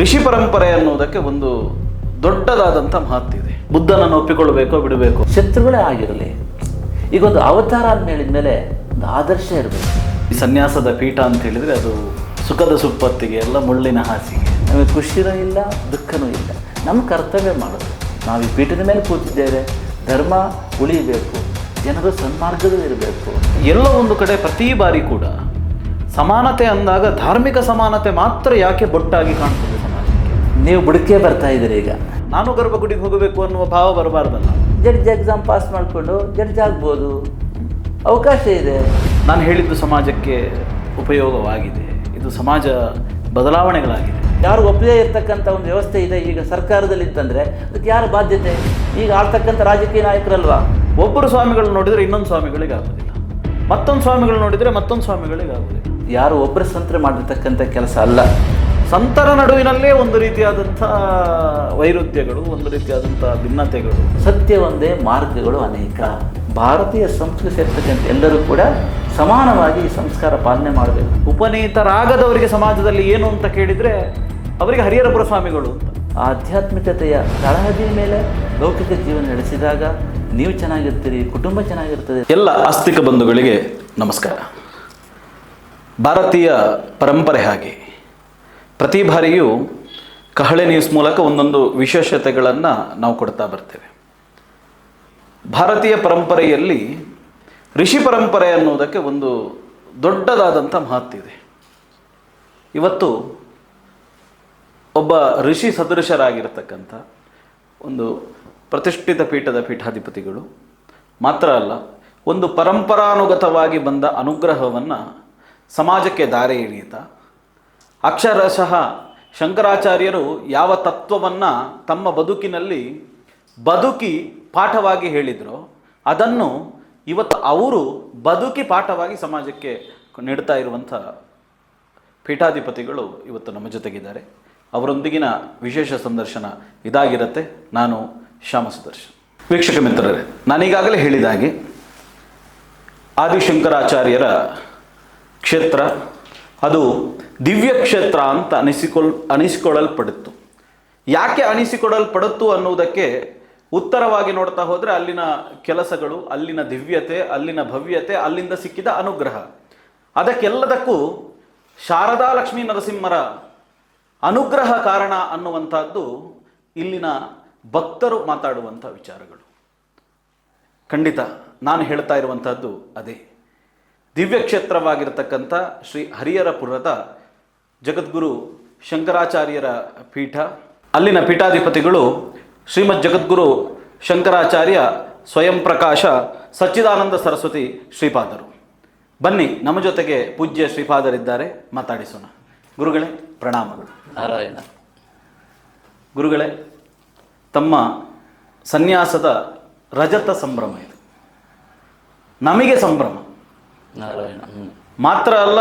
ಋಷಿ ಪರಂಪರೆ ಅನ್ನುವುದಕ್ಕೆ ಒಂದು ದೊಡ್ಡದಾದಂಥ ಮಹತ್ತಿದೆ. ಬುದ್ಧನನ್ನು ಒಪ್ಪಿಕೊಳ್ಳಬೇಕೋ ಬಿಡಬೇಕು, ಶತ್ರುಗಳೇ ಆಗಿರಲಿ. ಈಗ ಒಂದು ಅವತಾರ ಅಂತ ಹೇಳಿದ್ಮೇಲೆ ಒಂದು ಆದರ್ಶ ಇರಬೇಕು. ಈ ಸನ್ಯಾಸದ ಪೀಠ ಅಂತ ಹೇಳಿದರೆ ಅದು ಸುಖದ ಸುಪ್ಪತ್ತಿಗೆ ಎಲ್ಲ ಮುಳ್ಳಿನ ಹಾಸಿಗೆ. ನಮಗೆ ಖುಷಿನೂ ಇಲ್ಲ, ದುಃಖನೂ ಇಲ್ಲ. ನಮ್ಮ ಕರ್ತವ್ಯ ಮಾಡೋದು. ನಾವು ಈ ಪೀಠದ ಮೇಲೆ ಕೂತಿದ್ದೇವೆ, ಧರ್ಮ ಉಳಿಯಬೇಕು, ಜನರು ಸನ್ಮಾರ್ಗದಲ್ಲಿ ಇರಬೇಕು. ಎಲ್ಲ ಒಂದು ಕಡೆ ಪ್ರತಿ ಬಾರಿ ಕೂಡ ಸಮಾನತೆ ಅಂದಾಗ ಧಾರ್ಮಿಕ ಸಮಾನತೆ ಮಾತ್ರ ಯಾಕೆ ಬೊಟ್ಟಾಗಿ ಕಾಣ್ತದೆ ಸಮಾಜಕ್ಕೆ? ನೀವು ಬುಡಕೆ ಬರ್ತಾ ಇದ್ದೀರಿ. ಈಗ ನಾನು ಗರ್ಭಗುಡಿಗೆ ಹೋಗಬೇಕು ಅನ್ನುವ ಭಾವ ಬರಬಾರ್ದಲ್ಲ. ಜಡ್ಜ್ ಎಕ್ಸಾಮ್ ಪಾಸ್ ಮಾಡಿಕೊಂಡು ಜಡ್ಜ್ ಆಗ್ಬೋದು, ಅವಕಾಶ ಇದೆ. ನಾನು ಹೇಳಿದ್ದು ಸಮಾಜಕ್ಕೆ ಉಪಯೋಗವಾಗಿದೆ. ಇದು ಸಮಾಜ ಬದಲಾವಣೆಗಳಾಗಿದೆ. ಯಾರು ಒಪ್ಪದೇ ಇರ್ತಕ್ಕಂಥ ಒಂದು ವ್ಯವಸ್ಥೆ ಇದೆ ಈಗ ಸರ್ಕಾರದಲ್ಲಿ ಅಂತಂದರೆ ಅದಕ್ಕೆ ಯಾರು ಬಾಧ್ಯತೆ? ಈಗ ಆಳ್ತಕ್ಕಂಥ ರಾಜಕೀಯ ನಾಯಕರಲ್ವಾ? ಒಬ್ಬರು ಸ್ವಾಮಿಗಳು ನೋಡಿದರೆ ಇನ್ನೊಂದು ಸ್ವಾಮಿಗಳಿಗೆ ಆಗೋದಿಲ್ಲ, ಮತ್ತೊಂದು ಸ್ವಾಮಿಗಳು ನೋಡಿದರೆ ಮತ್ತೊಂದು ಸ್ವಾಮಿಗಳಿಗೆ ಆಗೋದಿಲ್ಲ. ಯಾರು ಒಬ್ಬರ ಸಂತರ ಮಾಡಿರ್ತಕ್ಕಂಥ ಕೆಲಸ ಅಲ್ಲ. ಸಂತರ ನಡುವಿನಲ್ಲೇ ಒಂದು ರೀತಿಯಾದಂಥ ವೈರುಧ್ಯಗಳು, ಒಂದು ರೀತಿಯಾದಂಥ ಭಿನ್ನತೆಗಳು. ಸತ್ಯ ಒಂದೇ, ಮಾರ್ಗಗಳು ಅನೇಕ. ಭಾರತೀಯ ಸಂಸ್ಕೃತಿ ಸೇರ್ತಕ್ಕಂಥ ಎಲ್ಲರೂ ಕೂಡ ಸಮಾನವಾಗಿ ಈ ಸಂಸ್ಕಾರ ಪಾಲನೆ ಮಾಡಬೇಕು. ಉಪನೀತರಾಗದವರಿಗೆ ಸಮಾಜದಲ್ಲಿ ಏನು ಅಂತ ಕೇಳಿದರೆ ಅವರಿಗೆ ಹರಿಹರಪುರ ಸ್ವಾಮಿಗಳು ಅಂತ. ಆಧ್ಯಾತ್ಮಿಕತೆಯ ತಳಹದಿಯ ಮೇಲೆ ಲೌಕಿಕ ಜೀವನ ನಡೆಸಿದಾಗ ನೀವು ಚೆನ್ನಾಗಿರ್ತೀರಿ, ಕುಟುಂಬ ಚೆನ್ನಾಗಿರ್ತದೆ. ಎಲ್ಲ ಆಸ್ತಿಕ ಬಂಧುಗಳಿಗೆ ನಮಸ್ಕಾರ. ಭಾರತೀಯ ಪರಂಪರೆ ಹಾಗೆ ಪ್ರತಿ ಬಾರಿಯೂ ಕಹಳೆ ನ್ಯೂಸ್ ಮೂಲಕ ಒಂದೊಂದು ವಿಶೇಷತೆಗಳನ್ನು ನಾವು ಕೊಡ್ತಾ ಬರ್ತೇವೆ. ಭಾರತೀಯ ಪರಂಪರೆಯಲ್ಲಿ ಋಷಿ ಪರಂಪರೆ ಅನ್ನುವುದಕ್ಕೆ ಒಂದು ದೊಡ್ಡದಾದಂಥ ಮಹತ್ತಿದೆ. ಇವತ್ತು ಒಬ್ಬ ಋಷಿ ಸದೃಶರಾಗಿರ್ತಕ್ಕಂಥ ಒಂದು ಪ್ರತಿಷ್ಠಿತ ಪೀಠದ ಪೀಠಾಧಿಪತಿಗಳು ಮಾತ್ರ ಅಲ್ಲ, ಒಂದು ಪರಂಪರಾನುಗತವಾಗಿ ಬಂದ ಅನುಗ್ರಹವನ್ನು ಸಮಾಜಕ್ಕೆ ದಾರಿ ಎಳೆಯುತ್ತಾ ಅಕ್ಷರಶಃ ಶಂಕರಾಚಾರ್ಯರು ಯಾವ ತತ್ವವನ್ನು ತಮ್ಮ ಬದುಕಿನಲ್ಲಿ ಬದುಕಿ ಪಾಠವಾಗಿ ಹೇಳಿದರೋ ಅದನ್ನು ಇವತ್ತು ಅವರು ಬದುಕಿ ಪಾಠವಾಗಿ ಸಮಾಜಕ್ಕೆ ನೀಡ್ತಾ ಇರುವಂಥ ಪೀಠಾಧಿಪತಿಗಳು ಇವತ್ತು ನಮ್ಮ ಜೊತೆಗಿದ್ದಾರೆ. ಅವರೊಂದಿಗಿನ ವಿಶೇಷ ಸಂದರ್ಶನ ಇದಾಗಿರುತ್ತೆ. ನಾನು ಶ್ಯಾಮ ಸುದರ್ಶನ್. ವೀಕ್ಷಕ ಮಿತ್ರರೇ, ನಾನೀಗಾಗಲೇ ಹೇಳಿದ ಹಾಗೆ ಆದಿಶಂಕರಾಚಾರ್ಯರ ಕ್ಷೇತ್ರ ಅದು ದಿವ್ಯ ಕ್ಷೇತ್ರ ಅಂತ ಅನಿಸಿಕೊಳ್ಳಲ್ಪಡುತ್ತು. ಯಾಕೆ ಅನಿಸಿಕೊಳ್ಳಲ್ಪಡುತ್ತು ಅನ್ನುವುದಕ್ಕೆ ಉತ್ತರವಾಗಿ ನೋಡ್ತಾ ಹೋದರೆ ಅಲ್ಲಿನ ಕೆಲಸಗಳು, ಅಲ್ಲಿನ ದಿವ್ಯತೆ, ಅಲ್ಲಿನ ಭವ್ಯತೆ, ಅಲ್ಲಿಂದ ಸಿಕ್ಕಿದ ಅನುಗ್ರಹ, ಅದಕ್ಕೆಲ್ಲದಕ್ಕೂ ಶಾರದಾ ಲಕ್ಷ್ಮೀ ನರಸಿಂಹರ ಅನುಗ್ರಹ ಕಾರಣ ಅನ್ನುವಂಥದ್ದು ಇಲ್ಲಿನ ಭಕ್ತರು ಮಾತಾಡುವಂಥ ವಿಚಾರಗಳು. ಖಂಡಿತ ನಾನು ಹೇಳ್ತಾ ಇರುವಂಥದ್ದು ಅದೇ. ದಿವ್ಯ ಕ್ಷೇತ್ರವಾಗಿರತಕ್ಕಂಥ ಶ್ರೀ ಹರಿಹರಪುರದ ಜಗದ್ಗುರು ಶಂಕರಾಚಾರ್ಯರ ಪೀಠ, ಅಲ್ಲಿನ ಪೀಠಾಧಿಪತಿಗಳು ಶ್ರೀಮದ್ ಜಗದ್ಗುರು ಶಂಕರಾಚಾರ್ಯ ಸ್ವಯಂ ಪ್ರಕಾಶ ಸಚ್ಚಿದಾನಂದ ಸರಸ್ವತಿ ಶ್ರೀಪಾದರು. ಬನ್ನಿ, ನಮ್ಮ ಜೊತೆಗೆ ಪೂಜ್ಯ ಶ್ರೀಪಾದರಿದ್ದಾರೆ, ಮಾತಾಡಿಸೋಣ. ಗುರುಗಳೇ ಪ್ರಣಾಮಗಳು. ನಾರಾಯಣ. ಗುರುಗಳೇ, ತಮ್ಮ ಸನ್ಯಾಸದ ರಜತ ಸಂಭ್ರಮ ಇದು, ನಮಗೆ ಸಂಭ್ರಮ. ನಾರಾಯಣ. ಮಾತ್ರ ಅಲ್ಲ,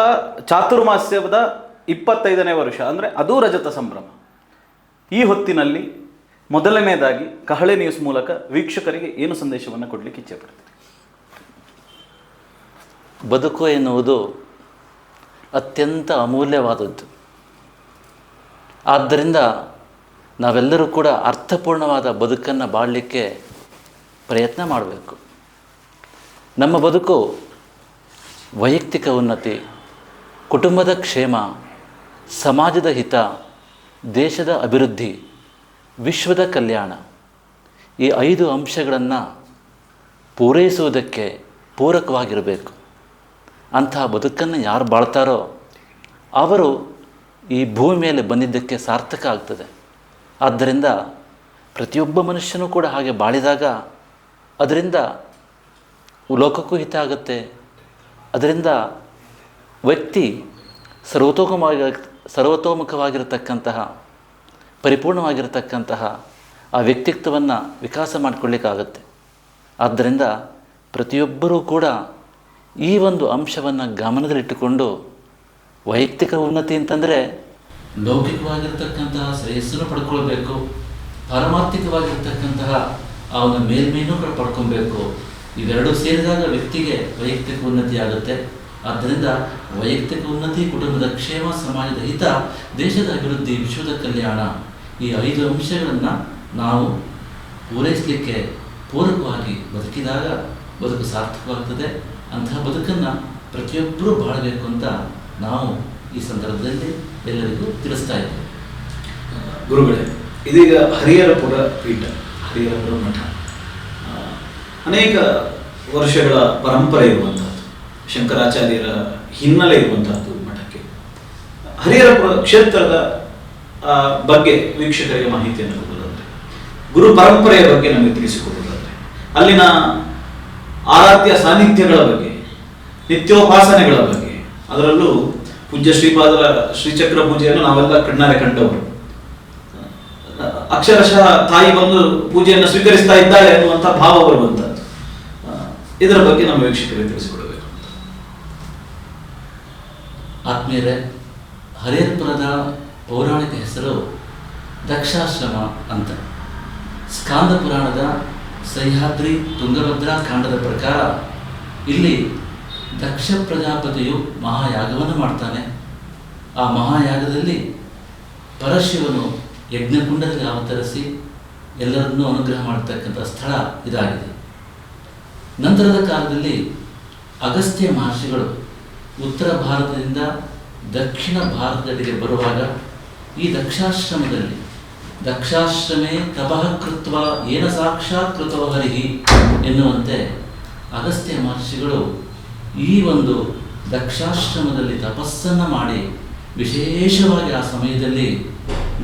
ಚಾತುರ್ಮಾಸ್ಯದ 25ನೇ ವರ್ಷ ಅಂದರೆ ಅದೂ ರಜತ ಸಂಭ್ರಮ. ಈ ಹೊತ್ತಿನಲ್ಲಿ ಮೊದಲನೇದಾಗಿ ಕಹಳೆ ನ್ಯೂಸ್ ಮೂಲಕ ವೀಕ್ಷಕರಿಗೆ ಏನು ಸಂದೇಶವನ್ನು ಕೊಡಲಿಕ್ಕೆ ಇಚ್ಛೆ ಪಡ್ತೀವಿ? ಬದುಕು ಎನ್ನುವುದು ಅತ್ಯಂತ ಅಮೂಲ್ಯವಾದದ್ದು. ಆದ್ದರಿಂದ ನಾವೆಲ್ಲರೂ ಕೂಡ ಅರ್ಥಪೂರ್ಣವಾದ ಬದುಕನ್ನು ಬಾಳಲಿಕ್ಕೆ ಪ್ರಯತ್ನ ಮಾಡಬೇಕು. ನಮ್ಮ ಬದುಕು ವೈಯಕ್ತಿಕ ಉನ್ನತಿ, ಕುಟುಂಬದ ಕ್ಷೇಮ, ಸಮಾಜದ ಹಿತ, ದೇಶದ ಅಭಿವೃದ್ಧಿ, ವಿಶ್ವದ ಕಲ್ಯಾಣ, ಈ 5 ಅಂಶಗಳನ್ನು ಪೂರೈಸುವುದಕ್ಕೆ ಪೂರಕವಾಗಿರಬೇಕು. ಅಂತಹ ಬದುಕನ್ನು ಯಾರು ಬಾಳ್ತಾರೋ ಅವರು ಈ ಭೂಮಿ ಮೇಲೆ ಬಂದಿದ್ದಕ್ಕೆ ಸಾರ್ಥಕ ಆಗ್ತದೆ. ಆದ್ದರಿಂದ ಪ್ರತಿಯೊಬ್ಬ ಮನುಷ್ಯನೂ ಕೂಡ ಹಾಗೆ ಬಾಳಿದಾಗ ಅದರಿಂದ ಲೋಕಕ್ಕೂ ಹಿತ ಆಗುತ್ತೆ. ಅದರಿಂದ ವ್ಯಕ್ತಿ ಸರ್ವತೋಮುಖವಾಗಿರತಕ್ಕಂತಹ, ಪರಿಪೂರ್ಣವಾಗಿರತಕ್ಕಂತಹ ಆ ವ್ಯಕ್ತಿತ್ವವನ್ನು ವಿಕಾಸ ಮಾಡಿಕೊಳ್ಳಿಕ್ಕಾಗತ್ತೆ. ಆದ್ದರಿಂದ ಪ್ರತಿಯೊಬ್ಬರೂ ಕೂಡ ಈ ಒಂದು ಅಂಶವನ್ನು ಗಮನದಲ್ಲಿಟ್ಟುಕೊಂಡು ವೈಯಕ್ತಿಕ ಉನ್ನತಿ ಅಂತಂದರೆ ಲೌಕಿಕವಾಗಿರ್ತಕ್ಕಂತಹ ಶ್ರೇಯಸ್ಸನ್ನು ಪಡ್ಕೊಳ್ಬೇಕು, ಪಾರಮಾರ್ಥಿಕವಾಗಿರ್ತಕ್ಕಂತಹ ಆ ಒಂದು ಮೇಲ್ಮೇನೂ ಕೂಡ ಪಡ್ಕೊಬೇಕು. ಇವೆರಡೂ ಸೇರಿದಾಗ ವ್ಯಕ್ತಿಗೆ ವೈಯಕ್ತಿಕ ಉನ್ನತಿ ಆಗುತ್ತೆ. ಆದ್ದರಿಂದ ವೈಯಕ್ತಿಕ ಉನ್ನತಿ, ಕುಟುಂಬದ ಕ್ಷೇಮ, ಸಮಾಜದ ಹಿತ, ದೇಶದ ಅಭಿವೃದ್ಧಿ, ವಿಶ್ವದ ಕಲ್ಯಾಣ, ಈ 5 ಅಂಶಗಳನ್ನು ನಾವು ಪೂರೈಸಲಿಕ್ಕೆ ಪೂರಕವಾಗಿ ಬದುಕಿದಾಗ ಬದುಕು ಸಾರ್ಥಕವಾಗ್ತದೆ. ಅಂತಹ ಬದುಕನ್ನು ಪ್ರತಿಯೊಬ್ಬರೂ ಬಾಳಬೇಕು ಅಂತ ನಾವು ಈ ಸಂದರ್ಭದಲ್ಲಿ ಎಲ್ಲರಿಗೂ ತಿಳಿಸ್ತಾ ಇದ್ದೇವೆ. ಗುರುಗಳೇ, ಇದೀಗ ಹರಿಹರಪುರ ಪೀಠ, ಹರಿಹರಪುರ ಮಠ ಅನೇಕ ವರ್ಷಗಳ ಪರಂಪರೆ ಇರುವಂತಹದ್ದು, ಶಂಕರಾಚಾರ್ಯರ ಹಿನ್ನೆಲೆ ಇರುವಂತಹದ್ದು ಮಠಕ್ಕೆ. ಹರಿಹರಪುರ ಕ್ಷೇತ್ರದ ಬಗ್ಗೆ ವೀಕ್ಷಕರಿಗೆ ಮಾಹಿತಿಯನ್ನು ಕೊಡುವುದಾದ್ರೆ, ಗುರು ಪರಂಪರೆಯ ಬಗ್ಗೆ ನಮಗೆ ತಿಳಿಸಿಕೊಡುವುದಾದ್ರೆ, ಅಲ್ಲಿನ ಆರಾಧ್ಯ ಸಾನ್ನಿಧ್ಯಗಳ ಬಗ್ಗೆ, ನಿತ್ಯೋಪಾಸನೆಗಳ ಬಗ್ಗೆ, ಅದರಲ್ಲೂ ಪೂಜ್ಯ ಶ್ರೀಪಾದರ ಶ್ರೀಚಕ್ರ ಪೂಜೆಯನ್ನು ನಾವೆಲ್ಲ ಕಣ್ಣಾರೆ ಕಂಡವರು. ಅಕ್ಷರಶಃ ತಾಯಿ ಬಂದು ಪೂಜೆಯನ್ನು ಸ್ವೀಕರಿಸ್ತಾ ಇದ್ದಾಳೆ ಅನ್ನುವಂಥ ಭಾವ ಬರುವಂಥದ್ದು. ಇದರ ಬಗ್ಗೆ ನಮ್ಮ ವೀಕ್ಷಕರಿಗೆ ತಿಳಿಸಿಕೊಡಬೇಕು. ಆತ್ಮೀಯರೇ, ಹರಿಹರಪುರದ ಪೌರಾಣಿಕ ಹೆಸರು ದಕ್ಷಾಶ್ರಮ ಅಂತ. ಸ್ಕಾಂದ ಪುರಾಣದ ಸಹ್ಯಾದ್ರಿ ತುಂಗಭದ್ರಾ ಕಾಂಡದ ಪ್ರಕಾರ ಇಲ್ಲಿ ದಕ್ಷ ಪ್ರಜಾಪತಿಯು ಮಹಾಯಾಗವನ್ನು ಮಾಡ್ತಾನೆ. ಆ ಮಹಾಯಾಗದಲ್ಲಿ ಪರಶಿವನು ಯಜ್ಞಕುಂಡದಲ್ಲಿ ಅವತರಿಸಿ ಎಲ್ಲರನ್ನೂ ಅನುಗ್ರಹ ಮಾಡತಕ್ಕಂಥ ಸ್ಥಳ ಇದಾಗಿದೆ. ನಂತರದ ಕಾಲದಲ್ಲಿ ಅಗಸ್ತ್ಯ ಮಹರ್ಷಿಗಳು ಉತ್ತರ ಭಾರತದಿಂದ ದಕ್ಷಿಣ ಭಾರತದೆಡೆಗೆ ಬರುವಾಗ ಈ ದಕ್ಷಾಶ್ರಮದಲ್ಲಿ ದಕ್ಷಾಶ್ರಮೇ ತಪಃ ಕೃತ್ವ ಏನ ಸಾಕ್ಷಾತ್ ಕೃತೋ ಹರಿಹಿ ಎನ್ನುವಂತೆ ಅಗಸ್ತ್ಯ ಮಹರ್ಷಿಗಳು ಈ ಒಂದು ದಕ್ಷಾಶ್ರಮದಲ್ಲಿ ತಪಸ್ಸನ್ನು ಮಾಡಿ ವಿಶೇಷವಾಗಿ ಆ ಸಮಯದಲ್ಲಿ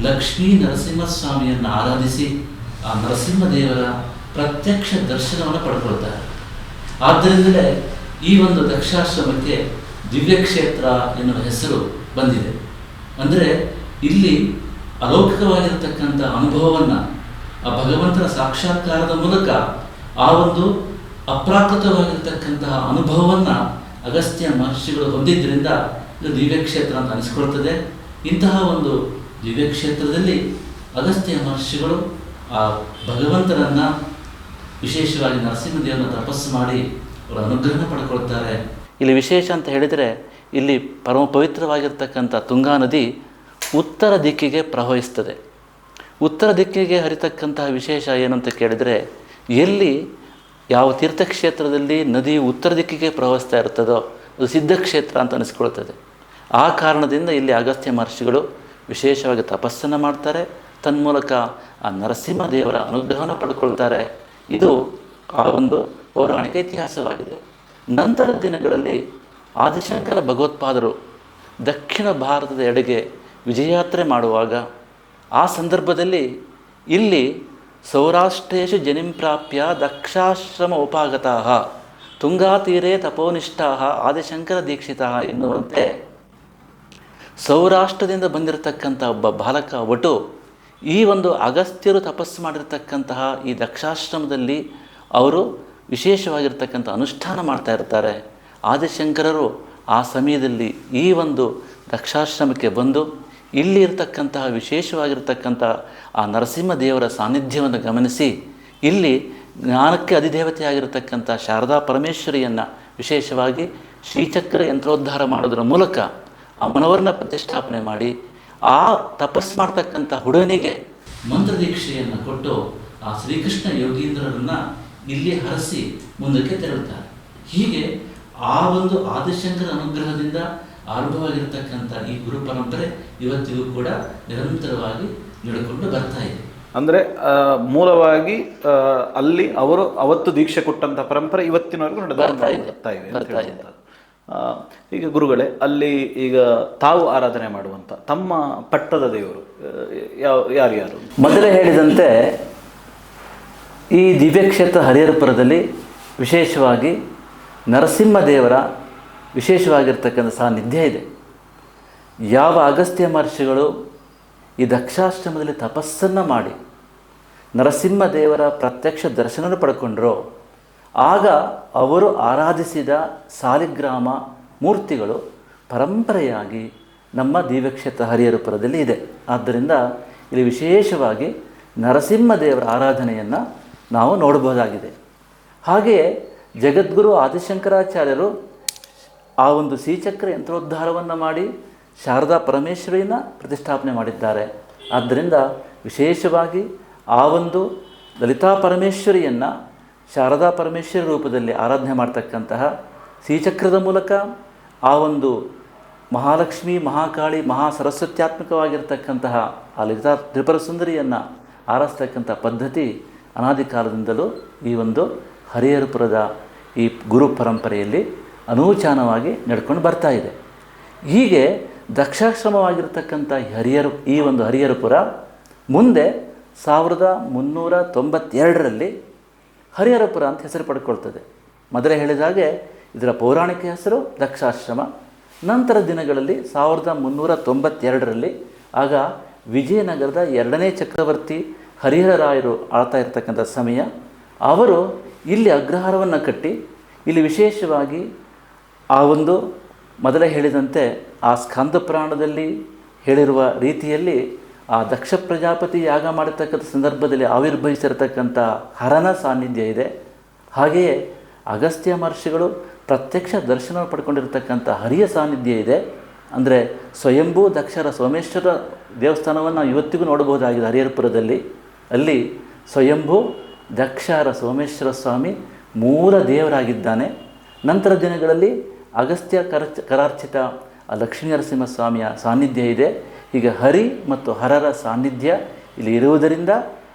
ಲಕ್ಷ್ಮೀ ನರಸಿಂಹಸ್ವಾಮಿಯನ್ನು ಆರಾಧಿಸಿ ಆ ನರಸಿಂಹದೇವರ ಪ್ರತ್ಯಕ್ಷ ದರ್ಶನವನ್ನು ಪಡ್ಕೊಳ್ತಾರೆ. ಆದ್ದರಿಂದಲೇ ಈ ಒಂದು ದಕ್ಷಾಶ್ರಮಕ್ಕೆ ದಿವ್ಯಕ್ಷೇತ್ರ ಎನ್ನುವ ಹೆಸರು ಬಂದಿದೆ. ಅಂದರೆ ಇಲ್ಲಿ ಅಲೌಕಿಕವಾಗಿರತಕ್ಕಂಥ ಅನುಭವವನ್ನು ಆ ಭಗವಂತನ ಸಾಕ್ಷಾತ್ಕಾರದ ಮೂಲಕ ಆ ಒಂದು ಅಪ್ರಾಕೃತವಾಗಿರ್ತಕ್ಕಂತಹ ಅನುಭವವನ್ನು ಅಗಸ್ತ್ಯ ಮಹರ್ಷಿಗಳು ಹೊಂದಿದ್ದರಿಂದ ಇದು ದಿವ್ಯಕ್ಷೇತ್ರ ಅಂತ ಅನಿಸ್ಕೊಳ್ತದೆ. ಇಂತಹ ಒಂದು ದಿವ್ಯಕ್ಷೇತ್ರದಲ್ಲಿ ಅಗಸ್ತ್ಯ ಮಹರ್ಷಿಗಳು ಆ ಭಗವಂತನನ್ನು ವಿಶೇಷವಾಗಿ ನರಸಿಂಹದೇವನ ತಪಸ್ಸು ಮಾಡಿ ಅವರ ಅನುಗ್ರಹ ಪಡ್ಕೊಳ್ತಾರೆ. ಇಲ್ಲಿ ವಿಶೇಷ ಅಂತ ಹೇಳಿದರೆ, ಇಲ್ಲಿ ಪರಮ ಪವಿತ್ರವಾಗಿರ್ತಕ್ಕಂಥ ತುಂಗಾ ನದಿ ಉತ್ತರ ದಿಕ್ಕಿಗೆ ಪ್ರವಹಿಸ್ತದೆ. ಉತ್ತರ ದಿಕ್ಕಿಗೆ ಹರಿತಕ್ಕಂತಹ ವಿಶೇಷ ಏನಂತ ಕೇಳಿದರೆ, ಎಲ್ಲಿ ಯಾವ ತೀರ್ಥಕ್ಷೇತ್ರದಲ್ಲಿ ನದಿಯು ಉತ್ತರ ದಿಕ್ಕಿಗೆ ಪ್ರವಹಿಸ್ತಾ ಇರ್ತದೋ ಅದು ಸಿದ್ಧಕ್ಷೇತ್ರ ಅಂತ ಅನಿಸ್ಕೊಳ್ತದೆ. ಆ ಕಾರಣದಿಂದ ಇಲ್ಲಿ ಅಗಸ್ತ್ಯ ಮಹರ್ಷಿಗಳು ವಿಶೇಷವಾಗಿ ತಪಸ್ಸನ್ನು ಮಾಡ್ತಾರೆ. ತನ್ಮೂಲಕ ಆ ನರಸಿಂಹದೇವರ ಅನುಗ್ರಹವನ್ನು ಪಡ್ಕೊಳ್ತಾರೆ. ಇದು ಆ ಒಂದು ಪೌರಾಣಿಕ ಇತಿಹಾಸವಾಗಿದೆ. ನಂತರದ ದಿನಗಳಲ್ಲಿ ಆದಿಶಂಕರ ಭಗವತ್ಪಾದರು ದಕ್ಷಿಣ ಭಾರತದ ಎಡೆಗೆ ವಿಜಯಯಾತ್ರೆ ಮಾಡುವಾಗ ಆ ಸಂದರ್ಭದಲ್ಲಿ ಇಲ್ಲಿ ಸೌರಾಷ್ಟ್ರೇಷು ಜನಿಂ ಪ್ರಾಪ್ಯ ದಕ್ಷಾಶ್ರಮ ಉಪಾಗತಃ ತುಂಗಾತೀರೆ ತಪೋನಿಷ್ಠಾಃ ಆದಿಶಂಕರ ದೀಕ್ಷಿತಃ ಎನ್ನುವಂತೆ ಸೌರಾಷ್ಟ್ರದಿಂದ ಬಂದಿರತಕ್ಕಂಥ ಒಬ್ಬ ಬಾಲಕ ವಟು ಈ ಒಂದು ಅಗಸ್ತ್ಯರು ತಪಸ್ಸು ಮಾಡಿರ್ತಕ್ಕಂತಹ ಈ ದಕ್ಷಾಶ್ರಮದಲ್ಲಿ ಅವರು ವಿಶೇಷವಾಗಿರ್ತಕ್ಕಂಥ ಅನುಷ್ಠಾನ ಮಾಡ್ತಾ ಇರ್ತಾರೆ. ಆದಿಶಂಕರರು ಆ ಸಮಯದಲ್ಲಿ ಈ ಒಂದು ದಕ್ಷಾಶ್ರಮಕ್ಕೆ ಬಂದು ಇಲ್ಲಿ ಇರತಕ್ಕಂತಹ ವಿಶೇಷವಾಗಿರ್ತಕ್ಕಂಥ ಆ ನರಸಿಂಹದೇವರ ಸಾನ್ನಿಧ್ಯವನ್ನು ಗಮನಿಸಿ ಇಲ್ಲಿ ಜ್ಞಾನಕ್ಕೆ ಅಧಿದೇವತೆಯಾಗಿರತಕ್ಕಂಥ ಶಾರದಾ ಪರಮೇಶ್ವರಿಯನ್ನು ವಿಶೇಷವಾಗಿ ಶ್ರೀಚಕ್ರ ಯಂತ್ರೋದ್ಧಾರ ಮಾಡೋದರ ಮೂಲಕ ಅಮ್ಮನವರನ್ನ ಪ್ರತಿಷ್ಠಾಪನೆ ಮಾಡಿ ಆ ತಪಸ್ಸು ಮಾಡ್ತಕ್ಕಂಥ ಹುಡುಗನಿಗೆ ಮಂತ್ರದೀಕ್ಷೆಯನ್ನು ಕೊಟ್ಟು ಆ ಶ್ರೀಕೃಷ್ಣ ಯೋಗೀಂದ್ರರನ್ನು ಇಲ್ಲಿ ಹರಸಿ ಮುಂದಕ್ಕೆ ತೆರಳುತ್ತಾರೆ. ಹೀಗೆ ಆ ಒಂದು ಆದಿಶಂಕರ ಅನುಗ್ರಹದಿಂದ ಆರಂಭವಾಗಿರ್ತಕ್ಕಂಥ ಈ ಗುರು ಪರಂಪರೆ ಇವತ್ತಿಗೂ ಕೂಡ ನಿರಂತರವಾಗಿ ನಡೆಕೊಂಡು ಬರ್ತಾ ಇದೆ. ಅಂದರೆ ಮೂಲವಾಗಿ ಅಲ್ಲಿ ಅವರು ಅವತ್ತು ದೀಕ್ಷೆ ಕೊಟ್ಟಂಥ ಪರಂಪರೆ ಇವತ್ತಿನವರೆಗೂ ಬರ್ತಾ ಇದೆ. ಈಗ ಗುರುಗಳೇ, ಅಲ್ಲಿ ಈಗ ತಾವು ಆರಾಧನೆ ಮಾಡುವಂಥ ತಮ್ಮ ಪಟ್ಟದ ದೇವರು ಯಾರ್ಯಾರು? ಮೊದಲೇ ಹೇಳಿದಂತೆ ಈ ದಿವ್ಯಕ್ಷೇತ್ರ ಹರಿಹರಪುರದಲ್ಲಿ ವಿಶೇಷವಾಗಿ ನರಸಿಂಹದೇವರ ವಿಶೇಷವಾಗಿರ್ತಕ್ಕಂಥ ಸಾನ್ನಿಧ್ಯ ಇದೆ. ಯಾವ ಅಗಸ್ತ್ಯ ಮಹರ್ಷಿಗಳು ಈ ದಕ್ಷಾಶ್ರಮದಲ್ಲಿ ತಪಸ್ಸನ್ನು ಮಾಡಿ ನರಸಿಂಹದೇವರ ಪ್ರತ್ಯಕ್ಷ ದರ್ಶನ ಪಡ್ಕೊಂಡ್ರೋ ಆಗ ಅವರು ಆರಾಧಿಸಿದ ಸಾಲಿಗ್ರಾಮ ಮೂರ್ತಿಗಳು ಪರಂಪರೆಯಾಗಿ ನಮ್ಮ ದಿವ್ಯಕ್ಷೇತ್ರ ಹರಿಹರಪುರದಲ್ಲಿ ಇದೆ. ಆದ್ದರಿಂದ ಇಲ್ಲಿ ವಿಶೇಷವಾಗಿ ನರಸಿಂಹದೇವರ ಆರಾಧನೆಯನ್ನು ನಾವು ನೋಡಬಹುದಾಗಿದೆ. ಹಾಗೆಯೇ ಜಗದ್ಗುರು ಆದಿಶಂಕರಾಚಾರ್ಯರು ಆ ಒಂದು ಶ್ರೀಚಕ್ರ ಯಂತ್ರೋದ್ಧಾರವನ್ನು ಮಾಡಿ ಶಾರದಾ ಪರಮೇಶ್ವರಿನ ಪ್ರತಿಷ್ಠಾಪನೆ ಮಾಡಿದ್ದಾರೆ. ಆದ್ದರಿಂದ ವಿಶೇಷವಾಗಿ ಆ ಒಂದು ಲಲಿತಾ ಪರಮೇಶ್ವರಿಯನ್ನು ಶಾರದಾ ಪರಮೇಶ್ವರಿ ರೂಪದಲ್ಲಿ ಆರಾಧನೆ ಮಾಡ್ತಕ್ಕಂತಹ ಶ್ರೀಚಕ್ರದ ಮೂಲಕ ಆ ಒಂದು ಮಹಾಲಕ್ಷ್ಮಿ, ಮಹಾಕಾಳಿ, ಮಹಾ ಸರಸ್ವತ್ಯಾತ್ಮಕವಾಗಿರ್ತಕ್ಕಂತಹ ಆ ಲಲಿತಾ ತ್ರಿಪುರ ಸುಂದರಿಯನ್ನು ಆರಿಸ್ತಕ್ಕಂಥ ಪದ್ಧತಿ ಅನಾದಿ ಕಾಲದಿಂದಲೂ ಈ ಒಂದು ಹರಿಹರಪುರದ ಈ ಗುರು ಪರಂಪರೆಯಲ್ಲಿ ಅನೂಚಾನವಾಗಿ ನಡ್ಕೊಂಡು ಬರ್ತಾ ಇದೆ. ಹೀಗೆ ದಕ್ಷಾಶ್ರಮವಾಗಿರ್ತಕ್ಕಂಥ ಈ ಒಂದು ಹರಿಹರಪುರ ಮುಂದೆ 1392ರಲ್ಲಿ ಹರಿಹರಪುರ ಅಂತ ಹೆಸರು ಪಡ್ಕೊಳ್ತದೆ. ಮೊದಲೇ ಹೇಳಿದ ಹಾಗೆ ಇದರ ಪೌರಾಣಿಕ ಹೆಸರು ದಕ್ಷಾಶ್ರಮ. ನಂತರ ದಿನಗಳಲ್ಲಿ 1392ರಲ್ಲಿ ಆಗ ವಿಜಯನಗರದ 2ನೇ ಚಕ್ರವರ್ತಿ ಹರಿಹರರಾಯರು ಆಳ್ತಾ ಇರತಕ್ಕಂಥ ಸಮಯ, ಅವರು ಇಲ್ಲಿ ಅಗ್ರಹಾರವನ್ನು ಕಟ್ಟಿ ಇಲ್ಲಿ ವಿಶೇಷವಾಗಿ ಆ ಒಂದು ಮೊದಲೇ ಹೇಳಿದಂತೆ ಆ ಸ್ಕಂದ ಪುರಾಣದಲ್ಲಿ ಹೇಳಿರುವ ರೀತಿಯಲ್ಲಿ ಆ ದಕ್ಷ ಪ್ರಜಾಪತಿ ಯಾಗ ಮಾಡತಕ್ಕಂಥ ಸಂದರ್ಭದಲ್ಲಿ ಆವಿರ್ಭವಿಸಿರತಕ್ಕಂಥ ಹರನ ಸಾನ್ನಿಧ್ಯ ಇದೆ. ಹಾಗೆಯೇ ಅಗಸ್ತ್ಯ ಮಹರ್ಷಿಗಳು ಪ್ರತ್ಯಕ್ಷ ದರ್ಶನ ಪಡ್ಕೊಂಡಿರ್ತಕ್ಕಂಥ ಹರಿಯ ಸಾನ್ನಿಧ್ಯ ಇದೆ. ಅಂದರೆ ಸ್ವಯಂಭೂ ದಕ್ಷರ ಸೋಮೇಶ್ವರ ದೇವಸ್ಥಾನವನ್ನು ನಾವು ಇವತ್ತಿಗೂ ನೋಡಬಹುದಾಗಿದೆ ಹರಿಹರಪುರದಲ್ಲಿ. ಅಲ್ಲಿ ಸ್ವಯಂಭೂ ದಕ್ಷರ ಸೋಮೇಶ್ವರ ಸ್ವಾಮಿ ಮೂಲ ದೇವರಾಗಿದ್ದಾನೆ. ನಂತರ ದಿನಗಳಲ್ಲಿ ಅಗಸ್ತ್ಯ ಕರಾರ್ಚಿತ ಲಕ್ಷ್ಮೀ ನರಸಿಂಹಸ್ವಾಮಿಯ ಸಾನ್ನಿಧ್ಯ ಇದೆ. ಹೀಗೆ ಹರಿ ಮತ್ತು ಹರರ ಸಾನ್ನಿಧ್ಯ ಇಲ್ಲಿ ಇರುವುದರಿಂದ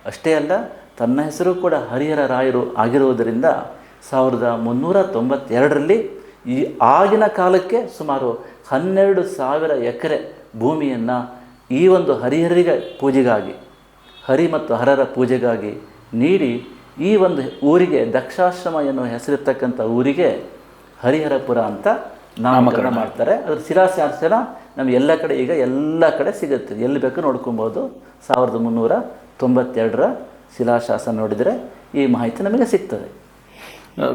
ಅಷ್ಟೇ ಅಲ್ಲ, ತನ್ನ ಹೆಸರು ಕೂಡ ಹರಿಹರ ರಾಯರು ಆಗಿರುವುದರಿಂದ 1392ರಲ್ಲಿ ಈ ಆಗಿನ ಕಾಲಕ್ಕೆ ಸುಮಾರು 12,000 ಎಕರೆ ಭೂಮಿಯನ್ನು ಈ ಒಂದು ಹರಿಹರಿಗೆ ಪೂಜೆಗಾಗಿ, ಹರಿ ಮತ್ತು ಹರರ ಪೂಜೆಗಾಗಿ ನೀಡಿ ಈ ಒಂದು ಊರಿಗೆ ದಕ್ಷಾಶ್ರಮ ಎನ್ನುವ ಹೆಸರಿರ್ತಕ್ಕಂಥ ಊರಿಗೆ ಹರಿಹರಪುರ ಅಂತ ನಾಮಕರಣ ಮಾಡ್ತಾರೆ. ಅದರ ಶಿಲಾಶಾಸನ ನಮಗೆ ಎಲ್ಲ ಕಡೆ ಈಗ ಎಲ್ಲ ಕಡೆ ಸಿಗುತ್ತೆ, ಎಲ್ಲಿ ಬೇಕು ನೋಡ್ಕೊಬೋದು. 1392ರ ಶಿಲಾಶಾಸನ ನೋಡಿದರೆ ಈ ಮಾಹಿತಿ ನಮಗೆ ಸಿಗ್ತದೆ.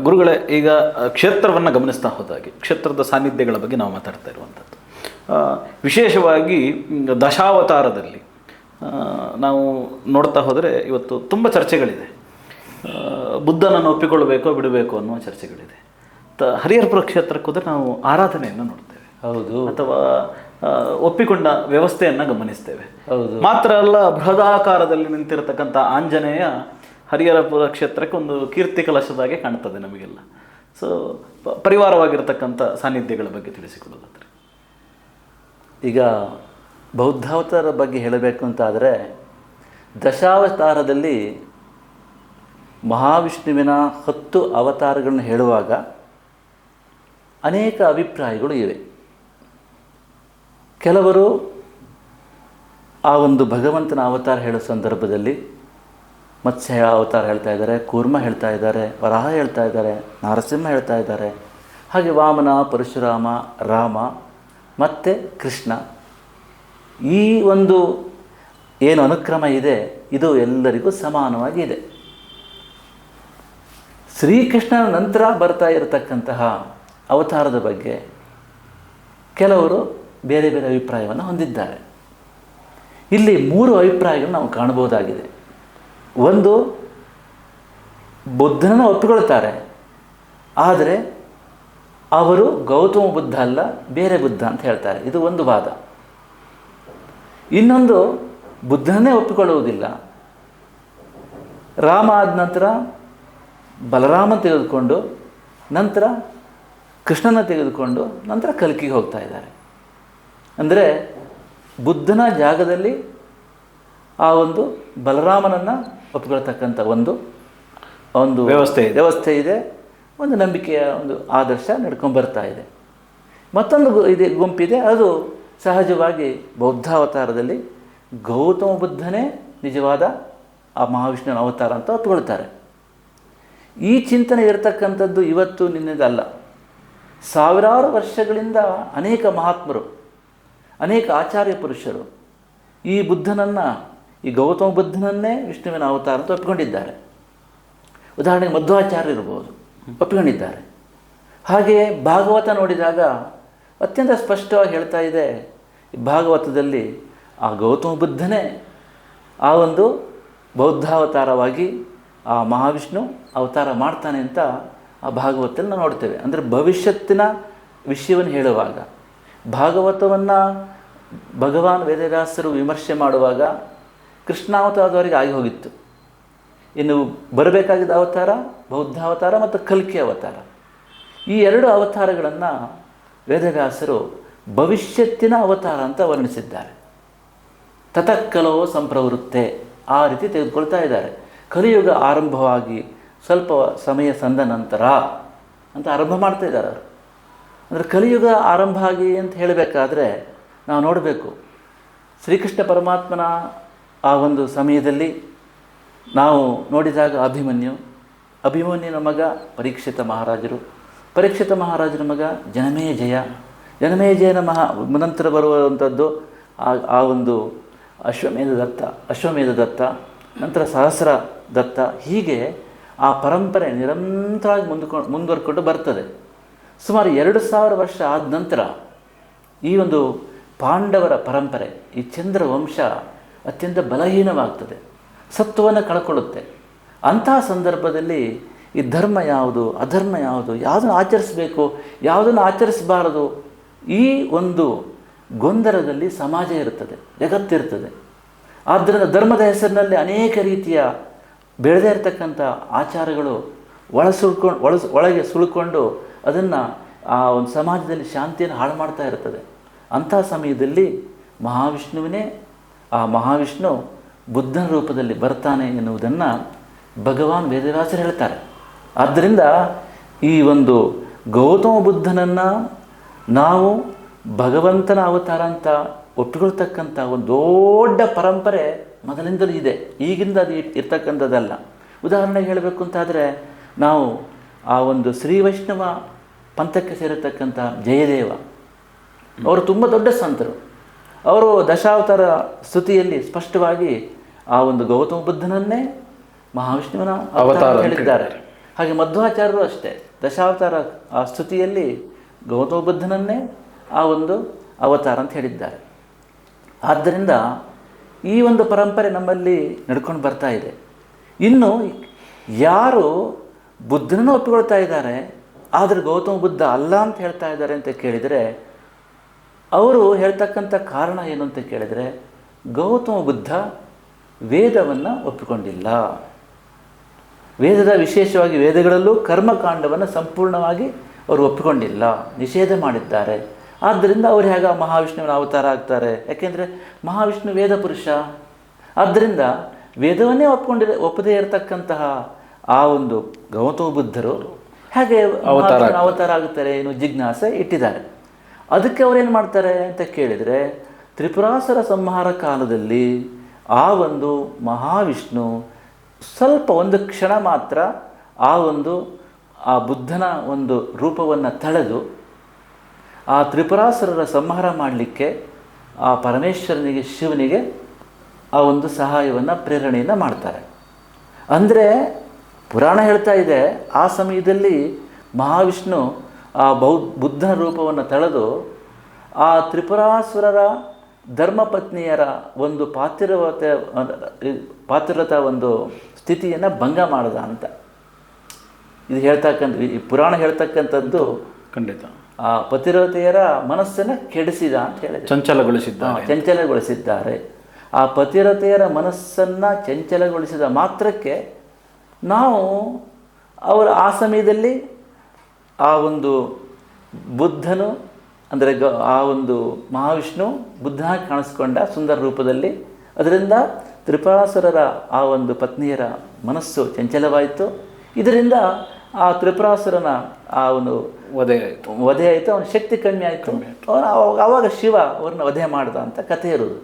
ಗುರುಗಳೇ, ಈಗ ಕ್ಷೇತ್ರವನ್ನು ಗಮನಿಸ್ತಾ ಹೋದಾಗೆ ಕ್ಷೇತ್ರದ ಸಾನ್ನಿಧ್ಯಗಳ ಬಗ್ಗೆ ನಾವು ಮಾತಾಡ್ತಾ ಇರುವಂಥದ್ದು. ವಿಶೇಷವಾಗಿ ದಶಾವತಾರದಲ್ಲಿ ನಾವು ನೋಡ್ತಾ ಹೋದರೆ ಇವತ್ತು ತುಂಬ ಚರ್ಚೆಗಳಿದೆ. ಬುದ್ಧನನ್ನು ಒಪ್ಪಿಕೊಳ್ಳಬೇಕೋ ಬಿಡಬೇಕು ಅನ್ನುವ ಚರ್ಚೆಗಳಿದೆ. ಹರಿಹರಪುರ ಕ್ಷೇತ್ರಕ್ಕೆ ಹೋದರೆ ನಾವು ಆರಾಧನೆಯನ್ನು ನೋಡ್ತೇವೆ, ಹೌದು, ಅಥವಾ ಒಪ್ಪಿಕೊಂಡ ವ್ಯವಸ್ಥೆಯನ್ನು ಗಮನಿಸ್ತೇವೆ. ಹೌದು. ಮಾತ್ರ ಅಲ್ಲ, ಬೃಹದಾಕಾರದಲ್ಲಿ ನಿಂತಿರತಕ್ಕಂಥ ಆಂಜನೇಯ ಹರಿಹರಪುರ ಕ್ಷೇತ್ರಕ್ಕೆ ಒಂದು ಕೀರ್ತಿ ಕಲಶದಾಗೆ ಕಾಣ್ತದೆ ನಮಗೆಲ್ಲ. ಸೊ ಪರಿವಾರವಾಗಿರ್ತಕ್ಕಂಥ ಸಾನ್ನಿಧ್ಯಗಳ ಬಗ್ಗೆ ತಿಳಿಸಿಕೊಡೋದಾದರೆ, ಈಗ ಬೌದ್ಧಾವತಾರ ಬಗ್ಗೆ ಹೇಳಬೇಕು ಅಂತಾದರೆ, ದಶಾವತಾರದಲ್ಲಿ ಮಹಾವಿಷ್ಣುವಿನ 10 ಅವತಾರಗಳನ್ನು ಹೇಳುವಾಗ ಅನೇಕ ಅಭಿಪ್ರಾಯಗಳು ಇವೆ. ಕೆಲವರು ಆ ಒಂದು ಭಗವಂತನ ಅವತಾರ ಹೇಳೋ ಸಂದರ್ಭದಲ್ಲಿ ಮತ್ಸ್ಯ ಅವತಾರ ಹೇಳ್ತಾ ಇದ್ದಾರೆ, ಕೂರ್ಮ ಹೇಳ್ತಾ ಇದ್ದಾರೆ, ವರಾಹ ಹೇಳ್ತಾ ಇದ್ದಾರೆ, ನರಸಿಂಹ ಹೇಳ್ತಾ ಇದ್ದಾರೆ. ಹಾಗೆ ವಾಮನ, ಪರಶುರಾಮ, ರಾಮ ಮತ್ತು ಕೃಷ್ಣ, ಈ ಒಂದು ಏನು ಅನುಕ್ರಮ ಇದೆ ಇದು ಎಲ್ಲರಿಗೂ ಸಮಾನವಾಗಿ ಇದೆ. ಶ್ರೀಕೃಷ್ಣನ ನಂತರ ಬರ್ತಾ ಇರತಕ್ಕಂತಹ ಅವತಾರದ ಬಗ್ಗೆ ಕೆಲವರು ಬೇರೆ ಬೇರೆ ಅಭಿಪ್ರಾಯವನ್ನು ಹೊಂದಿದ್ದಾರೆ. ಇಲ್ಲಿ 3 ಅಭಿಪ್ರಾಯಗಳನ್ನು ನಾವು ಕಾಣಬಹುದಾಗಿದೆ. ಒಂದು, ಬುದ್ಧನನ್ನು ಒಪ್ಪಿಕೊಳ್ತಾರೆ, ಆದರೆ ಅವರು ಗೌತಮ ಬುದ್ಧ ಅಲ್ಲ, ಬೇರೆ ಬುದ್ಧ ಅಂತ ಹೇಳ್ತಾರೆ. ಇದು ಒಂದು ವಾದ. ಇನ್ನೊಂದು, ಬುದ್ಧನೇ ಒಪ್ಪಿಕೊಳ್ಳುವುದಿಲ್ಲ, ರಾಮ ಆದ ನಂತರ ಬಲರಾಮ ತೆಗೆದುಕೊಂಡು ನಂತರ ಕೃಷ್ಣನ ತೆಗೆದುಕೊಂಡು ನಂತರ ಕಲ್ಕಿಗೆ ಹೋಗ್ತಾ ಇದ್ದಾರೆ. ಅಂದರೆ ಬುದ್ಧನ ಜಾಗದಲ್ಲಿ ಆ ಒಂದು ಬಲರಾಮನನ್ನು ಒಪ್ಪಿಕೊಳ್ತಕ್ಕಂಥ ಒಂದು ವ್ಯವಸ್ಥೆ ಇದೆ, ಒಂದು ನಂಬಿಕೆಯ ಒಂದು ಆದರ್ಶ ನಡ್ಕೊಂಡು ಬರ್ತಾ ಇದೆ. ಮತ್ತೊಂದು ಗುಂಪಿದೆ, ಅದು ಸಹಜವಾಗಿ ಬೌದ್ಧಾವತಾರದಲ್ಲಿ ಗೌತಮ ಬುದ್ಧನೇ ನಿಜವಾದ ಆ ಮಹಾವಿಷ್ಣುವಿನ ಅವತಾರ ಅಂತ ಒಪ್ಪಿಕೊಳ್ತಾರೆ. ಈ ಚಿಂತನೆ ಇರತಕ್ಕಂಥದ್ದು ಇವತ್ತು ನಿನ್ನೆದಲ್ಲ. ಸಾವಿರಾರು ವರ್ಷಗಳಿಂದ ಅನೇಕ ಮಹಾತ್ಮರು, ಅನೇಕ ಆಚಾರ್ಯ ಪುರುಷರು ಈ ಬುದ್ಧನನ್ನು, ಈ ಗೌತಮ ಬುದ್ಧನನ್ನೇ ವಿಷ್ಣುವಿನ ಅವತಾರ ಅಂತ ಒಪ್ಪಿಕೊಂಡಿದ್ದಾರೆ. ಉದಾಹರಣೆಗೆ ಮಧ್ವಾಚಾರ್ಯ ಇರ್ಬೋದು, ಒಪ್ಪಿಕೊಂಡಿದ್ದಾರೆ. ಹಾಗೆಯೇ ಭಾಗವತ ನೋಡಿದಾಗ ಅತ್ಯಂತ ಸ್ಪಷ್ಟವಾಗಿ ಹೇಳ್ತಾ ಇದೆ, ಭಾಗವತದಲ್ಲಿ ಆ ಗೌತಮ ಬುದ್ಧನೇ ಆ ಒಂದು ಬೌದ್ಧಾವತಾರವಾಗಿ ಆ ಮಹಾವಿಷ್ಣು ಅವತಾರ ಮಾಡ್ತಾನೆ ಅಂತ ಆ ಭಾಗವತದಲ್ಲಿ ನಾವು ನೋಡ್ತೇವೆ. ಅಂದರೆ ಭವಿಷ್ಯತ್ತಿನ ವಿಷಯವನ್ನು ಹೇಳುವಾಗ, ಭಾಗವತವನ್ನು ಭಗವಾನ್ ವೇದವ್ಯಾಸರು ವಿಮರ್ಶೆ ಮಾಡುವಾಗ ಕೃಷ್ಣಾವತಾರದವರೆಗೆ ಆಗಿ ಹೋಗಿತ್ತು. ಇನ್ನು ಬರಬೇಕಾಗಿದ್ದ ಅವತಾರ ಬೌದ್ಧಾವತಾರ ಮತ್ತು ಕಲ್ಕಿ ಅವತಾರ. ಈ ಎರಡು ಅವತಾರಗಳನ್ನು ವೇದವ್ಯಾಸರು ಭವಿಷ್ಯತ್ತಿನ ಅವತಾರ ಅಂತ ವರ್ಣಿಸಿದ್ದಾರೆ. ತತಃಕಲೋ ಸಂಪ್ರವೃತ್ತೆ, ಆ ರೀತಿ ತೆಗೆದುಕೊಳ್ತಾ ಇದ್ದಾರೆ. ಕಲಿಯುಗ ಆರಂಭವಾಗಿ ಸ್ವಲ್ಪ ಸಮಯ ಸಂದ ನಂತರ ಅಂತ ಆರಂಭ ಮಾಡ್ತಾ ಇದ್ದಾರೆ ಅವರು. ಅಂದರೆ ಕಲಿಯುಗ ಆರಂಭ ಆಗಿ ಅಂತ ಹೇಳಬೇಕಾದ್ರೆ ನಾವು ನೋಡಬೇಕು, ಶ್ರೀಕೃಷ್ಣ ಪರಮಾತ್ಮನ ಆ ಒಂದು ಸಮಯದಲ್ಲಿ ನಾವು ನೋಡಿದಾಗ ಅಭಿಮನ್ಯುನ ಮಗ ಪರೀಕ್ಷಿತ ಮಹಾರಾಜರ ಮಗ ಜನಮೇಜಯನ ನಂತರ ಬರುವಂಥದ್ದು ಆ ಒಂದು ಅಶ್ವಮೇಧ ದತ್ತ, ನಂತರ ಸಹಸ್ರ ದತ್ತ. ಹೀಗೆ ಆ ಪರಂಪರೆ ನಿರಂತರವಾಗಿ ಮುಂದುವರ್ಕೊಂಡು ಬರ್ತದೆ. ಸುಮಾರು 2000 ವರ್ಷ ಆದ ನಂತರ ಈ ಒಂದು ಪಾಂಡವರ ಪರಂಪರೆ, ಈ ಚಂದ್ರವಂಶ ಅತ್ಯಂತ ಬಲಹೀನವಾಗ್ತದೆ, ಸತ್ವವನ್ನು ಕಳ್ಕೊಳ್ಳುತ್ತೆ. ಅಂತಹ ಸಂದರ್ಭದಲ್ಲಿ ಈ ಧರ್ಮ ಯಾವುದು, ಅಧರ್ಮ ಯಾವುದು, ಯಾವುದನ್ನು ಆಚರಿಸಬೇಕು, ಯಾವುದನ್ನು ಆಚರಿಸಬಾರದು, ಈ ಒಂದು ಗೊಂದಲದಲ್ಲಿ ಸಮಾಜ ಇರ್ತದೆ, ಜಗತ್ತಿರ್ತದೆ. ಆದ್ದರಿಂದ ಧರ್ಮದ ಹೆಸರಿನಲ್ಲಿ ಅನೇಕ ರೀತಿಯ ಬೆಳೆದೇ ಇರತಕ್ಕಂಥ ಆಚಾರಗಳು ಒಳಗೆ ಸುಳ್ಕೊಂಡು ಅದನ್ನು ಆ ಒಂದು ಸಮಾಜದಲ್ಲಿ ಶಾಂತಿಯನ್ನು ಹಾಳು ಮಾಡ್ತಾ ಇರ್ತದೆ. ಅಂಥ ಸಮಯದಲ್ಲಿ ಮಹಾವಿಷ್ಣು ಬುದ್ಧನ ರೂಪದಲ್ಲಿ ಬರ್ತಾನೆ ಎನ್ನುವುದನ್ನು ಭಗವಾನ್ ವೇದವ್ಯಾಸರು ಹೇಳ್ತಾರೆ. ಆದ್ದರಿಂದ ಈ ಒಂದು ಗೌತಮ ಬುದ್ಧನನ್ನು ನಾವು ಭಗವಂತನ ಅವತಾರ ಅಂತ ಒಪ್ಪಿಕೊಳ್ತಕ್ಕಂಥ ಒಂದು ದೊಡ್ಡ ಪರಂಪರೆ ಮೊದಲಿಂದಲೂ ಇದೆ, ಈಗಿಂದ ಅದು ಇರ್ತಕ್ಕಂಥದ್ದಲ್ಲ. ಉದಾಹರಣೆಗೆ ಹೇಳಬೇಕು ಅಂತಾದರೆ ನಾವು ಆ ಒಂದು ಶ್ರೀ ವೈಷ್ಣವ ಪಂಥಕ್ಕೆ ಸೇರಿರ್ತಕ್ಕಂಥ ಜಯದೇವ ಅವರು ತುಂಬ ದೊಡ್ಡ ಸಂತರು. ಅವರು ದಶಾವತಾರ ಸ್ತುತಿಯಲ್ಲಿ ಸ್ಪಷ್ಟವಾಗಿ ಆ ಒಂದು ಗೌತಮ ಬುದ್ಧನನ್ನೇ ಮಹಾವಿಷ್ಣುವಿನ ಅವತಾರ ಹೇಳಿದ್ದಾರೆ. ಹಾಗೆ ಮಧ್ವಾಚಾರ್ಯರು ಅಷ್ಟೇ ದಶಾವತಾರ ಆ ಸ್ತುತಿಯಲ್ಲಿ ಗೌತಮ ಬುದ್ಧನನ್ನೇ ಆ ಒಂದು ಅವತಾರ ಅಂತ ಹೇಳಿದ್ದಾರೆ. ಆದ್ದರಿಂದ ಈ ಒಂದು ಪರಂಪರೆ ನಮ್ಮಲ್ಲಿ ನಡ್ಕೊಂಡು ಬರ್ತಾ ಇದೆ. ಇನ್ನು ಯಾರು ಬುದ್ಧನನ್ನು ಒಪ್ಪಿಕೊಳ್ತಾ ಇದ್ದಾರೆ ಆದರೆ ಗೌತಮ ಬುದ್ಧ ಅಲ್ಲ ಅಂತ ಹೇಳ್ತಾ ಇದ್ದಾರೆ ಅಂತ ಕೇಳಿದರೆ, ಅವರು ಹೇಳ್ತಕ್ಕಂಥ ಕಾರಣ ಏನು ಅಂತ ಕೇಳಿದರೆ, ಗೌತಮ ಬುದ್ಧ ವೇದವನ್ನು ಒಪ್ಪಿಕೊಂಡಿಲ್ಲ. ವಿಶೇಷವಾಗಿ ವೇದಗಳಲ್ಲೂ ಕರ್ಮಕಾಂಡವನ್ನು ಸಂಪೂರ್ಣವಾಗಿ ಅವರು ಒಪ್ಪಿಕೊಂಡಿಲ್ಲ, ನಿಷೇಧ ಮಾಡಿದ್ದಾರೆ. ಆದ್ದರಿಂದ ಅವರು ಹೇಗೆ ಮಹಾವಿಷ್ಣುವಿನ ಅವತಾರ ಆಗ್ತಾರೆ? ಯಾಕೆಂದರೆ ಮಹಾವಿಷ್ಣು ವೇದ ಪುರುಷ. ಆದ್ದರಿಂದ ವೇದವನ್ನೇ ಒಪ್ಪದೇ ಇರತಕ್ಕಂತಹ ಆ ಒಂದು ಗೌತಮ ಬುದ್ಧರು ಹೇಗೆ ಅವತಾರ ಆಗುತ್ತಾರೆ ಏನು ಜಿಜ್ಞಾಸೆ ಇಟ್ಟಿದ್ದಾರೆ. ಅದಕ್ಕೆ ಅವರೇನು ಮಾಡ್ತಾರೆ ಅಂತ ಕೇಳಿದರೆ, ತ್ರಿಪುರಾಸುರ ಸಂಹಾರ ಕಾಲದಲ್ಲಿ ಆ ಒಂದು ಮಹಾವಿಷ್ಣು ಸ್ವಲ್ಪ ಒಂದು ಕ್ಷಣ ಮಾತ್ರ ಆ ಬುದ್ಧನ ಒಂದು ರೂಪವನ್ನು ತಳೆದು ಆ ತ್ರಿಪುರಾಸುರರ ಸಂಹಾರ ಮಾಡಲಿಕ್ಕೆ ಆ ಪರಮೇಶ್ವರನಿಗೆ ಶಿವನಿಗೆ ಆ ಒಂದು ಸಹಾಯವನ್ನು ಪ್ರೇರಣೆಯನ್ನು ಮಾಡ್ತಾರೆ. ಅಂದರೆ ಪುರಾಣ ಹೇಳ್ತಾ ಇದೆ, ಆ ಸಮಯದಲ್ಲಿ ಮಹಾವಿಷ್ಣು ಆ ಬುದ್ಧನ ರೂಪವನ್ನು ತಳೆದು ಆ ತ್ರಿಪುರಾಸುರರ ಧರ್ಮಪತ್ನಿಯರ ಒಂದು ಪಾತಿರತ ಒಂದು ಸ್ಥಿತಿಯನ್ನು ಭಂಗ ಮಾಡಿದ ಅಂತ ಇದು ಈ ಪುರಾಣ ಹೇಳ್ತಕ್ಕಂಥದ್ದು. ಖಂಡಿತ ಆ ಪತಿರತೆಯರ ಮನಸ್ಸನ್ನು ಕೆಡಿಸಿದ ಅಂತ ಹೇಳಿದೆ, ಚಂಚಲಗೊಳಿಸಿದ್ದಾರೆ. ಆ ಪತಿರತೆಯರ ಮನಸ್ಸನ್ನು ಚಂಚಲಗೊಳಿಸಿದ ಮಾತ್ರಕ್ಕೆ ನಾವು ಅವರು ಆ ಸಮಯದಲ್ಲಿ ಆ ಒಂದು ಬುದ್ಧನು ಅಂದರೆ ಆ ಒಂದು ಮಹಾವಿಷ್ಣು ಬುದ್ಧನಾಗಿ ಕಾಣಿಸ್ಕೊಂಡ ಸುಂದರ ರೂಪದಲ್ಲಿ. ಅದರಿಂದ ತ್ರಿಪುರಾಸುರರ ಆ ಒಂದು ಪತ್ನಿಯರ ಮನಸ್ಸು ಚಂಚಲವಾಯಿತು. ಇದರಿಂದ ಆ ತ್ರಿಪುರಾಸುರನ ಆ ಒಂದು ವಧೆ ಆಯಿತು, ಅವನ ಶಕ್ತಿ ಕಮ್ಮಿ ಆಯಿತು. ಆವಾಗ ಶಿವ ಅವ್ರನ್ನ ವಧೆ ಮಾಡ್ದ ಅಂತ ಕಥೆ ಇರೋದು.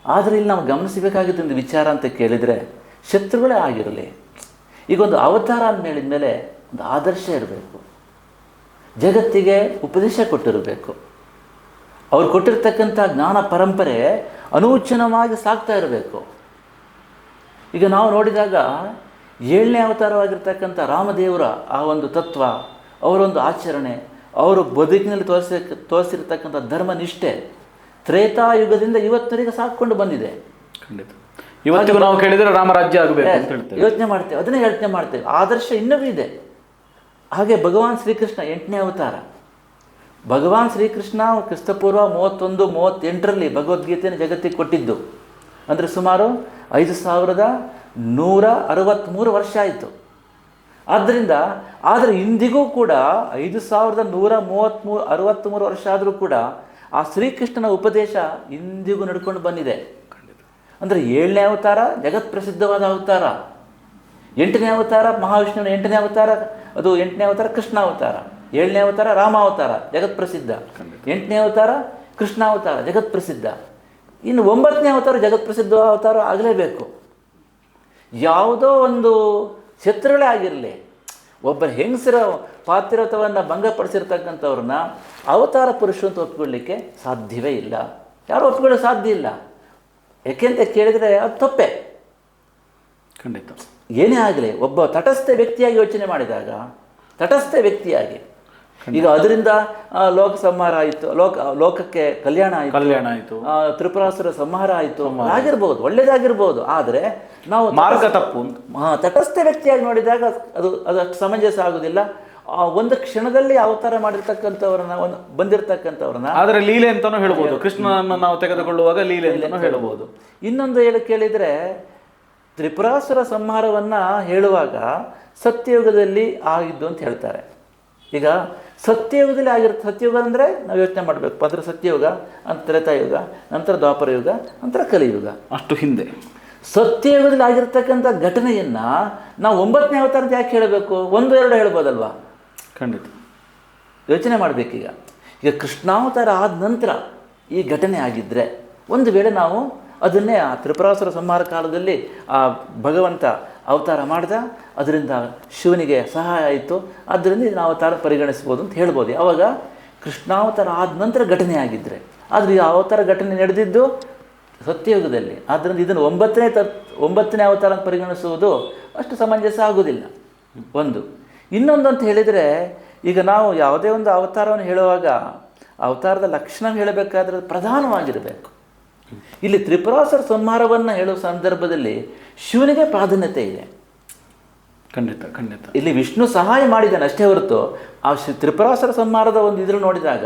ಆದರೆ ಇಲ್ಲಿ ನಾವು ಗಮನಿಸಬೇಕಾಗಿದ್ದ ಒಂದು ವಿಚಾರ ಅಂತ ಕೇಳಿದರೆ, ಶತ್ರುಗಳೇ ಆಗಿರಲಿ, ಈಗ ಒಂದು ಅವತಾರ ಅಂದಮೇಳಿದ್ಮೇಲೆ ಒಂದು ಆದರ್ಶ ಇರಬೇಕು, ಜಗತ್ತಿಗೆ ಉಪದೇಶ ಕೊಟ್ಟಿರಬೇಕು. ಅವ್ರು ಕೊಟ್ಟಿರ್ತಕ್ಕಂಥ ಜ್ಞಾನ ಪರಂಪರೆ ಅನೂಚನವಾಗಿ ಸಾಗ್ತಾ ಇರಬೇಕು. ಈಗ ನಾವು ನೋಡಿದಾಗ 7ನೇ ಅವತಾರವಾಗಿರ್ತಕ್ಕಂಥ ರಾಮದೇವರ ಆ ಒಂದು ತತ್ವ, ಅವರೊಂದು ಆಚರಣೆ, ಅವರು ಬದುಕಿನಲ್ಲಿ ತೋರಿಸಿರ್ತಕ್ಕಂಥ ಧರ್ಮನಿಷ್ಠೆ ತ್ರೇತಾಯುಗದಿಂದ ಇವತ್ತವರೆಗೆ ಸಾಕೊಂಡು ಬಂದಿದೆ. ಖಂಡಿತ ಇವತ್ತಿಗೂ ನಾವು ಕೇಳಿದರೆ ರಾಮರಾಜ್ಯ ಆಗಬೇಕು ಅಂತ ಹೇಳ್ತೇವೆ, ಯೋಚನೆ ಮಾಡ್ತೇವೆ, ಅದನ್ನೇ ಯೋಚನೆ ಮಾಡ್ತೇವೆ. ಆದರ್ಶ ಇನ್ನೂ ಇದೆ. ಹಾಗೆ ಭಗವಾನ್ ಶ್ರೀಕೃಷ್ಣ 8ನೇ ಅವತಾರ, ಭಗವಾನ್ ಶ್ರೀಕೃಷ್ಣ ಕ್ರಿಸ್ತಪೂರ್ವ 31-38ರಲ್ಲಿ ಭಗವದ್ಗೀತೆಯನ್ನು ಜಗತ್ತಿಗೆ ಕೊಟ್ಟಿದ್ದು. ಅಂದರೆ ಸುಮಾರು 5163 ವರ್ಷ ಆಯಿತು. ಆದ್ದರಿಂದ ಆದರೆ ಇಂದಿಗೂ ಕೂಡ 5163 ವರ್ಷ ಆದರೂ ಕೂಡ ಆ ಶ್ರೀಕೃಷ್ಣನ ಉಪದೇಶ ಇಂದಿಗೂ ನಡ್ಕೊಂಡು ಬಂದಿದೆ. ಅಂದರೆ 7ನೇ ಅವತಾರ ಜಗತ್ಪ್ರಸಿದ್ಧವಾದ ಅವತಾರ, 8ನೇ ಅವತಾರ ಮಹಾವಿಷ್ಣುವಿನ 8ನೇ ಅವತಾರ, ಅದು 8ನೇ ಅವತಾರ ಕೃಷ್ಣ ಅವತಾರ, 7ನೇ ಅವತಾರ ರಾಮ ಅವತಾರ ಜಗತ್ಪ್ರಸಿದ್ಧ, 8ನೇ ಅವತಾರ ಕೃಷ್ಣ ಅವತಾರ ಜಗತ್ಪ್ರಸಿದ್ಧ, ಇನ್ನು 9ನೇ ಅವತಾರ ಜಗತ್ಪ್ರಸಿದ್ಧ ಅವತಾರ ಆಗಲೇಬೇಕು. ಯಾವುದೋ ಒಂದು ಶತ್ರುಗಳೇ ಆಗಿರಲಿ, ಒಬ್ಬ ಹೆಂಗಸರ ಪಾತಿರತ್ವವನ್ನು ಭಂಗಪಡಿಸಿರ್ತಕ್ಕಂಥವ್ರನ್ನ ಅವತಾರ ಪುರುಷರು ಅಂತ ಒಪ್ಕೊಳ್ಳಿಕ್ಕೆ ಸಾಧ್ಯವೇ ಇಲ್ಲ. ಯಾರು ಒಪ್ಕೊಳ್ಳೋಕೆ ಸಾಧ್ಯ ಇಲ್ಲ. ಯಾಕೆಂತ ಕೇಳಿದರೆ ಅದು ತಪ್ಪೇ. ಖಂಡಿತ. ಏನೇ ಆಗಲಿ ಒಬ್ಬ ತಟಸ್ಥ ವ್ಯಕ್ತಿಯಾಗಿ ಯೋಚನೆ ಮಾಡಿದಾಗ, ತಟಸ್ಥ ವ್ಯಕ್ತಿಯಾಗಿ ಈಗ ಅದರಿಂದ ಲೋಕ ಸಂಹಾರ ಆಯಿತು, ಲೋಕಕ್ಕೆ ಕಲ್ಯಾಣ ಆಯಿತು, ತ್ರಿಪುರಾಸುರ ಸಂಹಾರ ಆಯಿತು, ಆಗಿರ್ಬೋದು, ಒಳ್ಳೇದಾಗಿರ್ಬೋದು. ಆದರೆ ನಾವು ಮಾರ್ಗ ತಪ್ಪು ತಟಸ್ಥ ವ್ಯಕ್ತಿಯಾಗಿ ನೋಡಿದಾಗ ಅದು ಅಷ್ಟು ಸಮಂಜಸ ಆಗೋದಿಲ್ಲ. ಒಂದು ಕ್ಷಣದಲ್ಲಿ ಅವತಾರ ಮಾಡಿರ್ತಕ್ಕಂಥವ್ರನ್ನ ಬಂದಿರತಕ್ಕಂಥವ್ರನ್ನ ಆದರೆ ಲೀಲೆ ಅಂತಾನೂ ಹೇಳ್ಬೋದು. ಕೃಷ್ಣನನ್ನು ನಾವು ತೆಗೆದುಕೊಳ್ಳುವಾಗ ಲೀಲೆ ಅಂತಾನೂ ಹೇಳ್ಬೋದು. ಇನ್ನೊಂದು ಕೇಳಿದರೆ ತ್ರಿಪುರಾಸುರ ಸಂಹಾರವನ್ನು ಹೇಳುವಾಗ ಸತ್ಯಯುಗದಲ್ಲಿ ಆಗಿದ್ದು ಅಂತ ಹೇಳ್ತಾರೆ. ಈಗ ಸತ್ಯಯುಗದಲ್ಲಿ ಸತ್ಯಯುಗ ಅಂದರೆ ನಾವು ಯೋಚನೆ ಮಾಡಬೇಕು. ಅದರ ಸತ್ಯಯುಗ, ತ್ರೇತಾಯುಗ, ನಂತರ ದ್ವಾಪರ ಯುಗ, ನಂತರ ಕಲಿಯುಗ, ಅಷ್ಟು ಹಿಂದೆ ಸತ್ಯಯುಗದಲ್ಲಿ ಆಗಿರ್ತಕ್ಕಂಥ ಘಟನೆಯನ್ನು ನಾವು 9ನೇ ಅವತಾರ ಅಂತ ಯಾಕೆ ಹೇಳಬೇಕು? 1-2 ಹೇಳ್ಬೋದಲ್ವಾ? ಖಂಡಿತ ಯೋಚನೆ ಮಾಡಬೇಕೀಗ. ಈಗ ಕೃಷ್ಣಾವತಾರ ಆದ ನಂತರ ಈ ಘಟನೆ ಆಗಿದ್ದರೆ ಒಂದು ವೇಳೆ ನಾವು ಅದನ್ನೇ ಆ ತ್ರಿಪುರಾಸುರ ಸಂಹಾರ ಕಾಲದಲ್ಲಿ ಆ ಭಗವಂತ ಅವತಾರ ಮಾಡ್ದ, ಅದರಿಂದ ಶಿವನಿಗೆ ಸಹಾಯ ಆಯಿತು, ಆದ್ದರಿಂದ ಇದನ್ನು ಅವತಾರ ಪರಿಗಣಿಸ್ಬೋದು ಅಂತ ಹೇಳ್ಬೋದು. ಆವಾಗ ಕೃಷ್ಣಾವತಾರ ಆದ ನಂತರ ಘಟನೆ ಆಗಿದ್ದರೆ, ಆದರೆ ಈ ಅವತಾರ ಘಟನೆ ನಡೆದಿದ್ದು ಸತ್ಯಯುಗದಲ್ಲಿ. ಆದ್ದರಿಂದ ಇದನ್ನು 9ನೇ ಅವತಾರ ಅಂತ ಪರಿಗಣಿಸುವುದು ಅಷ್ಟು ಸಮಂಜಸ ಆಗೋದಿಲ್ಲ. ಒಂದು. ಇನ್ನೊಂದು ಅಂತ ಹೇಳಿದರೆ, ಈಗ ನಾವು ಯಾವುದೇ ಒಂದು ಅವತಾರವನ್ನು ಹೇಳುವಾಗ ಅವತಾರದ ಲಕ್ಷಣ ಹೇಳಬೇಕಾದ್ರೆ ಪ್ರಧಾನವಾಗಿರಬೇಕು. ಇಲ್ಲಿ ತ್ರಿಪುರಾಸುರ ಸಂಹಾರವನ್ನು ಹೇಳುವ ಸಂದರ್ಭದಲ್ಲಿ ಶಿವನಿಗೆ ಪ್ರಾಧಾನ್ಯತೆ ಇದೆ. ಖಂಡಿತ ಖಂಡಿತ. ಇಲ್ಲಿ ವಿಷ್ಣು ಸಹಾಯ ಮಾಡಿದ್ದಾನೆ ಅಷ್ಟೇ ಹೊರತು ಆ ತ್ರಿಪುರಾಸುರ ಸಂಹಾರದ ಒಂದು ಇದ್ರಲ್ಲಿ ನೋಡಿದಾಗ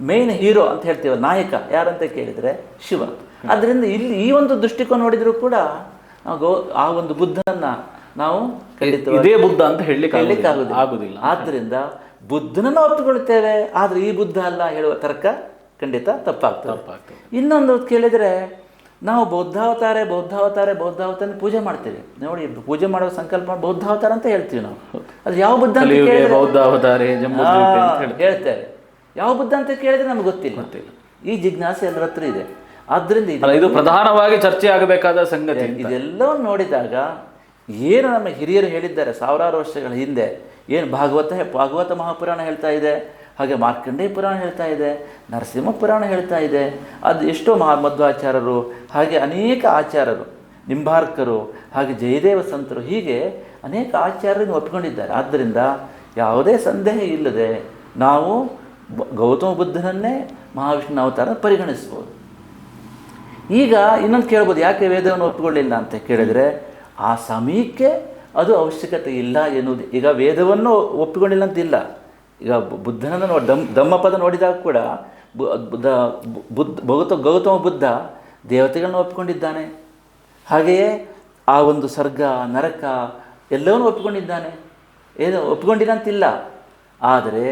ಮೇನ್ ಹೀರೋ ಅಂತ ಹೇಳ್ತೇವೆ, ನಾಯಕ ಯಾರಂತ ಕೇಳಿದರೆ ಶಿವ. ಆದ್ದರಿಂದ ಇಲ್ಲಿ ಈ ಒಂದು ದೃಷ್ಟಿಕೋನ ನೋಡಿದರೂ ಕೂಡ ಆ ಒಂದು ಬುದ್ಧನನ್ನು ನಾವು ಇದೇ ಬುದ್ಧ ಅಂತ ಹೇಳಲಿಕ್ಕೆ ಆಗುದಿಲ್ಲ. ಆದ್ದರಿಂದ ಬುದ್ಧನನ್ನು ಒಪ್ಪಿಕೊಳ್ಳುತ್ತೇವೆ, ಆದರೆ ಈ ಬುದ್ಧ ಅಲ್ಲ ಹೇಳುವ ತರ್ಕ ಖಂಡಿತ ತಪ್ಪಾಗ್ತದೆ. ಇನ್ನೊಂದು ಕೇಳಿದರೆ, ನಾವು ಬೌದ್ಧಾವತಾರ ಪೂಜೆ ಮಾಡ್ತೇವೆ. ನೋಡಿ, ಪೂಜೆ ಮಾಡೋ ಸಂಕಲ್ಪ ಬೌದ್ಧಾವತಾರ ಅಂತ ಹೇಳ್ತೀವಿ ನಾವು. ಅದು ಯಾವ ಬುದ್ಧ ಅಂತ ಹೇಳ್ತೇವೆ. ಯಾವ ಬುದ್ಧ ಅಂತ ಕೇಳಿದ್ರೆ ನಮ್ಗೆ ಗೊತ್ತಿಲ್ಲ. ಈ ಜಿಜ್ಞಾಸೆ ಎಲ್ಲರ ಹತ್ರ ಇದೆ. ಆದ್ದರಿಂದ ಇದು ಪ್ರಧಾನವಾಗಿ ಚರ್ಚೆ ಆಗಬೇಕಾದ ಸಂಗತಿ. ಇದೆಲ್ಲವನ್ನು ನೋಡಿದಾಗ ಏನು ನಮ್ಮ ಹಿರಿಯರು ಹೇಳಿದ್ದಾರೆ ಸಾವಿರಾರು ವರ್ಷಗಳ ಹಿಂದೆ, ಏನು ಭಾಗವತ ಮಹಾಪುರಾಣ ಹೇಳ್ತಾ ಇದೆ, ಹಾಗೆ ಮಾರ್ಕಂಡೇಯ ಪುರಾಣ ಹೇಳ್ತಾ ಇದೆ, ನರಸಿಂಹ ಪುರಾಣ ಹೇಳ್ತಾ ಇದೆ. ಅದು ಎಷ್ಟೋ ಮಧ್ವಾಚಾರ್ಯರು, ಹಾಗೆ ಅನೇಕ ಆಚಾರ್ಯರು, ನಿಂಬಾರ್ಕರು, ಹಾಗೆ ಜಯದೇವ ಸಂತರು, ಹೀಗೆ ಅನೇಕ ಆಚಾರ್ಯರನ್ನು ಒಪ್ಪಿಕೊಂಡಿದ್ದಾರೆ. ಆದ್ದರಿಂದ ಯಾವುದೇ ಸಂದೇಹ ಇಲ್ಲದೆ ನಾವು ಗೌತಮ ಬುದ್ಧನನ್ನೇ ಮಹಾವಿಷ್ಣು ಅವತಾರ ಪರಿಗಣಿಸ್ಬೋದು. ಈಗ ಇನ್ನೊಂದು ಕೇಳ್ಬೋದು, ಯಾಕೆ ವೇದವನ್ನು ಒಪ್ಪಿಕೊಳ್ಳಿಲ್ಲ ಅಂತ ಕೇಳಿದರೆ, ಆ ಸಮಯಕ್ಕೆ ಅದು ಅವಶ್ಯಕತೆ ಇಲ್ಲ ಎನ್ನುವುದು. ಈಗ ವೇದವನ್ನು ಒಪ್ಪಿಕೊಂಡಿಲ್ಲ ಅಂತಿಲ್ಲ. ಈಗ ಬುದ್ಧನನ್ನು ಧಮ್ಮಪದ ನೋಡಿದಾಗ ಕೂಡ ಗೌತಮ ಬುದ್ಧ ದೇವತೆಗಳನ್ನ ಒಪ್ಪಿಕೊಂಡಿದ್ದಾನೆ, ಹಾಗೆಯೇ ಆ ಒಂದು ಸ್ವರ್ಗ ನರಕ ಎಲ್ಲವನ್ನೂ ಒಪ್ಪಿಕೊಂಡಿದ್ದಾನೆ, ಏನು ಒಪ್ಪಿಕೊಂಡಿಲ್ಲ ಅಂತಿಲ್ಲ. ಆದರೆ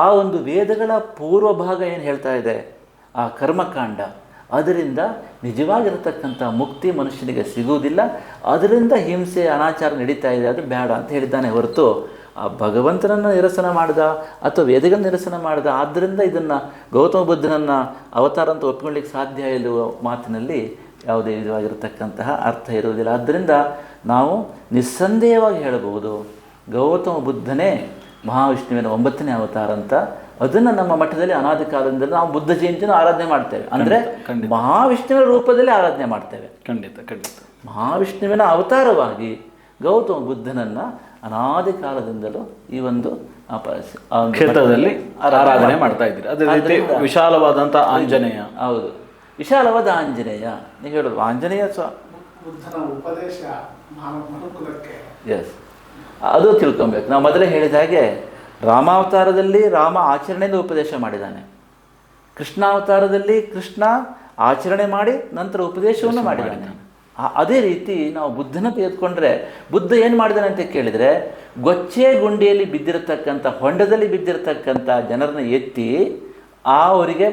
ಆ ಒಂದು ವೇದಗಳ ಪೂರ್ವ ಭಾಗ ಏನು ಹೇಳ್ತಾ ಇದೆ, ಆ ಕರ್ಮಕಾಂಡ, ಅದರಿಂದ ನಿಜವಾಗಿರತಕ್ಕಂಥ ಮುಕ್ತಿ ಮನುಷ್ಯನಿಗೆ ಸಿಗುವುದಿಲ್ಲ, ಅದರಿಂದ ಹಿಂಸೆ ಅನಾಚಾರ ನಡೀತಾ ಇದೆ, ಅದು ಬೇಡ ಅಂತ ಹೇಳಿದ್ದಾನೆ ಹೊರತು ಆ ಭಗವಂತನನ್ನು ನಿರಸನ ಮಾಡಿದ ಅಥವಾ ವೇದಗಳನ್ನು ನಿರಸನ ಮಾಡಿದ, ಆದ್ದರಿಂದ ಇದನ್ನು ಗೌತಮ ಬುದ್ಧನನ್ನು ಅವತಾರ ಅಂತ ಒಪ್ಪಿಕೊಳ್ಳಿಕ್ಕೆ ಸಾಧ್ಯ ಇಲ್ಲುವ ಮಾತಿನಲ್ಲಿ ಯಾವುದೇ ವಿಧವಾಗಿರತಕ್ಕಂತಹ ಅರ್ಥ ಇರುವುದಿಲ್ಲ. ಆದ್ದರಿಂದ ನಾವು ನಿಸ್ಸಂದೇಹವಾಗಿ ಹೇಳಬಹುದು, ಗೌತಮ ಬುದ್ಧನೇ ಮಹಾವಿಷ್ಣುವಿನ 9ನೇ ಅವತಾರ ಅಂತ. ಅದನ್ನು ನಮ್ಮ ಮಠದಲ್ಲಿ ಅನಾದಿ ಕಾಲದಿಂದ ನಾವು ಬುದ್ಧ ಜಯಂತಿನ ಆರಾಧನೆ ಮಾಡ್ತೇವೆ. ಅಂದರೆ ಮಹಾವಿಷ್ಣುವಿನ ರೂಪದಲ್ಲಿ ಆರಾಧನೆ ಮಾಡ್ತೇವೆ. ಖಂಡಿತ ಖಂಡಿತ. ಮಹಾವಿಷ್ಣುವಿನ ಅವತಾರವಾಗಿ ಗೌತಮ ಬುದ್ಧನನ್ನು ಅನಾದಿ ಕಾಲದಿಂದಲೂ ಈ ಒಂದು ಕ್ಷೇತ್ರದಲ್ಲಿ ಆರಾಧನೆ ಮಾಡ್ತಾ ಇದ್ದೀರಿ. ಅದೇ ರೀತಿ ವಿಶಾಲವಾದಂಥ ಆಂಜನೇಯ. ಹೌದು, ವಿಶಾಲವಾದ ಆಂಜನೇಯ. ನೀವು ಹೇಳೋದು ಆಂಜನೇಯ ಎಸ್, ಅದು ತಿಳ್ಕೊಬೇಕು. ನಾವು ಮೊದಲೇ ಹೇಳಿದ ಹಾಗೆ ರಾಮಾವತಾರದಲ್ಲಿ ರಾಮ ಆಚರಣೆಯಿಂದ ಉಪದೇಶ ಮಾಡಿದ್ದಾನೆ, ಕೃಷ್ಣಾವತಾರದಲ್ಲಿ ಕೃಷ್ಣ ಆಚರಣೆ ಮಾಡಿ ನಂತರ ಉಪದೇಶವನ್ನು ಮಾಡಿದ್ದಾನೆ. ಅದೇ ರೀತಿ ನಾವು ಬುದ್ಧನ ತೆಗೆದುಕೊಂಡ್ರೆ ಬುದ್ಧ ಏನು ಮಾಡಿದಾನೆ ಅಂತ ಕೇಳಿದರೆ, ಗೊಚ್ಚೆ ಗುಂಡಿಯಲ್ಲಿ ಬಿದ್ದಿರತಕ್ಕಂಥ, ಹೊಂಡದಲ್ಲಿ ಬಿದ್ದಿರತಕ್ಕಂಥ ಜನರನ್ನ ಎತ್ತಿ ಅವರಿಗೆ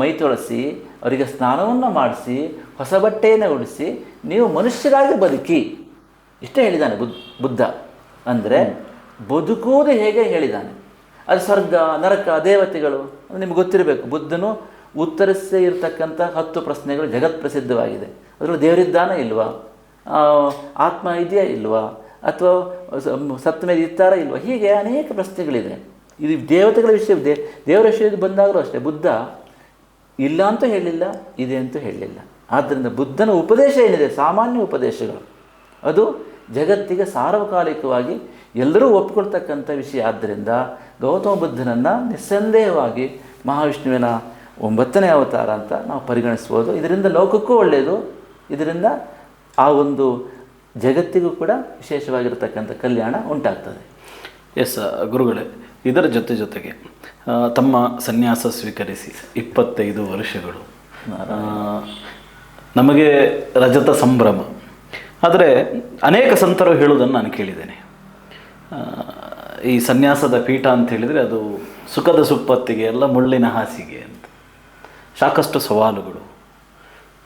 ಮೈ ತೊಳಸಿ, ಅವರಿಗೆ ಸ್ನಾನವನ್ನು ಮಾಡಿಸಿ, ಹೊಸ ಬಟ್ಟೆಯನ್ನು ಉಡಿಸಿ, ನೀವು ಮನುಷ್ಯರಾಗಿ ಬದುಕಿ, ಇಷ್ಟೇ ಹೇಳಿದ್ದಾನೆ ಬುದ್ಧ. ಅಂದರೆ ಬದುಕುವುದು ಹೇಗೆ ಹೇಳಿದ್ದಾನೆ. ಅದು ಸ್ವರ್ಗ, ನರಕ, ದೇವತೆಗಳು ನಿಮ್ಗೆ ಗೊತ್ತಿರಬೇಕು. ಬುದ್ಧನು ಉತ್ತರಿಸೇ ಇರತಕ್ಕಂಥ 10 ಪ್ರಶ್ನೆಗಳು ಜಗತ್ ಪ್ರಸಿದ್ಧವಾಗಿದೆ. ಅದರಲ್ಲಿ ದೇವರಿದ್ದಾನೆ ಇಲ್ವಾ, ಆತ್ಮ ಇದೆಯಾ ಇಲ್ವಾ, ಅಥವಾ ಸತ್ತ ಮೇಲೆ ಇರ್ತಾರ ಇಲ್ವಾ, ಹೀಗೆ ಅನೇಕ ಪ್ರಶ್ನೆಗಳಿದೆ. ಇದು ದೇವತೆಗಳ ವಿಷಯ, ದೇವರ ವಿಷಯದ ಬಂದಾಗಲೂ ಅಷ್ಟೇ ಬುದ್ಧ ಇಲ್ಲ ಅಂತೂ ಹೇಳಿಲ್ಲ, ಇದೆ ಅಂತೂ ಹೇಳಲಿಲ್ಲ. ಆದ್ದರಿಂದ ಬುದ್ಧನ ಉಪದೇಶ ಏನಿದೆ, ಸಾಮಾನ್ಯ ಉಪದೇಶಗಳು, ಅದು ಜಗತ್ತಿಗೆ ಸಾರ್ವಕಾಲಿಕವಾಗಿ ಎಲ್ಲರೂ ಒಪ್ಪಿಕೊಳ್ತಕ್ಕಂಥ ವಿಷಯ. ಆದ್ದರಿಂದ ಗೌತಮ ಬುದ್ಧನನ್ನು ನಿಸ್ಸಂದೇಹವಾಗಿ ಮಹಾವಿಷ್ಣುವಿನ 9ನೇ ಅವತಾರ ಅಂತ ನಾವು ಪರಿಗಣಿಸ್ಬೋದು. ಇದರಿಂದ ಲೋಕಕ್ಕೂ ಒಳ್ಳೆಯದು, ಇದರಿಂದ ಆ ಒಂದು ಜಗತ್ತಿಗೂ ಕೂಡ ವಿಶೇಷವಾಗಿರತಕ್ಕಂಥ ಕಲ್ಯಾಣ ಉಂಟಾಗ್ತದೆ. ಎಸ್ ಗುರುಗಳೇ, ಇದರ ಜೊತೆಗೆ ತಮ್ಮ ಸನ್ಯಾಸ ಸ್ವೀಕರಿಸಿ 25 ವರ್ಷಗಳು, ನಮಗೆ ರಜತ ಸಂಭ್ರಮ. ಆದರೆ ಅನೇಕ ಸಂತರು ಹೇಳುವುದನ್ನು ನಾನು ಕೇಳಿದ್ದೇನೆ, ಈ ಸನ್ಯಾಸದ ಪೀಠ ಅಂತ ಹೇಳಿದರೆ ಅದು ಸುಖದ ಸುಪ್ಪತ್ತಿಗೆ ಎಲ್ಲ ಮುಳ್ಳಿನ ಹಾಸಿಗೆ ಅಂತ. ಸಾಕಷ್ಟು ಸವಾಲುಗಳು,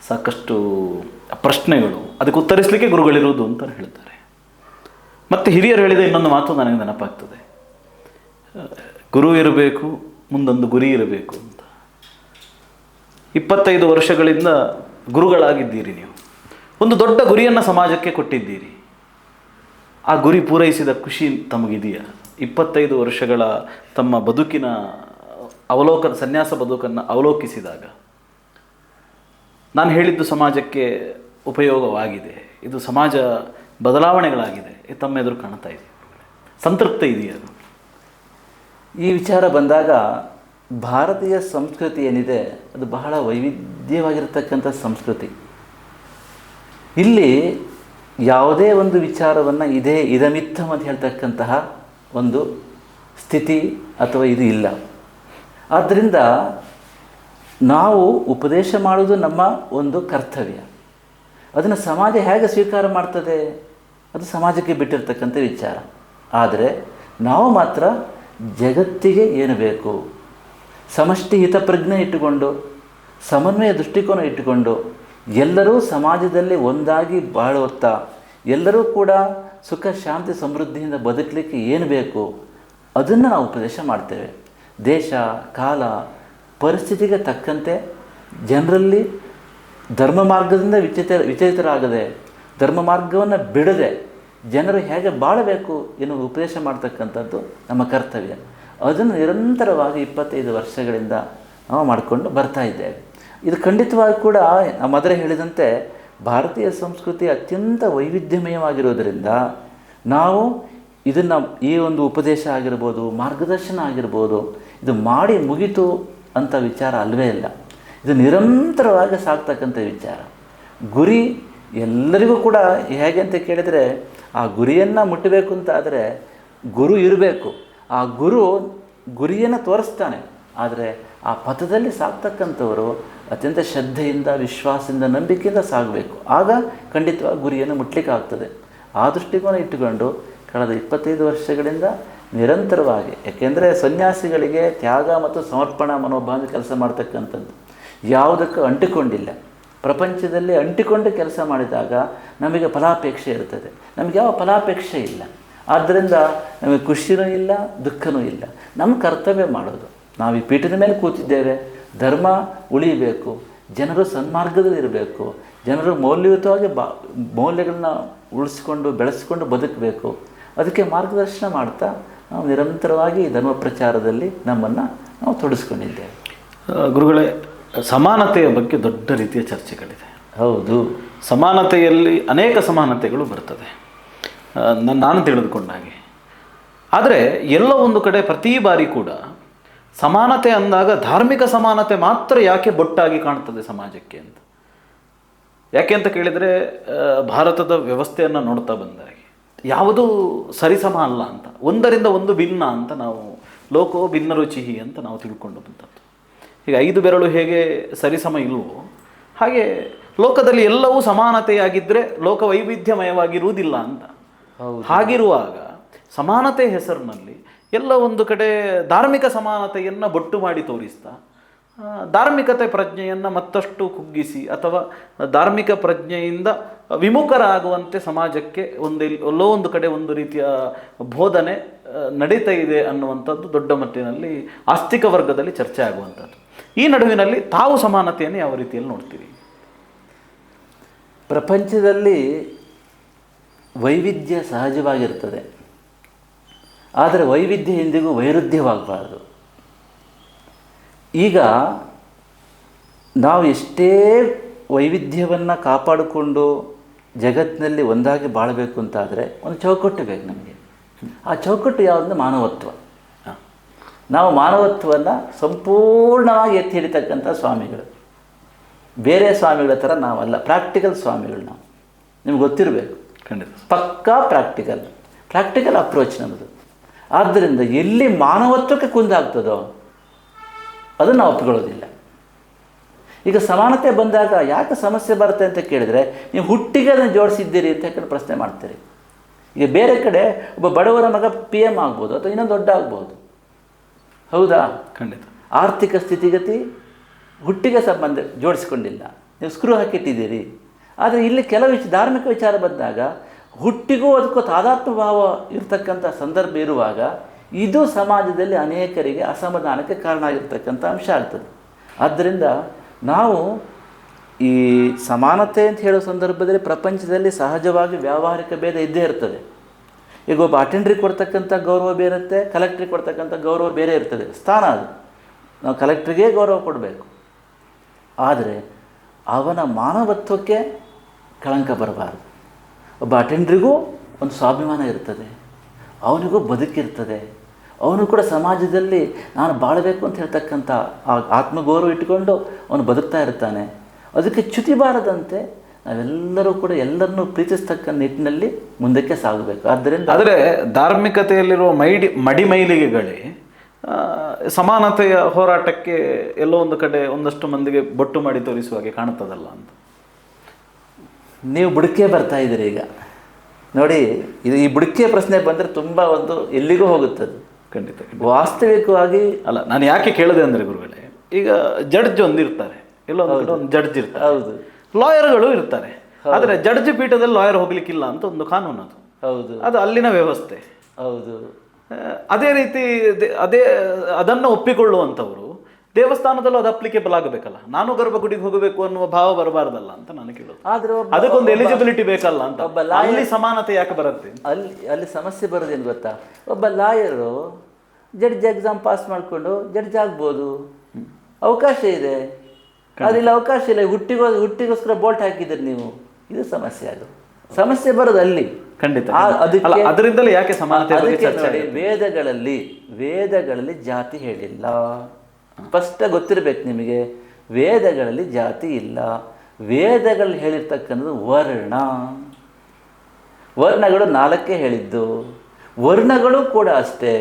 ಸಾಕಷ್ಟು ಪ್ರಶ್ನೆಗಳು, ಅದಕ್ಕೆ ಉತ್ತರಿಸಲಿಕ್ಕೆ ಗುರುಗಳಿರುವುದು ಅಂತ ಹೇಳ್ತಾರೆ. ಮತ್ತು ಹಿರಿಯರು ಹೇಳಿದ ಇನ್ನೊಂದು ಮಾತು ನನಗೆ ನೆನಪಾಗ್ತದೆ, ಗುರು ಇರಬೇಕು, ಮುಂದೊಂದು ಗುರಿ ಇರಬೇಕು ಅಂತ. 25 ವರ್ಷಗಳಿಂದ ಗುರುಗಳಾಗಿದ್ದೀರಿ ನೀವು, ಒಂದು ದೊಡ್ಡ ಗುರಿಯನ್ನು ಸಮಾಜಕ್ಕೆ ಕೊಟ್ಟಿದ್ದೀರಿ. ಆ ಗುರಿ ಪೂರೈಸಿದ ಖುಷಿ ತಮಗಿದೆಯಾ? 25 ವರ್ಷಗಳ ತಮ್ಮ ಬದುಕಿನ ಸನ್ಯಾಸ ಬದುಕನ್ನು ಅವಲೋಕಿಸಿದಾಗ ನಾನು ಹೇಳಿದ್ದು ಸಮಾಜಕ್ಕೆ ಉಪಯೋಗವಾಗಿದೆ, ಇದು ಸಮಾಜ ಬದಲಾವಣೆಗಳಾಗಿದೆ, ತಮ್ಮ ಎದುರು ಕಾಣ್ತಾ ಇದೆ, ಸಂತೃಪ್ತಿ ಇದೆಯಾ? ಈ ವಿಚಾರ ಬಂದಾಗ ಭಾರತೀಯ ಸಂಸ್ಕೃತಿ ಏನಿದೆ ಅದು ಬಹಳ ವೈವಿಧ್ಯವಾಗಿರತಕ್ಕಂಥ ಸಂಸ್ಕೃತಿ. ಇಲ್ಲಿ ಯಾವುದೇ ಒಂದು ವಿಚಾರವನ್ನು ಇದಮಿತ್ತಮ್ ಅಂತ ಹೇಳ್ತಕ್ಕಂತಹ ಒಂದು ಸ್ಥಿತಿ ಅಥವಾ ಇದು ಇಲ್ಲ. ಆದ್ದರಿಂದ ನಾವು ಉಪದೇಶ ಮಾಡುವುದು ನಮ್ಮ ಒಂದು ಕರ್ತವ್ಯ. ಅದನ್ನು ಸಮಾಜ ಹೇಗೆ ಸ್ವೀಕಾರ ಮಾಡ್ತದೆ ಅದು ಸಮಾಜಕ್ಕೆ ಬಿಟ್ಟಿರ್ತಕ್ಕಂಥ ವಿಚಾರ. ಆದರೆ ನಾವು ಮಾತ್ರ ಜಗತ್ತಿಗೆ ಏನು ಬೇಕು, ಸಮಷ್ಟಿ ಹಿತಪ್ರಜ್ಞೆ ಇಟ್ಟುಕೊಂಡು, ಸಮನ್ವಯ ದೃಷ್ಟಿಕೋನ ಇಟ್ಟುಕೊಂಡು, ಎಲ್ಲರೂ ಸಮಾಜದಲ್ಲಿ ಒಂದಾಗಿ ಬಾಳುತ್ತಾ ಎಲ್ಲರೂ ಕೂಡ ಸುಖ ಶಾಂತಿ ಸಮೃದ್ಧಿಯಿಂದ ಬದುಕಲಿಕ್ಕೆ ಏನು ಬೇಕು ಅದನ್ನು ನಾವು ಉಪದೇಶ ಮಾಡ್ತೇವೆ. ದೇಶ ಕಾಲ ಪರಿಸ್ಥಿತಿಗೆ ತಕ್ಕಂತೆ ಜನರಲ್ಲಿ ಧರ್ಮ ಮಾರ್ಗದಿಂದ ವಿಚಲಿತರಾಗದೆ, ಧರ್ಮ ಮಾರ್ಗವನ್ನು ಬಿಡದೆ ಜನರು ಹೇಗೆ ಬಾಳಬೇಕು ಎನ್ನುವ ಉಪದೇಶ ಮಾಡ್ತಕ್ಕಂಥದ್ದು ನಮ್ಮ ಕರ್ತವ್ಯ. ಅದನ್ನು ನಿರಂತರವಾಗಿ 25 ವರ್ಷಗಳಿಂದ ನಾವು ಮಾಡಿಕೊಂಡು ಬರ್ತಾ ಇದ್ದೇವೆ. ಇದು ಖಂಡಿತವಾಗಿ ಕೂಡ ಮೊದಲೇ ಹೇಳಿದಂತೆ ಭಾರತೀಯ ಸಂಸ್ಕೃತಿ ಅತ್ಯಂತ ವೈವಿಧ್ಯಮಯವಾಗಿರೋದರಿಂದ ನಾವು ಇದನ್ನು ಈ ಒಂದು ಉಪದೇಶ ಆಗಿರ್ಬೋದು, ಮಾರ್ಗದರ್ಶನ ಆಗಿರ್ಬೋದು, ಇದು ಮಾಡಿ ಮುಗಿತು ಅಂತ ವಿಚಾರ ಅಲ್ಲವೇ ಇಲ್ಲ. ಇದು ನಿರಂತರವಾಗಿ ಸಾಗ್ತಕ್ಕಂಥ ವಿಚಾರ. ಗುರಿ ಎಲ್ಲರಿಗೂ ಕೂಡ ಹೇಗೆ ಅಂತ ಕೇಳಿದರೆ, ಆ ಗುರಿಯನ್ನು ಮುಟ್ಟಬೇಕು ಅಂತ ಆದರೆ ಗುರು ಇರಬೇಕು. ಆ ಗುರಿಯನ್ನು ತೋರಿಸ್ತಾನೆ. ಆದರೆ ಆ ಪಥದಲ್ಲಿ ಸಾಗ್ತಕ್ಕಂಥವರು ಅತ್ಯಂತ ಶ್ರದ್ಧೆಯಿಂದ, ವಿಶ್ವಾಸದಿಂದ, ನಂಬಿಕೆಯಿಂದ ಸಾಗಬೇಕು. ಆಗ ಖಂಡಿತವಾಗಿ ಗುರಿಯನ್ನು ಮುಟ್ಲಿಕ್ಕೆ ಆಗ್ತದೆ. ಆ ದೃಷ್ಟಿಕೋನ ಇಟ್ಟುಕೊಂಡು ಕಳೆದ 25 ವರ್ಷಗಳಿಂದ ನಿರಂತರವಾಗಿ, ಯಾಕೆಂದರೆ ಸನ್ಯಾಸಿಗಳಿಗೆ ತ್ಯಾಗ ಮತ್ತು ಸಮರ್ಪಣಾ ಮನೋಭಾವ ಕೆಲಸ ಮಾಡ್ತಕ್ಕಂಥದ್ದು ಯಾವುದಕ್ಕೂ ಅಂಟಿಕೊಂಡಿಲ್ಲ. ಪ್ರಪಂಚದಲ್ಲಿ ಅಂಟಿಕೊಂಡು ಕೆಲಸ ಮಾಡಿದಾಗ ನಮಗೆ ಫಲಾಪೇಕ್ಷೆ ಇರ್ತದೆ, ನಮಗೆ ಯಾವ ಫಲಾಪೇಕ್ಷೆ ಇಲ್ಲ. ಆದ್ದರಿಂದ ನಮಗೆ ಖುಷಿನೂ ಇಲ್ಲ, ದುಃಖನೂ ಇಲ್ಲ. ನಮ್ಮ ಕರ್ತವ್ಯ ಮಾಡೋದು. ನಾವು ಈ ಪೀಠದ ಮೇಲೆ ಕೂತಿದ್ದೇವೆ, ಧರ್ಮ ಉಳಿಬೇಕು, ಜನರು ಸನ್ಮಾರ್ಗದಲ್ಲಿರಬೇಕು, ಜನರು ಮೌಲ್ಯಯುತವಾಗಿ ಮೌಲ್ಯಗಳನ್ನ ಉಳಿಸ್ಕೊಂಡು ಬೆಳೆಸ್ಕೊಂಡು ಬದುಕಬೇಕು. ಅದಕ್ಕೆ ಮಾರ್ಗದರ್ಶನ ಮಾಡ್ತಾ ನಾವು ನಿರಂತರವಾಗಿ ಧರ್ಮ ಪ್ರಚಾರದಲ್ಲಿ ನಮ್ಮನ್ನು ನಾವು ತೊಡಗಿಸ್ಕೊಂಡಿದ್ದೇವೆ. ಗುರುಗಳೇ, ಸಮಾನತೆಯ ಬಗ್ಗೆ ದೊಡ್ಡ ರೀತಿಯ ಚರ್ಚೆಗಳಿದೆ. ಹೌದು, ಸಮಾನತೆಯಲ್ಲಿ ಅನೇಕ ಸಮಾನತೆಗಳು ಬರ್ತದೆ ನಾನು ತಿಳಿದುಕೊಂಡ ಹಾಗೆ. ಆದರೆ ಎಲ್ಲ ಒಂದು ಕಡೆ ಪ್ರತಿ ಬಾರಿ ಕೂಡ ಸಮಾನತೆ ಅಂದಾಗ ಧಾರ್ಮಿಕ ಸಮಾನತೆ ಮಾತ್ರ ಯಾಕೆ ಬೊಟ್ಟಾಗಿ ಕಾಣ್ತದೆ ಸಮಾಜಕ್ಕೆ ಅಂತ. ಯಾಕೆ ಅಂತ ಕೇಳಿದರೆ ಭಾರತದ ವ್ಯವಸ್ಥೆಯನ್ನು ನೋಡ್ತಾ ಬಂದಾಗೆ ಯಾವುದೂ ಸರಿಸಮ ಅಲ್ಲ ಅಂತ, ಒಂದರಿಂದ ಒಂದು ಭಿನ್ನ ಅಂತ ನಾವು ಲೋಕೋ ಭಿನ್ನ ರುಚಿಹಿ ಅಂತ ನಾವು ತಿಳ್ಕೊಂಡು ಬಂದದ್ದು. ಈಗ 5 ಬೆರಳು ಹೇಗೆ ಸರಿಸಮ ಇಲ್ವೋ ಹಾಗೆ ಲೋಕದಲ್ಲಿ ಎಲ್ಲವೂ ಸಮಾನತೆಯಾಗಿದ್ದರೆ ಲೋಕ ವೈವಿಧ್ಯಮಯವಾಗಿರುವುದಿಲ್ಲ ಅಂತ. ಹಾಗಿರುವಾಗ ಸಮಾನತೆ ಹೆಸರಿನಲ್ಲಿ ಎಲ್ಲ ಒಂದು ಕಡೆ ಧಾರ್ಮಿಕ ಸಮಾನತೆಯನ್ನು ಬೊಟ್ಟು ಮಾಡಿ ತೋರಿಸ್ತಾ ಧಾರ್ಮಿಕತೆ ಪ್ರಜ್ಞೆಯನ್ನು ಮತ್ತಷ್ಟು ಕುಗ್ಗಿಸಿ ಅಥವಾ ಧಾರ್ಮಿಕ ಪ್ರಜ್ಞೆಯಿಂದ ವಿಮುಖರಾಗುವಂತೆ ಸಮಾಜಕ್ಕೆ ಎಲ್ಲೋ ಒಂದು ಕಡೆ ಒಂದು ರೀತಿಯ ಬೋಧನೆ ನಡೀತಾ ಇದೆ ಅನ್ನುವಂಥದ್ದು ದೊಡ್ಡ ಮಟ್ಟಿನಲ್ಲಿ ಆಸ್ತಿಕ ವರ್ಗದಲ್ಲಿ ಚರ್ಚೆ ಆಗುವಂಥದ್ದು. ಈ ನಡುವಿನಲ್ಲಿ ತಾವು ಸಮಾನತೆಯನ್ನು ಯಾವ ರೀತಿಯಲ್ಲಿ ನೋಡ್ತೀರಿ? ಪ್ರಪಂಚದಲ್ಲಿ ವೈವಿಧ್ಯ ಸಹಜವಾಗಿರ್ತದೆ, ಆದರೆ ವೈವಿಧ್ಯ ಎಂದಿಗೂ ವೈರುಧ್ಯವಾಗಬಾರ್ದು. ಈಗ ನಾವು ಎಷ್ಟೇ ವೈವಿಧ್ಯವನ್ನು ಕಾಪಾಡಿಕೊಂಡು ಜಗತ್ತಿನಲ್ಲಿ ಒಂದಾಗಿ ಬಾಳಬೇಕು ಅಂತಾದರೆ ಒಂದು ಚೌಕಟ್ಟು ಬೇಕು ನಮಗೆ. ಆ ಚೌಕಟ್ಟು ಯಾವುದಂದ್ರೆ ಮಾನವತ್ವ. ನಾವು ಮಾನವತ್ವವನ್ನು ಸಂಪೂರ್ಣವಾಗಿ ಎತ್ತಿ ಹಿಡಿತಕ್ಕಂಥ ಸ್ವಾಮಿಗಳು. ಬೇರೆ ಸ್ವಾಮಿಗಳ ಥರ ನಾವಲ್ಲ, ಪ್ರಾಕ್ಟಿಕಲ್ ಸ್ವಾಮಿಗಳು ನಾವು. ನಿಮ್ಗೆ ಗೊತ್ತಿರಬೇಕು, ಖಂಡಿತ ಪಕ್ಕಾ ಪ್ರಾಕ್ಟಿಕಲ್ ಅಪ್ರೋಚ್ ನಮ್ಮದು. ಆದ್ದರಿಂದ ಎಲ್ಲಿ ಮಾನವತ್ವಕ್ಕೆ ಕುಂದಾಗ್ತದೋ ಅದನ್ನು ನಾವು ಒಪ್ಪಿಕೊಳ್ಳೋದಿಲ್ಲ. ಈಗ ಸಮಾನತೆ ಬಂದಾಗ ಯಾಕೆ ಸಮಸ್ಯೆ ಬರುತ್ತೆ ಅಂತ ಕೇಳಿದರೆ, ನೀವು ಹುಟ್ಟಿಗೆ ಅದನ್ನು ಜೋಡಿಸಿದ್ದೀರಿ ಅಂತ ಹೇಳಿ ಪ್ರಶ್ನೆ ಮಾಡ್ತೀರಿ. ಈಗ ಬೇರೆ ಕಡೆ ಒಬ್ಬ ಬಡವರ ಮಗ PM ಆಗ್ಬೋದು ಅಥವಾ ಇನ್ನೊಂದು ದೊಡ್ಡ ಆಗ್ಬೋದು, ಹೌದಾ? ಖಂಡಿತ. ಆರ್ಥಿಕ ಸ್ಥಿತಿಗತಿ ಹುಟ್ಟಿಗೆ ಸಂಬಂಧ ಜೋಡಿಸ್ಕೊಂಡಿಲ್ಲ, ನೀವು ಸ್ಕ್ರೂ ಹಾಕಿಟ್ಟಿದ್ದೀರಿ. ಆದರೆ ಇಲ್ಲಿ ಕೆಲವು ಧಾರ್ಮಿಕ ವಿಚಾರ ಬಂದಾಗ ಹುಟ್ಟಿಗೂ ಅದಕ್ಕೂ ತಾದಾತ್ಮ್ಯ ಭಾವ ಇರ್ತಕ್ಕಂಥ ಸಂದರ್ಭ ಇರುವಾಗ ಇದು ಸಮಾಜದಲ್ಲಿ ಅನೇಕರಿಗೆ ಅಸಮಾಧಾನಕ್ಕೆ ಕಾರಣ ಆಗಿರ್ತಕ್ಕಂಥ ಅಂಶ ಆಗ್ತದೆ. ಆದ್ದರಿಂದ ನಾವು ಈ ಸಮಾನತೆ ಅಂತ ಹೇಳೋ ಸಂದರ್ಭದಲ್ಲಿ ಪ್ರಪಂಚದಲ್ಲಿ ಸಹಜವಾಗಿ ವ್ಯಾವಹಾರಿಕ ಭೇದ ಇದ್ದೇ ಇರ್ತದೆ. ಈಗ ಒಬ್ಬ ಅಟೆಂಡ್ರಿಗೆ ಕೊಡ್ತಕ್ಕಂಥ ಗೌರವ ಬೇರೆ ಇರುತ್ತೆ, ಕಲೆಕ್ಟ್ರಿಗೆ ಕೊಡ್ತಕ್ಕಂಥ ಗೌರವ ಬೇರೆ ಇರ್ತದೆ. ಸ್ಥಾನ ಅದು, ನಾವು ಕಲೆಕ್ಟ್ರಿಗೆ ಗೌರವ ಕೊಡಬೇಕು. ಆದರೆ ಅವನ ಮಾನವತ್ವಕ್ಕೆ ಕಳಂಕ ಬರಬಾರ್ದು. ಒಬ್ಬ ಅಟೆಂಡ್ರಿಗೂ ಒಂದು ಸ್ವಾಭಿಮಾನ ಇರ್ತದೆ, ಅವನಿಗೂ ಬದುಕಿರ್ತದೆ, ಅವನು ಕೂಡ ಸಮಾಜದಲ್ಲಿ ನಾನು ಬಾಳಬೇಕು ಅಂತ ಹೇಳ್ತಕ್ಕಂಥ ಆ ಆತ್ಮಗೌರವ ಇಟ್ಟುಕೊಂಡು ಅವನು ಬದುಕ್ತಾ ಇರ್ತಾನೆ. ಅದಕ್ಕೆ ಚ್ಯುತಿ ಬಾರದಂತೆ ನಾವೆಲ್ಲರೂ ಕೂಡ ಎಲ್ಲರನ್ನೂ ಪ್ರೀತಿಸ್ತಕ್ಕ ನಿಟ್ಟಿನಲ್ಲಿ ಮುಂದಕ್ಕೆ ಸಾಗಬೇಕು. ಆದರೆ ಧಾರ್ಮಿಕತೆಯಲ್ಲಿರುವ ಮಡಿಮೈಲಿಗೆಗಳೇ ಸಮಾನತೆಯ ಹೋರಾಟಕ್ಕೆ ಎಲ್ಲೋ ಒಂದು ಕಡೆ ಒಂದಷ್ಟು ಮಂದಿಗೆ ಬೊಟ್ಟು ಮಾಡಿ ತೋರಿಸುವ ಹಾಗೆ ಕಾಣುತ್ತದಲ್ಲ ಅಂತ. ನೀವು ಬುಡಕೆ ಬರ್ತಾ ಇದ್ದೀರಿ ಈಗ ನೋಡಿ. ಇದು ಈ ಬುಡಕೆ ಪ್ರಶ್ನೆ ಬಂದರೆ ತುಂಬ ಒಂದು ಎಲ್ಲಿಗೂ ಹೋಗುತ್ತದೆ. ಖಂಡಿತ. ವಾಸ್ತವಿಕವಾಗಿ ಅಲ್ಲ, ನಾನು ಯಾಕೆ ಕೇಳಿದೆ ಅಂದರೆ ಗುರುಗಳೇ, ಈಗ ಜಡ್ಜ್ ಒಂದಿರ್ತಾರೆ, ಎಲ್ಲೋ ಒಂದು ಜಡ್ಜ್ ಇರ್ತಾರೆ, ಹೌದು, ಲಾಯರ್ಗಳು ಇರ್ತಾರೆ. ಆದರೆ ಜಡ್ಜ್ ಪೀಠದಲ್ಲಿ ಲಾಯರ್ ಹೋಗ್ಲಿಕ್ಕಿಲ್ಲ ಅಂತ ಒಂದು ಕಾನೂನು ಅದು. ಹೌದು, ಅದು ಅಲ್ಲಿನ ವ್ಯವಸ್ಥೆ. ಹೌದು. ಅದೇ ರೀತಿ ಅದನ್ನು ಒಪ್ಪಿಕೊಳ್ಳುವಂಥವರು ದೇವಸ್ಥಾನದಲ್ಲೂ ಅದು ಅಪ್ಲಿಕೇಬಲ್ ಆಗಬೇಕಲ್ಲ. ನಾನು ಗರ್ಭಗುಡಿಗೆ ಹೋಗಬೇಕು ಅನ್ನುವ ಭಾವ ಬರಬಾರ್ದಲ್ಲ ಅಂತ ನಾನು ಕೇಳೋದು. ಆದ್ರೆ ಅದಕ್ಕೊಂದು ಎಲಿಜಿಬಿಲಿಟಿ ಬೇಕಲ್ಲ ಅಂತ. ಅಲ್ಲಿ ಸಮಾನತೆ ಯಾಕೆ ಬರುತ್ತೆ? ಅಲ್ಲಿ ಸಮಸ್ಯೆ ಬರೋದೇನು ಗೊತ್ತಾ? ಒಬ್ಬ ಲಾಯರು ಜಡ್ಜ್ ಎಕ್ಸಾಮ್ ಪಾಸ್ ಮಾಡಿಕೊಂಡು ಜಡ್ಜ್ ಆಗ್ಬೋದು, ಅವಕಾಶ ಇದೆ. ಅದಿಲ್ಲ, ಅವಕಾಶ ಇಲ್ಲ. ಹುಟ್ಟಿಗೋಸ್ಕರ ಬೋಲ್ಟ್ ಹಾಕಿದ್ರಿ ನೀವು, ಇದು ಸಮಸ್ಯೆ. ಅದು ಸಮಸ್ಯೆ ಬರೋದು ಅಲ್ಲಿ. ಖಂಡಿತ. ಅದರಿಂದಲೇ ಯಾಕೆ ಸಮಾನತೆ ಬಗ್ಗೆ ಚರ್ಚೆ? ವೇದಗಳಲ್ಲಿ ಜಾತಿ ಹೇಳಿಲ್ಲ. ಸ್ಪಷ್ಟ ಗೊತ್ತಿರಬೇಕು ನಿಮಗೆ, ವೇದಗಳಲ್ಲಿ ಜಾತಿ ಇಲ್ಲ. ವೇದಗಳಲ್ಲಿ ಹೇಳಿರ್ತಕ್ಕಂಥದ್ದು ವರ್ಣಗಳು 4 ಹೇಳಿದ್ದು. ವರ್ಣಗಳು ಕೂಡ ಅಷ್ಟೇ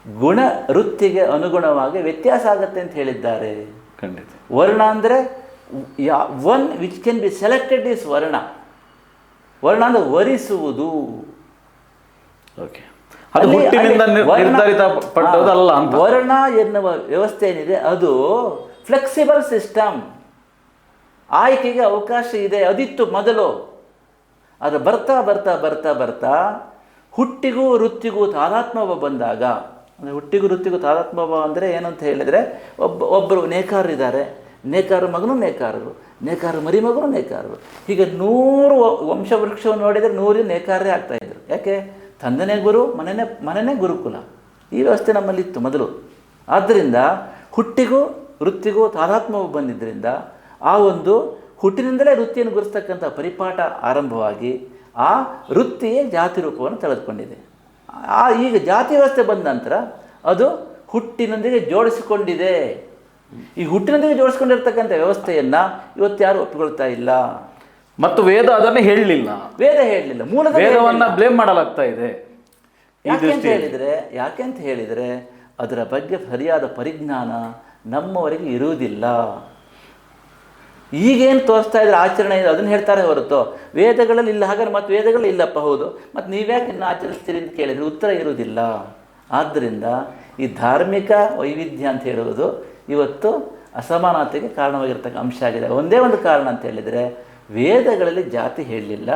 ಗುಣ ವೃತ್ತಿಗೆ ಅನುಗುಣವಾಗಿ ವ್ಯತ್ಯಾಸ ಆಗುತ್ತೆ ಅಂತ ಹೇಳಿದ್ದಾರೆ. ಖಂಡಿತ. ವರ್ಣ ಅಂದರೆ one which can be selected is ವರ್ಣ. ವರ್ಣ ಅಂದರೆ ವರಿಸುವುದು. ಓಕೆ, ಅದು ಹುಟ್ಟಿನಿಂದ ನಿರ್ಧಾರಿತ ಪಟ್ಟದಲ್ಲ ಅಂತ. ವರ್ಣ ಎನ್ನುವ ವ್ಯವಸ್ಥೆ ಏನಿದೆ ಅದು ಫ್ಲೆಕ್ಸಿಬಲ್ ಸಿಸ್ಟಮ್, ಆಯ್ಕೆಗೆ ಅವಕಾಶ ಇದೆ. ಅದಿತ್ತು ಮೊದಲು. ಅದು ಬರ್ತಾ ಬರ್ತಾ ಬರ್ತಾ ಬರ್ತಾ ಹುಟ್ಟಿಗೂ ವೃತ್ತಿಗೂ ತಾದಾತ್ಮ್ಯ ಬಂದಾಗ, ಅಂದರೆ ಹುಟ್ಟಿಗೂ ವೃತ್ತಿಗೂ ತಾದಾತ್ಮ್ಯ ಅಂದರೆ ಏನಂತ ಹೇಳಿದರೆ, ಒಬ್ಬರು ನೇಕಾರರಿದ್ದಾರೆ, ನೇಕಾರ ಮಗನೂ ನೇಕಾರರು, ನೇಕಾರ ಮರಿಮಗನೂ ನೇಕಾರರು. ಹೀಗೆ 100 ವಂಶವೃಕ್ಷವನ್ನು ನೋಡಿದರೆ 100 ನೇಕಾರರೇ ಆಗ್ತಾಯಿದ್ರು. ಯಾಕೆ? ತಂದೆನೇ ಗುರು, ಮನೆಯೇ ಗುರುಕುಲ. ಈ ವ್ಯವಸ್ಥೆ ನಮ್ಮಲ್ಲಿತ್ತು ಮೊದಲು. ಆದ್ದರಿಂದ ಹುಟ್ಟಿಗೂ ವೃತ್ತಿಗೂ ತಾದಾತ್ಮ್ಯವು ಬಂದಿದ್ದರಿಂದ ಆ ಒಂದು ಹುಟ್ಟಿನಿಂದಲೇ ವೃತ್ತಿಯನ್ನು ಗುರುಸ್ತಕ್ಕಂಥ ಪರಿಪಾಠ ಆರಂಭವಾಗಿ ಆ ವೃತ್ತಿಯೇ ಜಾತಿ ರೂಪವನ್ನು ತೆಗೆದುಕೊಂಡಿದೆ. ಈಗ ಜಾತಿ ವ್ಯವಸ್ಥೆ ಬಂದ ನಂತರ ಅದು ಹುಟ್ಟಿನೊಂದಿಗೆ ಜೋಡಿಸಿಕೊಂಡಿದೆ. ಈ ಹುಟ್ಟಿನೊಂದಿಗೆ ಜೋಡಿಸ್ಕೊಂಡಿರ್ತಕ್ಕಂಥ ವ್ಯವಸ್ಥೆಯನ್ನು ಇವತ್ತು ಯಾರು ಒಪ್ಪಿಕೊಳ್ತಾ ಇಲ್ಲ. ಮತ್ತು ವೇದ ಅದನ್ನೇ ಹೇಳಲಿಲ್ಲ, ವೇದ ಹೇಳಲಿಲ್ಲ, ಮೂಲದ ವೇದವನ್ನ ಬ್ಲೇಮ್ ಮಾಡಲಾಗ್ತಾ ಇದೆ. ಯಾಕೆಂತ ಹೇಳಿದರೆ ಅದರ ಬಗ್ಗೆ ಸರಿಯಾದ ಪರಿಜ್ಞಾನ ನಮ್ಮವರಿಗೆ ಇರುವುದಿಲ್ಲ. ಈಗೇನು ತೋರಿಸ್ತಾ ಇದ್ರೆ ಆಚರಣೆ ಇದೆ ಅದನ್ನು ಹೇಳ್ತಾರೆ ಹೊರತು ವೇದಗಳಲ್ಲಿ ಇಲ್ಲ. ಹಾಗಾದ್ರೆ ಮತ್ತು ವೇದಗಳು ಇಲ್ಲಪ್ಪ, ಹೌದು, ಮತ್ತು ನೀವ್ಯಾಕೆ ಇನ್ನು ಆಚರಿಸ್ತೀರಿ ಅಂತ ಕೇಳಿದರೆ ಉತ್ತರ ಇರುವುದಿಲ್ಲ. ಆದ್ದರಿಂದ ಈ ಧಾರ್ಮಿಕ ವೈವಿಧ್ಯ ಅಂತ ಹೇಳುವುದು ಇವತ್ತು ಅಸಮಾನತೆಗೆ ಕಾರಣವಾಗಿರ್ತಕ್ಕ ಅಂಶ ಆಗಿದೆ. ಒಂದೇ ಒಂದು ಕಾರಣ ಅಂತ ಹೇಳಿದರೆ ವೇದಗಳಲ್ಲಿ ಜಾತಿ ಹೇಳಲಿಲ್ಲ,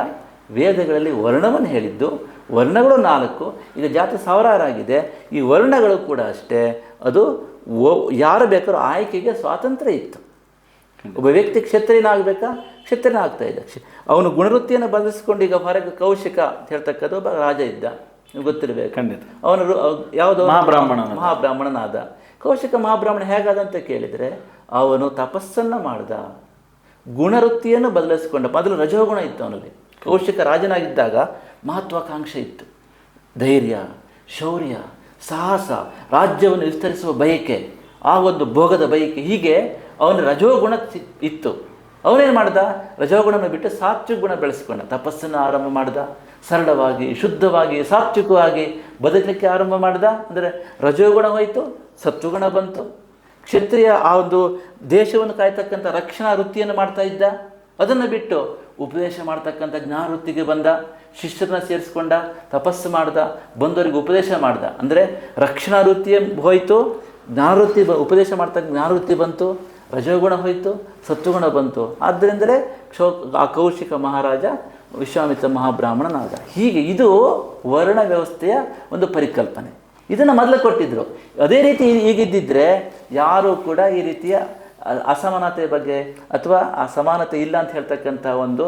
ವೇದಗಳಲ್ಲಿ ವರ್ಣವನ್ನು ಹೇಳಿದ್ದು. ವರ್ಣಗಳು 4, ಈಗ ಜಾತಿ ಸಾವಿರಾರಾಗಿದೆ. ಈ ವರ್ಣಗಳು ಕೂಡ ಅಷ್ಟೇ, ಅದು ಯಾರು ಬೇಕಾದ್ರೂ ಆಯ್ಕೆಗೆ ಸ್ವಾತಂತ್ರ್ಯ ಇತ್ತು. ಒಬ್ಬ ವ್ಯಕ್ತಿ ಕ್ಷತ್ರಿಯನಾಗಬೇಕಾ, ಕ್ಷತ್ರಿಯನ ಆಗ್ತಾ ಇದ್ದ. ಅವನು ಗುಣವೃತ್ತಿಯನ್ನು ಬದಲಿಸ್ಕೊಂಡು ಈಗ ಹೊರಗೆ ಕೌಶಿಕ ಅಂತ ಹೇಳ್ತಕ್ಕದ್ದು ಒಬ್ಬ ರಾಜ ಇದ್ದ, ನಿಮ್ಗೆ ಗೊತ್ತಿರಬೇಕು. ಖಂಡಿತ. ಅವನು ಯಾವುದೋ ಮಹಾಬ್ರಾಹ್ಮಣನಾದ. ಕೌಶಿಕ ಮಹಾಬ್ರಾಹ್ಮಣ ಹೇಗಾದಂತ ಕೇಳಿದರೆ ಅವನು ತಪಸ್ಸನ್ನು ಮಾಡ್ದ, ಗುಣವೃತ್ತಿಯನ್ನು ಬದಲಿಸಿಕೊಂಡ. ಮೊದಲು ರಜೋಗುಣ ಇತ್ತು ಅವನಲ್ಲಿ. ಕೌಶಿಕ ರಾಜನಾಗಿದ್ದಾಗ ಮಹತ್ವಾಕಾಂಕ್ಷೆ ಇತ್ತು, ಧೈರ್ಯ, ಶೌರ್ಯ, ಸಾಹಸ, ರಾಜ್ಯವನ್ನು ವಿಸ್ತರಿಸುವ ಬಯಕೆ, ಆ ಒಂದು ಭೋಗದ ಬಯಕೆ, ಹೀಗೆ ಅವನ ರಜೋಗುಣ ಇತ್ತು. ಅವನೇನು ಮಾಡ್ದ, ರಜೋಗುಣನ ಬಿಟ್ಟು ಸಾತ್ವಿಕ ಗುಣ ಬೆಳೆಸಿಕೊಂಡ. ತಪಸ್ಸನ್ನು ಆರಂಭ ಮಾಡ್ದ, ಸರಳವಾಗಿ, ಶುದ್ಧವಾಗಿ, ಸಾತ್ವಿಕವಾಗಿ ಬದುಕಲಿಕ್ಕೆ ಆರಂಭ ಮಾಡ್ದ. ಅಂದರೆ ರಜೋಗುಣ ಹೋಯಿತು, ಸತ್ವಗುಣ ಬಂತು. ಕ್ಷತ್ರಿಯ ಆ ಒಂದು ದೇಶವನ್ನು ಕಾಯ್ತಕ್ಕಂಥ ರಕ್ಷಣಾ ವೃತ್ತಿಯನ್ನು ಮಾಡ್ತಾ ಇದ್ದ. ಅದನ್ನು ಬಿಟ್ಟು ಉಪದೇಶ ಮಾಡ್ತಕ್ಕಂಥ ಜ್ಞಾನ ವೃತ್ತಿಗೆ ಬಂದ, ಶಿಷ್ಯರನ್ನ ಸೇರಿಸ್ಕೊಂಡ, ತಪಸ್ಸು ಮಾಡ್ದ, ಬಂದವರಿಗೆ ಉಪದೇಶ ಮಾಡ್ದ. ಅಂದರೆ ರಕ್ಷಣಾ ವೃತ್ತಿಯೇ ಹೋಯಿತು, ಜ್ಞಾನವೃತ್ತಿ ಉಪದೇಶ ಮಾಡ್ತಕ್ಕ ಜ್ಞಾನವೃತ್ತಿ ಬಂತು, ರಜೋಗುಣ ಹೋಯಿತು, ಸತ್ವಗುಣ ಬಂತು. ಆದ್ದರಿಂದಲೇ ಆ ಕೌಶಿಕ ಮಹಾರಾಜ ವಿಶ್ವಾಮಿತ್ರ ಮಹಾಬ್ರಾಹ್ಮಣನಾದ. ಹೀಗೆ ಇದು ವರ್ಣ ವ್ಯವಸ್ಥೆಯ ಒಂದು ಪರಿಕಲ್ಪನೆ. ಇದನ್ನು ಮೊದಲು ಕೊಟ್ಟಿದ್ದರು. ಅದೇ ರೀತಿ ಈಗಿದ್ದಿದ್ರೆ ಯಾರೂ ಕೂಡ ಈ ರೀತಿಯ ಅಸಮಾನತೆ ಬಗ್ಗೆ ಅಥವಾ ಆ ಸಮಾನತೆ ಇಲ್ಲ ಅಂತ ಹೇಳ್ತಕ್ಕಂಥ ಒಂದು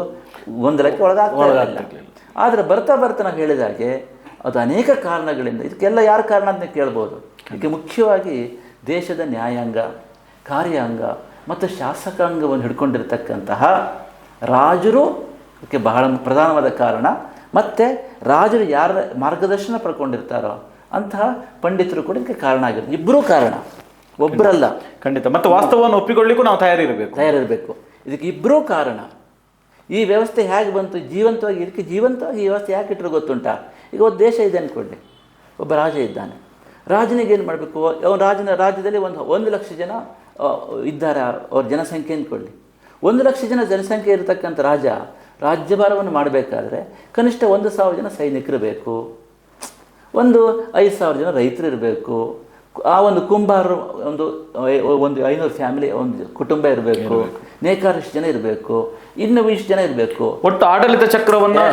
ಗೊಂದಲಕ್ಕೆ ಒಳಗಾಗ್ತಾ ಇರಲಿಲ್ಲ. ಆದರೆ ಬರ್ತಾ ಬರ್ತಾ ನಾವು ಹೇಳಿದಾಗೆ ಅದು ಅನೇಕ ಕಾರಣಗಳಿಂದ, ಇದಕ್ಕೆಲ್ಲ ಯಾರು ಕಾರಣ ಅಂತ ಕೇಳ್ಬೋದು. ಇದಕ್ಕೆ ಮುಖ್ಯವಾಗಿ ದೇಶದ ನ್ಯಾಯಾಂಗ, ಕಾರ್ಯಾಂಗ ಮತ್ತು ಶಾಸಕಾಂಗವನ್ನು ಹಿಡ್ಕೊಂಡಿರ್ತಕ್ಕಂತಹ ರಾಜರು ಇದಕ್ಕೆ ಬಹಳ ಪ್ರಧಾನವಾದ ಕಾರಣ. ಮತ್ತು ರಾಜರು ಯಾರ ಮಾರ್ಗದರ್ಶನ ಪಡ್ಕೊಂಡಿರ್ತಾರೋ ಅಂತಹ ಪಂಡಿತರು ಕೂಡ ಇದಕ್ಕೆ ಕಾರಣ ಆಗಿರೋದು. ಇಬ್ಬರೂ ಕಾರಣ, ಒಬ್ಬರಲ್ಲ. ಖಂಡಿತ. ಮತ್ತು ವಾಸ್ತವವನ್ನು ಒಪ್ಪಿಕೊಳ್ಳಿಕ್ಕೂ ನಾವು ತಯಾರಿರಬೇಕು. ಇದಕ್ಕೆ ಇಬ್ಬರೂ ಕಾರಣ. ಈ ವ್ಯವಸ್ಥೆ ಹೇಗೆ ಬಂತು ಜೀವಂತವಾಗಿ, ಇದಕ್ಕೆ ಜೀವಂತವಾಗಿ ಈ ವ್ಯವಸ್ಥೆ ಯಾಕೆ ಇಟ್ಟರು ಗೊತ್ತುಂಟಾ? ಈಗ ಒಂದು ದೇಶ ಇದೆ ಅಂದ್ಕೊಳ್ಳಿ, ಒಬ್ಬ ರಾಜ ಇದ್ದಾನೆ. ರಾಜನಿಗೆ ಏನು ಮಾಡಬೇಕು, ಅವನ ರಾಜ್ಯದಲ್ಲಿ 1 ಲಕ್ಷ ಜನ ಇದ್ದಾರೆ, ಅವ್ರ ಜನಸಂಖ್ಯೆ ಅಂದ್ಕೊಳ್ಳಿ. 1 ಲಕ್ಷ ಜನ ಜನಸಂಖ್ಯೆ ಇರತಕ್ಕಂಥ ರಾಜ ರಾಜ್ಯಭಾರವನ್ನು ಮಾಡಬೇಕಾದ್ರೆ ಕನಿಷ್ಠ 1,000 ಜನ ಸೈನಿಕರು ಬೇಕು, 5,000 ಜನ ರೈತರು ಇರಬೇಕು, ಆ ಒಂದು ಕುಂಬಾರರು ಒಂದು 500 ಫ್ಯಾಮಿಲಿ, ಒಂದು ಕುಟುಂಬ ಇರಬೇಕು, ನೇಕಾರಷ್ಟು ಜನ ಇರಬೇಕು, ಇನ್ನು ಇಷ್ಟು ಜನ ಇರಬೇಕು. ಒಟ್ಟು ಆಡಳಿತ ಚಕ್ರವನ್ನು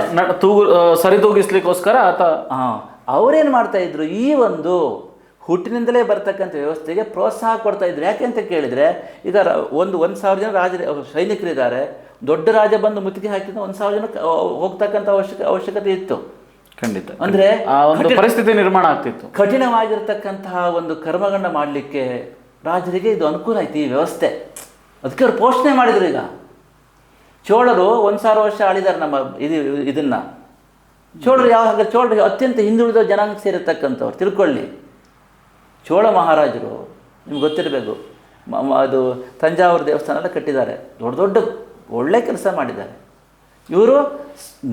ಸರಿದೂಗಿಸ್ಲಿಕ್ಕೋಸ್ಕರ ಅವರೇನು ಮಾಡ್ತಾಯಿದ್ರು, ಈ ಒಂದು ಹುಟ್ಟಿನಿಂದಲೇ ಬರ್ತಕ್ಕಂಥ ವ್ಯವಸ್ಥೆಗೆ ಪ್ರೋತ್ಸಾಹ ಕೊಡ್ತಾಯಿದ್ರು. ಯಾಕೆ ಅಂತ ಕೇಳಿದರೆ, ಈಗ 1,000 ಜನ ಸೈನಿಕರಿದ್ದಾರೆ, ದೊಡ್ಡ ರಾಜ ಬಂದು ಮುತ್ತಿಗೆ ಹಾಕಿದ್ರೆ 1,000 ಜನ ಹೋಗ್ತಕ್ಕಂಥ ಅವಶ್ಯಕತೆ ಇತ್ತು. ಖಂಡಿತ. ಅಂದರೆ ಪರಿಸ್ಥಿತಿ ನಿರ್ಮಾಣ ಆಗ್ತಿತ್ತು. ಕಠಿಣವಾಗಿರ್ತಕ್ಕಂತಹ ಒಂದು ಕರ್ಮಗಳನ್ನ ಮಾಡಲಿಕ್ಕೆ ರಾಜರಿಗೆ ಇದು ಅನುಕೂಲ ಆಯ್ತು, ಈ ವ್ಯವಸ್ಥೆ. ಅದಕ್ಕೆ ಅವ್ರು ಪೋಷಣೆ ಮಾಡಿದ್ರು. ಈಗ ಚೋಳರು 1,000 ವರ್ಷ ಆಳಿದ್ದಾರೆ ನಮ್ಮ ಇದನ್ನು. ಚೋಳರು ಅತ್ಯಂತ ಹಿಂದುಳಿದ ಜನಾಂಗ ಸೇರಿರ್ತಕ್ಕಂಥವ್ರು, ತಿಳ್ಕೊಳ್ಳಿ. ಚೋಳ ಮಹಾರಾಜರು ನಿಮ್ಗೆ ಗೊತ್ತಿರಬೇಕು, ಅದು ತಂಜಾವೂರು ದೇವಸ್ಥಾನ ಎಲ್ಲ ಕಟ್ಟಿದ್ದಾರೆ, ದೊಡ್ಡ ದೊಡ್ಡ ಒಳ್ಳೆ ಕೆಲಸ ಮಾಡಿದ್ದಾರೆ. ಇವರು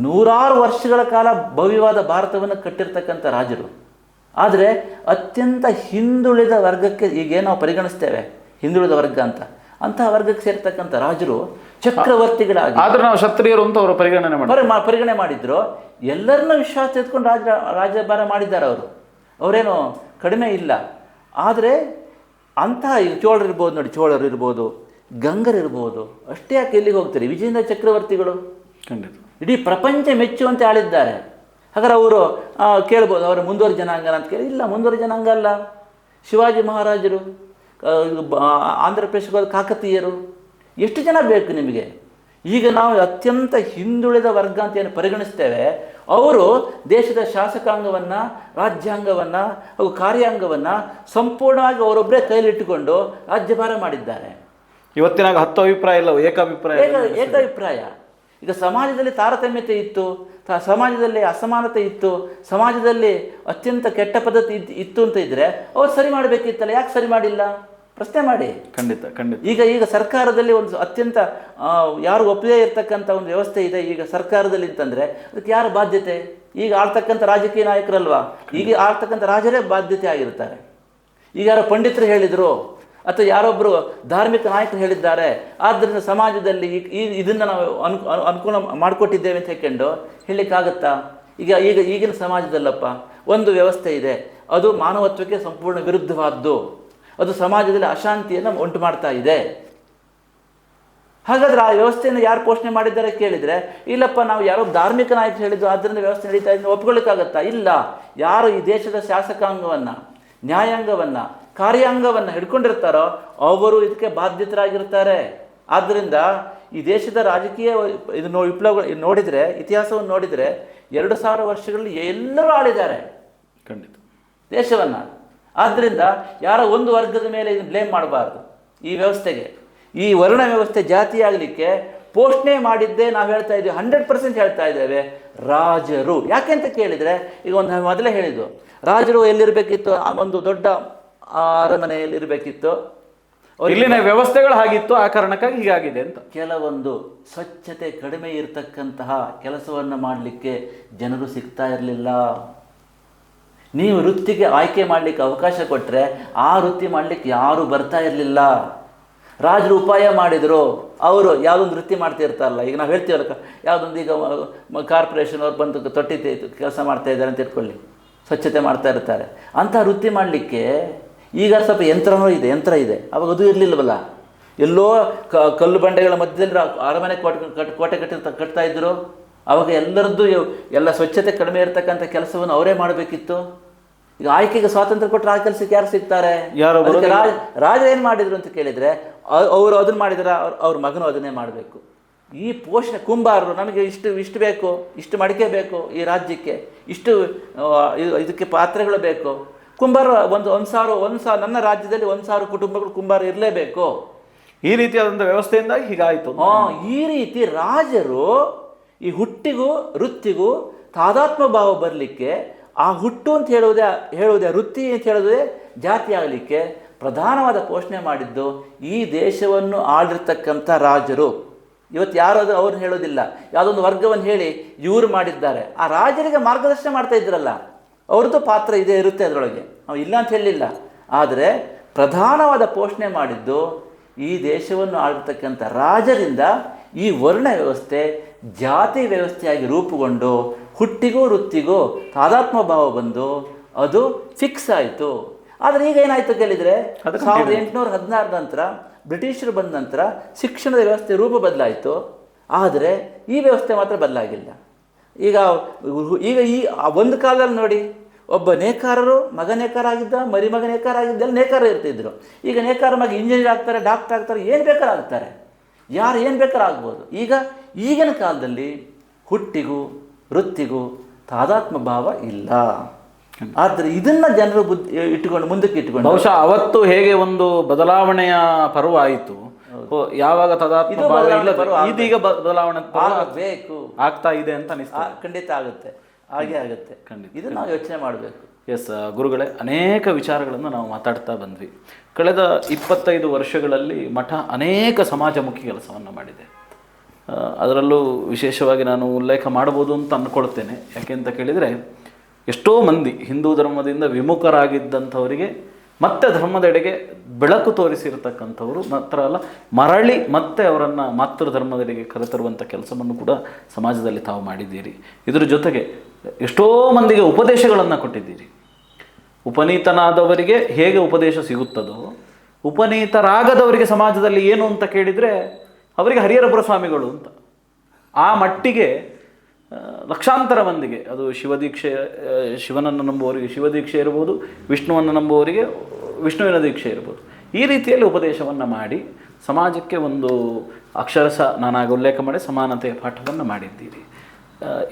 100 ವರ್ಷಗಳ ಕಾಲ ಭವ್ಯವಾದ ಭಾರತವನ್ನು ಕಟ್ಟಿರ್ತಕ್ಕಂಥ ರಾಜರು. ಆದರೆ ಅತ್ಯಂತ ಹಿಂದುಳಿದ ವರ್ಗಕ್ಕೆ, ಈಗೇನು ನಾವು ಪರಿಗಣಿಸ್ತೇವೆ ಹಿಂದುಳಿದ ವರ್ಗ ಅಂತ, ಅಂತಹ ವರ್ಗಕ್ಕೆ ಸೇರ್ತಕ್ಕಂಥ ರಾಜರು ಚಕ್ರವರ್ತಿಗಳಾಗಿ, ಆದ್ರೆ ನಾವು ಕ್ಷತ್ರಿಯರು ಅಂತ ಅವರು ಪರಿಗಣನೆ ಮಾಡಿದ್ರು. ಎಲ್ಲರನ್ನೂ ವಿಶ್ವಾಸ ತೆಗೆದುಕೊಂಡು ರಾಜ್ಯಭಾರ ಮಾಡಿದ್ದಾರೆ ಅವರು. ಅವರೇನು ಕಡಿಮೆ ಇಲ್ಲ. ಆದರೆ ಅಂತಹ ಚೋಳರು ಇರ್ಬೋದು ನೋಡಿ, ಚೋಳರು ಇರ್ಬೋದು, ಗಂಗರಿರ್ಬೋದು, ಅಷ್ಟೇ ಯಾಕೆ ಎಲ್ಲಿಗೆ ಹೋಗ್ತಾರೆ? ವಿಜೇಂದ್ರ ಚಕ್ರವರ್ತಿಗಳು ಖಂಡಿತ ಇಡೀ ಪ್ರಪಂಚ ಮೆಚ್ಚುವಂತೆ ಆಳಿದ್ದಾರೆ. ಹಾಗಾದ್ರೆ ಅವರು ಕೇಳ್ಬೋದು, ಅವರ ಮುಂದುವರಿ ಜನಾಂಗ ಅಂತ ಕೇಳಿ, ಇಲ್ಲ, ಮುಂದುವರಿ ಜನಾಂಗ ಅಲ್ಲ. ಶಿವಾಜಿ ಮಹಾರಾಜರು, ಆಂಧ್ರ ಪ್ರದೇಶಕ್ಕೆ ಹೋದ ಕಾಕತೀಯರು, ಎಷ್ಟು ಜನ ಬೇಕು ನಿಮಗೆ? ಈಗ ನಾವು ಅತ್ಯಂತ ಹಿಂದುಳಿದ ವರ್ಗ ಅಂತ ಏನು ಪರಿಗಣಿಸ್ತೇವೆ, ಅವರು ದೇಶದ ಶಾಸಕಾಂಗವನ್ನು, ರಾಜ್ಯಾಂಗವನ್ನು ಹಾಗೂ ಕಾರ್ಯಾಂಗವನ್ನು ಸಂಪೂರ್ಣವಾಗಿ ಅವರೊಬ್ಬರೇ ಕೈಲಿಟ್ಟುಕೊಂಡು ರಾಜ್ಯಭಾರ ಮಾಡಿದ್ದಾರೆ. ಇವತ್ತಿನಾಗ 10 ಅಭಿಪ್ರಾಯ ಇಲ್ಲ, ಏಕಾಭಿಪ್ರಾಯ. ಈಗ ಸಮಾಜದಲ್ಲಿ ತಾರತಮ್ಯತೆ ಇತ್ತು, ಸಮಾಜದಲ್ಲಿ ಅಸಮಾನತೆ ಇತ್ತು, ಸಮಾಜದಲ್ಲಿ ಅತ್ಯಂತ ಕೆಟ್ಟ ಪದ್ಧತಿ ಇತ್ತು ಅಂತ ಇದ್ದರೆ ಅವ್ರು ಸರಿ ಮಾಡಬೇಕಿತ್ತಲ್ಲ, ಯಾಕೆ ಸರಿ ಮಾಡಿಲ್ಲ? ಪ್ರಶ್ನೆ ಮಾಡಿ. ಖಂಡಿತ ಖಂಡಿತ. ಈಗ ಸರ್ಕಾರದಲ್ಲಿ ಒಂದು ಅತ್ಯಂತ ಯಾರು ಒಪ್ಪದೇ ಇರ್ತಕ್ಕಂಥ ಒಂದು ವ್ಯವಸ್ಥೆ ಇದೆ ಈಗ ಸರ್ಕಾರದಲ್ಲಿ ಅಂತಂದರೆ ಅದಕ್ಕೆ ಯಾರ ಬಾಧ್ಯತೆ? ಈಗ ಆಳ್ತಕ್ಕಂಥ ರಾಜಕೀಯ ನಾಯಕರಲ್ವಾ, ಈಗ ಆಳ್ತಕ್ಕಂಥ ರಾಜರೇ ಬಾಧ್ಯತೆ ಆಗಿರ್ತಾರೆ. ಈಗ ಯಾರೋ ಪಂಡಿತರು ಹೇಳಿದರು ಅಥವಾ ಯಾರೊಬ್ಬರು ಧಾರ್ಮಿಕ ನಾಯಕರು ಹೇಳಿದ್ದಾರೆ, ಆದ್ದರಿಂದ ಸಮಾಜದಲ್ಲಿ ಇದನ್ನು ನಾವು ಅನುಕೂಲ ಮಾಡಿಕೊಟ್ಟಿದ್ದೇವೆ ಅಂತ ಹೇಳ್ಕೊಂಡು ಹೇಳಲಿಕ್ಕಾಗತ್ತಾ? ಈಗಿನ ಸಮಾಜದಲ್ಲಪ್ಪ ಒಂದು ವ್ಯವಸ್ಥೆ ಇದೆ, ಅದು ಮಾನವತ್ವಕ್ಕೆ ಸಂಪೂರ್ಣ ವಿರುದ್ಧವಾದ್ದು, ಅದು ಸಮಾಜದಲ್ಲಿ ಅಶಾಂತಿಯನ್ನು ಉಂಟು ಮಾಡ್ತಾ ಇದೆ. ಹಾಗಾದರೆ ಆ ವ್ಯವಸ್ಥೆಯನ್ನು ಯಾರು ಪೋಷಣೆ ಮಾಡಿದ್ದಾರೆ ಕೇಳಿದರೆ, ಇಲ್ಲಪ್ಪ ನಾವು ಯಾರೋ ಧಾರ್ಮಿಕ ನಾಯಕರು ಹೇಳಿದ್ದು ಆದ್ದರಿಂದ ವ್ಯವಸ್ಥೆ ನಡೀತಾ ಇದೆ ಒಪ್ಕೊಳ್ಳಿಕ್ಕಾಗತ್ತಾ? ಇಲ್ಲ. ಯಾರು ಈ ದೇಶದ ಶಾಸಕಾಂಗವನ್ನು, ನ್ಯಾಯಾಂಗವನ್ನು, ಕಾರ್ಯಾಂಗವನ್ನು ಹಿಡ್ಕೊಂಡಿರ್ತಾರೋ ಅವರು ಇದಕ್ಕೆ ಬಾಧ್ಯತರಾಗಿರ್ತಾರೆ. ಆದ್ದರಿಂದ ಈ ದೇಶದ ರಾಜಕೀಯ ವಿಪ್ಲವಗಳು ನೋಡಿದರೆ, ಇತಿಹಾಸವನ್ನು ನೋಡಿದರೆ 2000 ವರ್ಷಗಳಲ್ಲಿ ಎಲ್ಲರೂ ಆಳಿದ್ದಾರೆ ಖಂಡಿತ ದೇಶವನ್ನು. ಆದ್ದರಿಂದ ಯಾರೋ ಒಂದು ವರ್ಗದ ಮೇಲೆ ಇದನ್ನು ಬ್ಲೇಮ್ ಮಾಡಬಾರ್ದು. ಈ ವ್ಯವಸ್ಥೆಗೆ, ಈ ವರ್ಣ ವ್ಯವಸ್ಥೆ ಜಾತಿ ಆಗಲಿಕ್ಕೆ ಪೋಷಣೆ ಮಾಡಿದ್ದೇ ನಾವು ಹೇಳ್ತಾ ಇದ್ದೀವಿ, 100% ಹೇಳ್ತಾ ಇದ್ದೇವೆ ರಾಜರು. ಯಾಕೆ ಅಂತ ಕೇಳಿದರೆ, ಈಗ ಒಂದು ಮೊದಲೇ ಹೇಳಿದ್ದು, ರಾಜರು ಎಲ್ಲಿರಬೇಕಿತ್ತು? ಒಂದು ದೊಡ್ಡ ಅರಮನೆಯಲ್ಲಿ ಇರಬೇಕಿತ್ತು. ಇಲ್ಲಿನ ವ್ಯವಸ್ಥೆಗಳು ಹಾಗಿತ್ತು, ಆ ಕಾರಣಕ್ಕಾಗಿ ಹೀಗಾಗಿದೆ ಅಂತ. ಕೆಲವೊಂದು ಸ್ವಚ್ಛತೆ ಕಡಿಮೆ ಇರತಕ್ಕಂತಹ ಕೆಲಸವನ್ನು ಮಾಡಲಿಕ್ಕೆ ಜನರು ಸಿಗ್ತಾ ಇರಲಿಲ್ಲ. ನೀವು ವೃತ್ತಿಗೆ ಆಯ್ಕೆ ಮಾಡಲಿಕ್ಕೆ ಅವಕಾಶ ಕೊಟ್ಟರೆ ಆ ವೃತ್ತಿ ಮಾಡಲಿಕ್ಕೆ ಯಾರೂ ಬರ್ತಾ ಇರಲಿಲ್ಲ. ರಾಜರು ಉಪಾಯ ಮಾಡಿದರು. ಅವರು ಯಾವುದೊಂದು ವೃತ್ತಿ ಮಾಡ್ತಿರ್ತಾರಲ್ಲ, ಈಗ ನಾವು ಹೇಳ್ತೀವಲ್ಲ, ಯಾವುದೊಂದು ಈಗ ಕಾರ್ಪೊರೇಷನ್ ಅವ್ರು ಬಂದು ತೊಟ್ಟಿ ಕೆಲಸ ಮಾಡ್ತಾ ಇದ್ದಾರೆ ಅಂತ ಇಟ್ಕೊಳ್ಳಿ, ಸ್ವಚ್ಛತೆ ಮಾಡ್ತಾ ಇರ್ತಾರೆ. ಅಂಥ ವೃತ್ತಿ ಮಾಡಲಿಕ್ಕೆ ಈಗ ಸ್ವಲ್ಪ ಯಂತ್ರ ಇದೆ. ಅವಾಗ ಅದು ಇರಲಿಲ್ಲವಲ್ಲ. ಎಲ್ಲೋ ಕಲ್ಲು ಬಂಡೆಗಳ ಮಧ್ಯದಲ್ಲಿ ಅರಮನೆ ಕೋಟೆ ಕಟ್ತಾ ಇದ್ದರು. ಅವಾಗ ಎಲ್ಲರದ್ದು ಎಲ್ಲ ಸ್ವಚ್ಛತೆ ಕಡಿಮೆ ಇರತಕ್ಕಂಥ ಕೆಲಸವನ್ನು ಅವರೇ ಮಾಡಬೇಕಿತ್ತು. ಈಗ ಆಯ್ಕೆಗೆ ಸ್ವಾತಂತ್ರ್ಯ ಕೊಟ್ಟರೆ ಆ ಕೆಲಸಕ್ಕೆ ಯಾರು ಸಿಗ್ತಾರೆ? ರಾಜ ಏನು ಮಾಡಿದ್ರು ಅಂತ ಕೇಳಿದರೆ, ಅವರು ಅದನ್ನು ಮಾಡಿದರೆ ಅವ್ರ ಮಗನು ಅದನ್ನೇ ಮಾಡಬೇಕು. ಈ ಪೋಷಣೆ ಕುಂಬಾರರು, ನಮಗೆ ಇಷ್ಟು ಬೇಕು, ಇಷ್ಟು ಮಡಿಕೆ ಬೇಕು ಈ ರಾಜ್ಯಕ್ಕೆ, ಇಷ್ಟು ಇದಕ್ಕೆ ಪಾತ್ರೆಗಳು ಬೇಕು. ಕುಂಬಾರ ಒಂದು ಸಾವಿರ ನನ್ನ ರಾಜ್ಯದಲ್ಲಿ 1000 ಕುಟುಂಬಗಳು ಕುಂಬಾರ ಇರಲೇಬೇಕು. ಈ ರೀತಿಯಾದಂಥ ವ್ಯವಸ್ಥೆಯಿಂದಾಗಿ ಹೀಗಾಯಿತು. ಈ ರೀತಿ ರಾಜರು ಈ ಹುಟ್ಟಿಗೂ ವೃತ್ತಿಗೂ ತಾದಾತ್ಮ ಭಾವ ಬರಲಿಕ್ಕೆ, ಆ ಹುಟ್ಟು ಅಂತ ಹೇಳುವುದೇ ವೃತ್ತಿ ಅಂತ ಹೇಳೋದೇ ಜಾತಿ ಆಗಲಿಕ್ಕೆ ಪ್ರಧಾನವಾದ ಪೋಷಣೆ ಮಾಡಿದ್ದು ಈ ದೇಶವನ್ನು ಆಳಿರ್ತಕ್ಕಂಥ ರಾಜರು. ಇವತ್ತು ಯಾರು ಅವ್ರನ್ನ ಹೇಳೋದಿಲ್ಲ, ಯಾವುದೊಂದು ವರ್ಗವನ್ನು ಹೇಳಿ ಇವರು ಮಾಡಿದ್ದಾರೆ. ಆ ರಾಜರಿಗೆ ಮಾರ್ಗದರ್ಶನ ಮಾಡ್ತಾ ಇದ್ರಲ್ಲ, ಅವ್ರದ್ದು ಪಾತ್ರ ಇರುತ್ತೆ ಅದರೊಳಗೆ, ನಾವು ಇಲ್ಲ ಅಂತ ಹೇಳಲಿಲ್ಲ. ಆದರೆ ಪ್ರಧಾನವಾದ ಪೋಷಣೆ ಮಾಡಿದ್ದು ಈ ದೇಶವನ್ನು ಆಳಿರ್ತಕ್ಕಂಥ ರಾಜರಿಂದ ಈ ವರ್ಣ ವ್ಯವಸ್ಥೆ ಜಾತಿ ವ್ಯವಸ್ಥೆಯಾಗಿ ರೂಪುಗೊಂಡು ಹುಟ್ಟಿಗೂ ವೃತ್ತಿಗೂ ತಾದಾತ್ಮ ಭಾವ ಬಂದು ಅದು ಫಿಕ್ಸ್ ಆಯಿತು. ಆದರೆ ಈಗ ಏನಾಯಿತು ಕೇಳಿದರೆ, 1816 ನಂತರ ಬ್ರಿಟಿಷರು ಬಂದ ನಂತರ ಶಿಕ್ಷಣದ ವ್ಯವಸ್ಥೆ ರೂಪ ಬದಲಾಯಿತು. ಆದರೆ ಈ ವ್ಯವಸ್ಥೆ ಮಾತ್ರ ಬದಲಾಗಿಲ್ಲ. ಈಗ ಈ ಒಂದು ಕಾಲದಲ್ಲಿ ನೋಡಿ, ಒಬ್ಬ ನೇಕಾರರು ಮಗ ನೇಕಾರ ಆಗಿದ್ದ, ಮರಿಮಗ ನೇಕಾರ ಆಗಿದ್ದೆಲ್ಲ ನೇಕಾರ ಇರ್ತಿದ್ರು. ಈಗ ನೇಕಾರ ಮಗ ಇಂಜಿನಿಯರ್ ಆಗ್ತಾರೆ, ಡಾಕ್ಟರ್ ಆಗ್ತಾರೆ, ಏನು ಬೇಕಾದ್ರೂ ಆಗ್ತಾರೆ, ಯಾರು ಏನು ಬೇಕಾದ್ರೂ ಆಗ್ಬೋದು. ಈಗಿನ ಕಾಲದಲ್ಲಿ ಹುಟ್ಟಿಗೂ ವೃತ್ತಿಗೂ ತಾದಾತ್ಮ ಭಾವ ಇಲ್ಲ. ಆದರೆ ಇದನ್ನು ಜನರು ಮುಂದಕ್ಕೆ ಇಟ್ಟುಕೊಂಡು ಬಹುಶಃ ಅವತ್ತು ಹೇಗೆ ಒಂದು ಬದಲಾವಣೆಯ ಪರ್ವ ಆಯಿತು, ಯಾವಾಗ ತಾದಾತ್ಮ ಭಾವ ಇದೀಗ ಬದಲಾವಣೆ ಬೇಕು ಆಗ್ತಾ ಇದೆ ಅಂತ ಅನಿಸ್ತಾ. ಖಂಡಿತ ಆಗುತ್ತೆ, ಹಾಗೆ ಆಗುತ್ತೆ. ಖಂಡಿತ ಇದನ್ನು ನಾವು ಯೋಚನೆ ಮಾಡಬೇಕು. ಎಸ್ ಗುರುಗಳೇ, ಅನೇಕ ವಿಚಾರಗಳನ್ನು ನಾವು ಮಾತಾಡ್ತಾ ಬಂದ್ವಿ. ಕಳೆದ 25 ವರ್ಷಗಳಲ್ಲಿ ಮಠ ಅನೇಕ ಸಮಾಜಮುಖಿ ಕೆಲಸವನ್ನು ಮಾಡಿದೆ. ಅದರಲ್ಲೂ ವಿಶೇಷವಾಗಿ ನಾನು ಉಲ್ಲೇಖ ಮಾಡ್ಬೋದು ಅಂತ ಅಂದ್ಕೊಳ್ತೇನೆ. ಯಾಕೆ ಅಂತ ಕೇಳಿದರೆ, ಎಷ್ಟೋ ಮಂದಿ ಹಿಂದೂ ಧರ್ಮದಿಂದ ವಿಮುಖರಾಗಿದ್ದಂಥವರಿಗೆ ಮತ್ತೆ ಧರ್ಮದೆಡೆಗೆ ಬೆಳಕು ತೋರಿಸಿರ್ತಕ್ಕಂಥವರು ಮಾತ್ರ ಅಲ್ಲ, ಮರಳಿ ಮತ್ತೆ ಅವರನ್ನು ಮಾತೃ ಧರ್ಮದೆಡೆಗೆ ಕರೆತರುವಂಥ ಕೆಲಸವನ್ನು ಕೂಡ ಸಮಾಜದಲ್ಲಿ ತಾವು ಮಾಡಿದ್ದೀರಿ. ಇದರ ಜೊತೆಗೆ ಎಷ್ಟೋ ಮಂದಿಗೆ ಉಪದೇಶಗಳನ್ನು ಕೊಟ್ಟಿದ್ದೀರಿ. ಉಪನೀತನಾದವರಿಗೆ ಹೇಗೆ ಉಪದೇಶ ಸಿಗುತ್ತದೋ, ಉಪನೀತರಾಗದವರಿಗೆ ಸಮಾಜದಲ್ಲಿ ಏನು ಅಂತ ಕೇಳಿದರೆ ಅವರಿಗೆ ಹರಿಹರಪುರ ಸ್ವಾಮಿಗಳು ಅಂತ. ಆ ಮಟ್ಟಿಗೆ ಲಕ್ಷಾಂತರ ಮಂದಿಗೆ, ಅದು ಶಿವದೀಕ್ಷೆ, ಶಿವನನ್ನು ನಂಬುವವರಿಗೆ ಶಿವದೀಕ್ಷೆ ಇರ್ಬೋದು, ವಿಷ್ಣುವನ್ನು ನಂಬುವವರಿಗೆ ವಿಷ್ಣುವಿನ ದೀಕ್ಷೆ ಇರ್ಬೋದು. ಈ ರೀತಿಯಲ್ಲಿ ಉಪದೇಶವನ್ನು ಮಾಡಿ ಸಮಾಜಕ್ಕೆ ಒಂದು ಅಕ್ಷರಶಃ ನಾನಾಗ ಉಲ್ಲೇಖ ಮಾಡಿ ಸಮಾನತೆಯ ಪಾಠವನ್ನು ಮಾಡಿದ್ದೀರಿ.